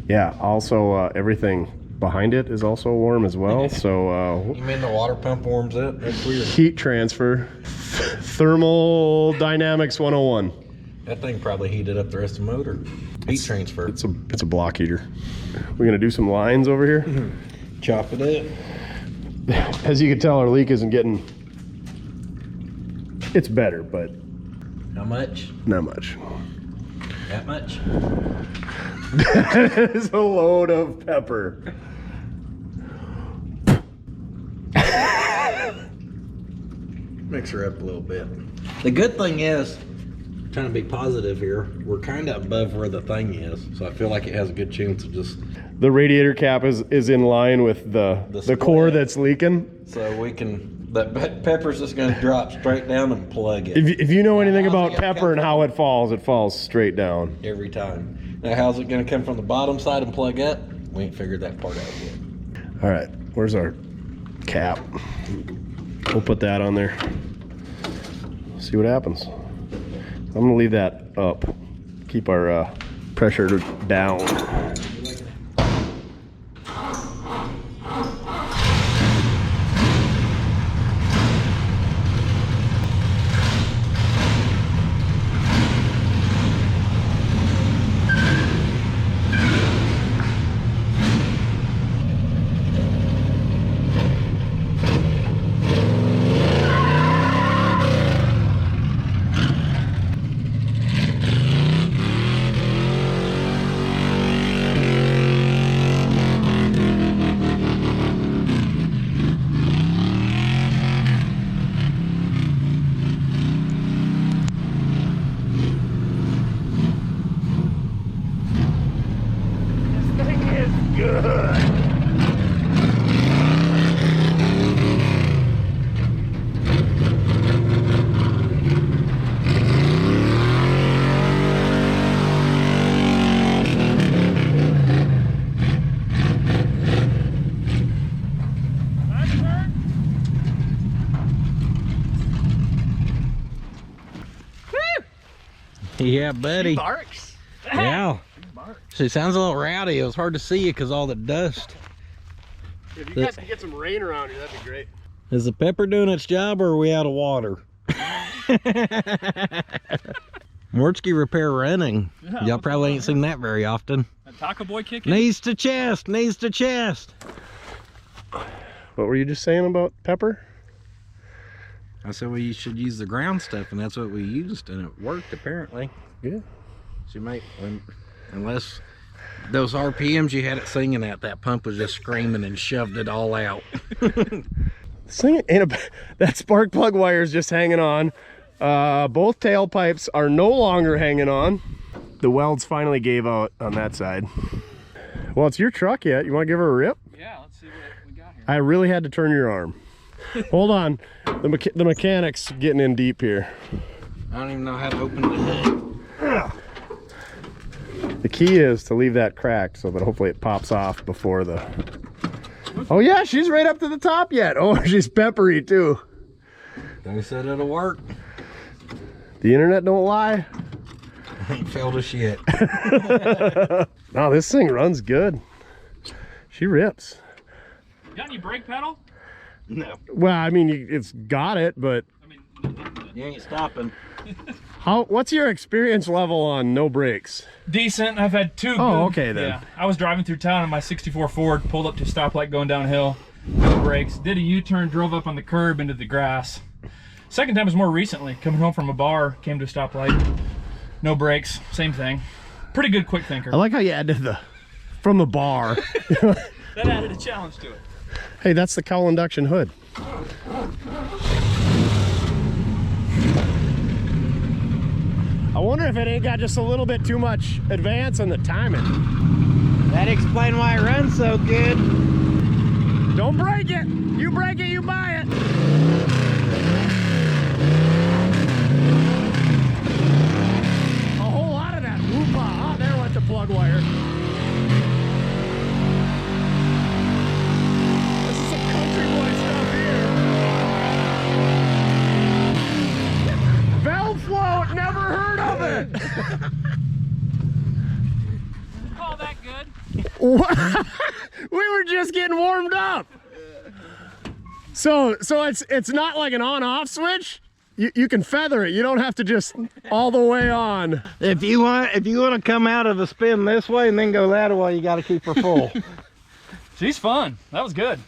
Yeah, also everything behind it is also warm as well, so You mean the water pump warms it? That's weird. heat transfer. Thermodynamics 101. That thing probably heated up the rest of the motor. Heat transfer. It's a block heater. We're gonna do some lines over here. Chop it up. As you can tell, our leak isn't getting, it's better, but How much? not much. That much? That is a load of pepper. Mix her up a little bit. The good thing is, trying to be positive here, we're kind of above where the thing is, so I feel like it has a good chance of just... The radiator cap is in line with the core that's leaking. So we can, that pepper's just gonna drop straight down and plug it. If you know anything about pepper and how it falls straight down. Every time. Now how's it gonna come from the bottom side and plug up? We ain't figured that part out yet. All right, where's our cap? We'll put that on there. See what happens. I'm gonna leave that up. Keep our pressure down. Yeah, buddy. He barks. Yeah. She sounds a little rowdy. It was hard to see you because all the dust. If you guys can get some rain around here, that'd be great. Is the pepper doing its job or are we out of water? Mortske repair running. Y'all probably ain't seen that very often. A taco boy kicking? Knees to chest, knees to chest. What were you just saying about pepper? I said we should use the ground stuff, and that's what we used, and it worked apparently. Yeah. She might, unless those RPMs you had it singing at, that pump was just screaming and shoved it all out. That spark plug wire is just hanging on. Both tailpipes are no longer hanging on. The welds finally gave out on that side. Well, it's your truck yet. You want to give her a rip? Yeah, let's see what we got here. I really had to turn your arm. Hold on. The mechanic's getting in deep here. I don't even know how to open the hood. The key is to leave that cracked so that hopefully it pops off before the... Oh yeah, she's right up to the top yet. Oh, she's peppery too. They said it'll work. The internet don't lie. Ain't failed us yet. No, this thing runs good. She rips. You got any brake pedal? No. Well, I mean, it's got it, but I mean, You ain't stopping. what's your experience level on no brakes? decent. I've had two. Oh, good, okay then. Yeah, I was driving through town in my '64 Ford, pulled up to a stoplight going downhill, no brakes, did a U-turn, drove up on the curb into the grass. Second time was more recently, coming home from a bar, came to a stoplight, no brakes, same thing. Pretty good quick thinker. I like how you added the from the bar. That added a challenge to it. Hey, that's the cowl induction hood. I wonder if it ain't got just a little bit too much advance on the timing. That explains why it runs so good. Don't break it. You break it, you buy it. A whole lot of that whoopah. Oh, there went the plug wire. This is some country boy stuff here. Valve float, never heard of it. Call that good. We were just getting warmed up. So it's not like an on-off switch. You can feather it. You don't have to just all the way on. If you want to come out of the spin this way and then go that way, you got to keep her full. She's fun. That was good.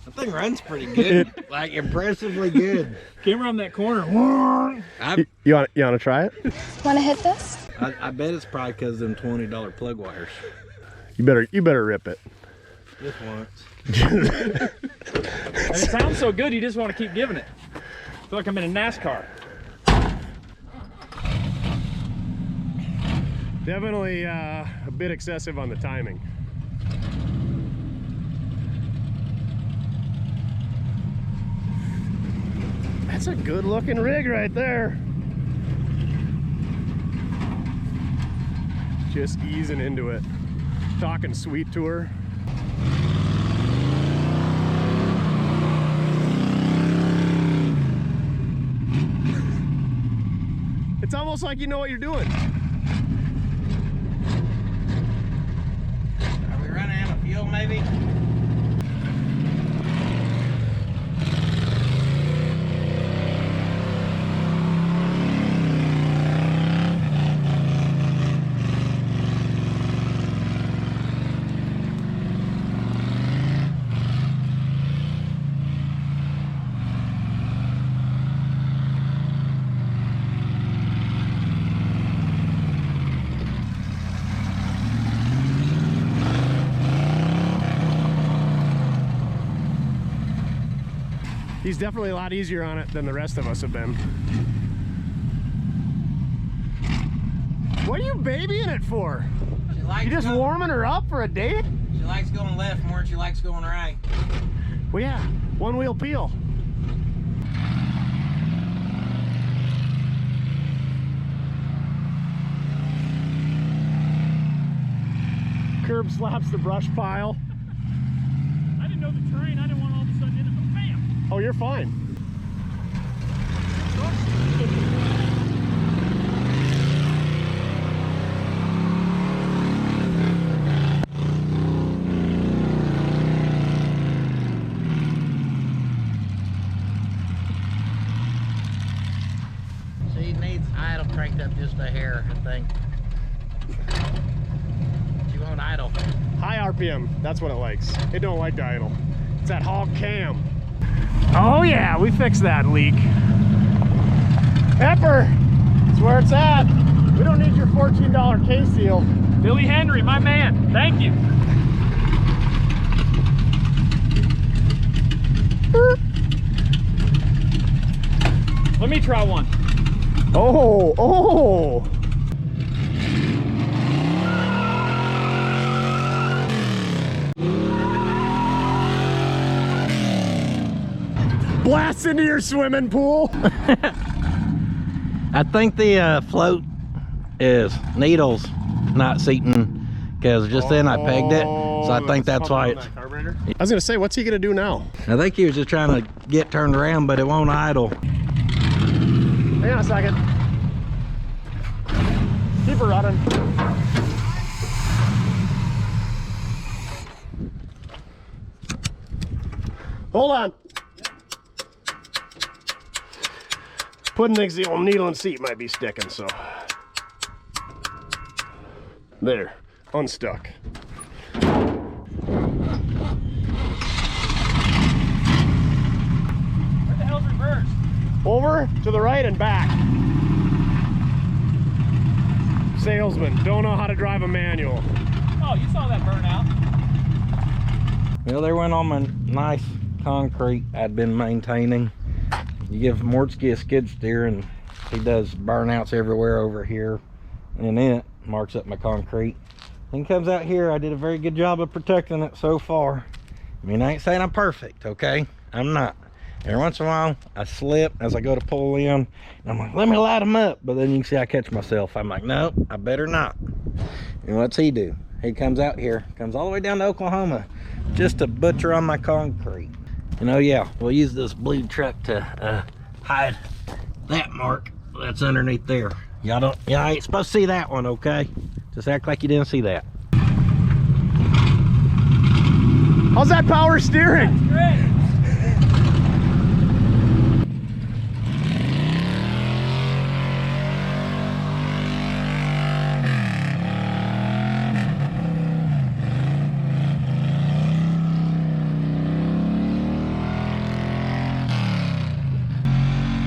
That thing runs pretty good, like impressively good. Came around that corner. You want to try it? Want to hit this? I bet it's probably because of them $20 plug wires. You better rip it. Just once. And it sounds so good, you just want to keep giving it. I feel like I'm in a NASCAR. Definitely a bit excessive on the timing. That's a good looking rig right there. Just easing into it. Talking sweet to her. It's almost like you know what you're doing. Are we running out of fuel, maybe? He's definitely a lot easier on it than the rest of us have been. What are you babying it for? You just warming her up for a date? She likes going left more than she likes going right. Well, yeah, one wheel peel. Curb slaps the brush pile. I didn't know the terrain. I didn't want all of a sudden in it, but bam! Oh, you're fine. She needs idle cranked up just a hair, I think. She won't idle. High RPM, that's what it likes. It don't like to idle. It's that hog cam. Oh yeah, we fixed that leak. Pepper, that's where it's at. We don't need your $14 K-seal. Billy Henry, my man. Thank you. Let me try one. Oh. Blast into your swimming pool. I think the float is needles, not seating, because just then I pegged it, so I think that's why it's... I was gonna say, what's he gonna do now? I think he was just trying to get turned around, but it won't idle. Hang on a second. Keep her running. Hold on. Puddin thinks the old needle and seat might be sticking, so. There, unstuck. Where the hell's reversed? Over to the right and back. Salesman, don't know how to drive a manual. Oh, you saw that burnout. Well, there went on my nice concrete I'd been maintaining. You give Mortske a skid steer and he does burnouts everywhere over here, and then it marks up my concrete. Then comes out here, I did a very good job of protecting it so far. I mean, I ain't saying I'm perfect, okay? I'm not. Every once in a while, I slip as I go to pull in, and I'm like, let me light them up. But then you can see I catch myself. I'm like, nope, I better not. And what's he do? He comes out here, comes all the way down to Oklahoma, just to butcher on my concrete. And oh yeah, we'll use this blue truck to hide that mark that's underneath there. Y'all ain't supposed to see that one, okay? Just act like you didn't see that. How's that power steering? That's great.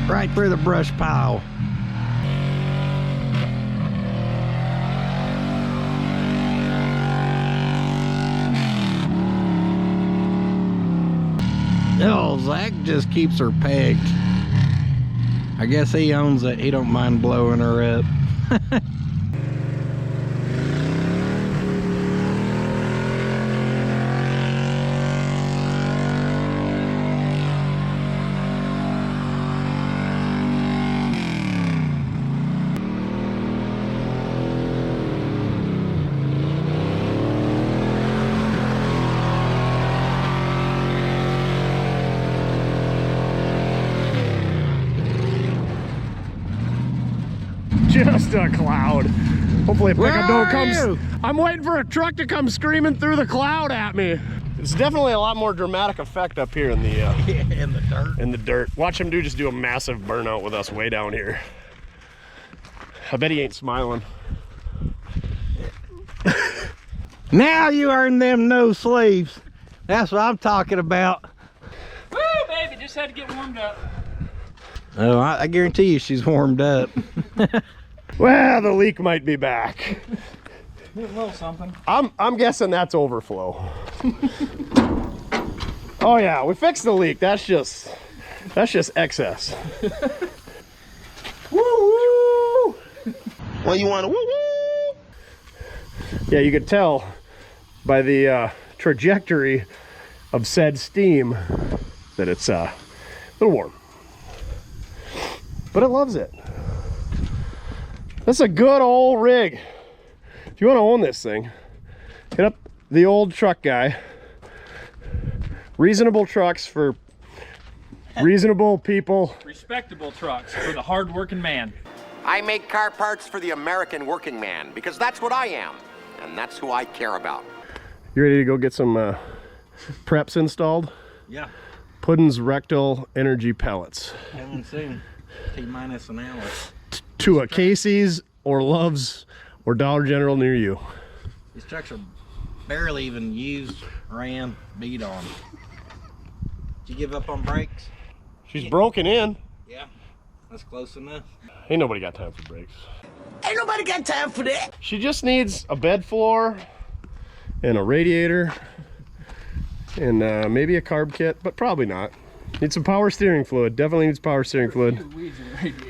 Right through the brush pile. Oh, Zach just keeps her pegged. I guess he owns it. He don't mind blowing her up. Just a cloud. Hopefully a pickup don't come. you? I'm waiting for a truck to come screaming through the cloud at me. It's definitely a lot more dramatic effect up here in the In the dirt. in the dirt. Watch him just do a massive burnout with us way down here. I bet he ain't smiling. Now you earn them no sleeves. That's what I'm talking about. Woo, baby, just had to get warmed up. Oh, I guarantee you she's warmed up. Well, the leak might be back. A little something. I'm guessing that's overflow. Oh yeah, we fixed the leak. That's just excess. Woo woo! Well, you want to woo woo? Yeah, you could tell by the trajectory of said steam that it's a little warm. But it loves it. That's a good old rig. If you want to own this thing, hit up the old truck guy. Reasonable trucks for reasonable people. Respectable trucks for the hard-working man. I make car parts for the American working man because that's what I am, and that's who I care about. You ready to go get some preps installed? Yeah. Puddins rectal energy pellets. Coming soon. T-minus an hour. To a Casey's or Love's or Dollar General near you. These trucks are barely even used, ran, beat on. Did you give up on brakes? She's broken in. Yeah, that's close enough. Ain't nobody got time for brakes. Ain't nobody got time for that. She just needs a bed floor and a radiator and maybe a carb kit, but probably not. Needs some power steering fluid. Definitely needs power steering fluid.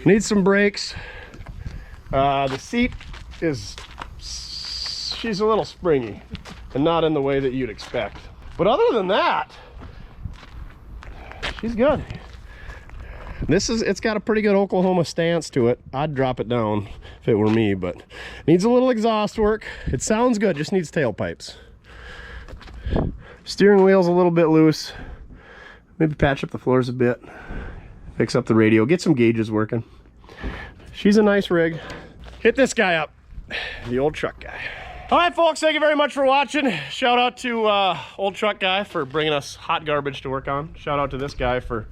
Needs some brakes. The seat is, she's a little springy and not in the way that you'd expect. But other than that, she's good. It's got a pretty good Oklahoma stance to it. I'd drop it down if it were me, but needs a little exhaust work. It sounds good, just needs tailpipes. Steering wheel's a little bit loose. Maybe patch up the floors a bit. Fix up the radio, get some gauges working. She's a nice rig. Hit this guy up, the old truck guy. All right, folks, thank you very much for watching. Shout out to old truck guy for bringing us hot garbage to work on. Shout out to this guy for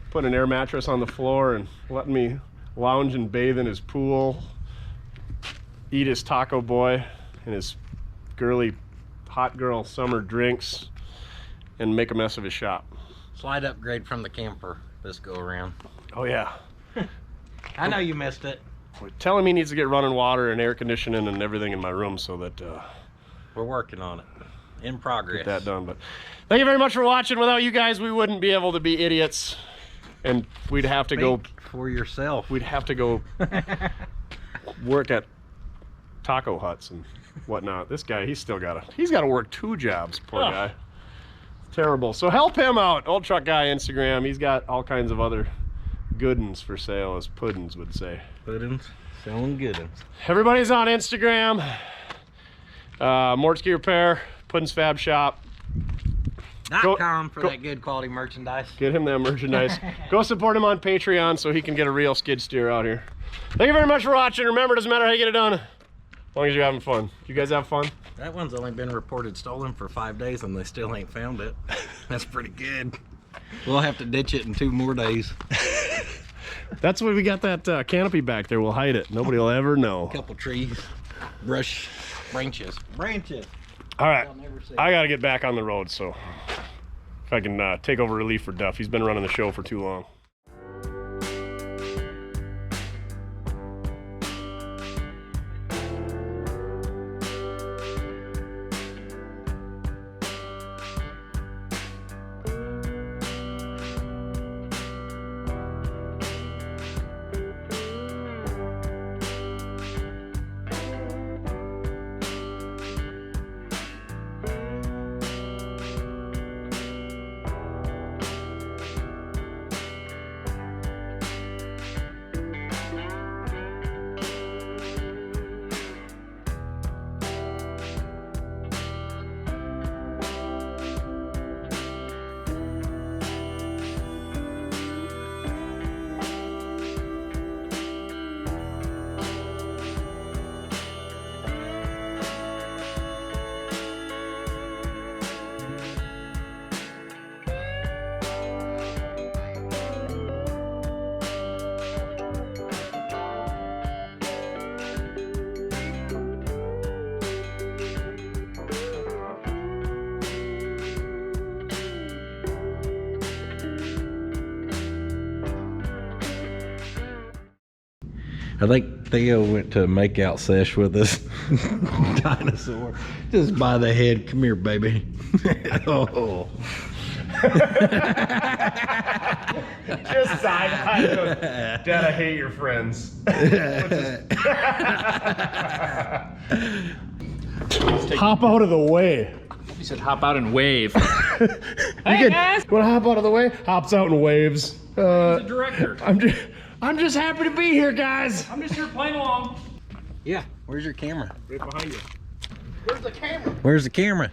putting an air mattress on the floor and letting me lounge and bathe in his pool, eat his taco boy and his girly hot girl summer drinks, and make a mess of his shop. Slight upgrade from the camper this go around. Oh yeah. I know you missed it. Telling me he needs to get running water and air conditioning and everything in my room so that We're working on it. In progress. get that done. But thank you very much for watching. Without you guys, we wouldn't be able to be idiots, and we'd have to go for yourself. We'd have to go work at taco huts and whatnot. This guy, he's got to work 2 jobs. Poor guy. It's terrible. So help him out. Old Truck Guy Instagram. He's got all kinds of other goodens for sale, as Puddins would say. Puddins, selling goodens. Everybody's on Instagram. Mortske Repair, Puddins Fab Shop. .com for that good quality merchandise. Get him that merchandise. Go support him on Patreon so he can get a real skid steer out here. Thank you very much for watching. Remember, it doesn't matter how you get it done, as long as you're having fun. You guys have fun? That one's only been reported stolen for 5 days and they still ain't found it. That's pretty good. We'll have to ditch it in 2 more days. That's why we got that canopy back there. We'll hide it. Nobody will ever know. A couple trees, brush, branches. All right, I got to get back on the road, so if I can take over relief for Duff. He's been running the show for too long. I think Theo went to a makeout sesh with us. Dinosaur. Just by the head. Come here, baby. Oh. Just side. Dad, I hate your friends. Hop out of the way. You said hop out and wave. Hey guys! Want to hop out of the way? Hops out and waves. He's the director. I'm just happy to be here, guys. I'm just here playing along. Yeah, where's your camera? Right behind you. Where's the camera?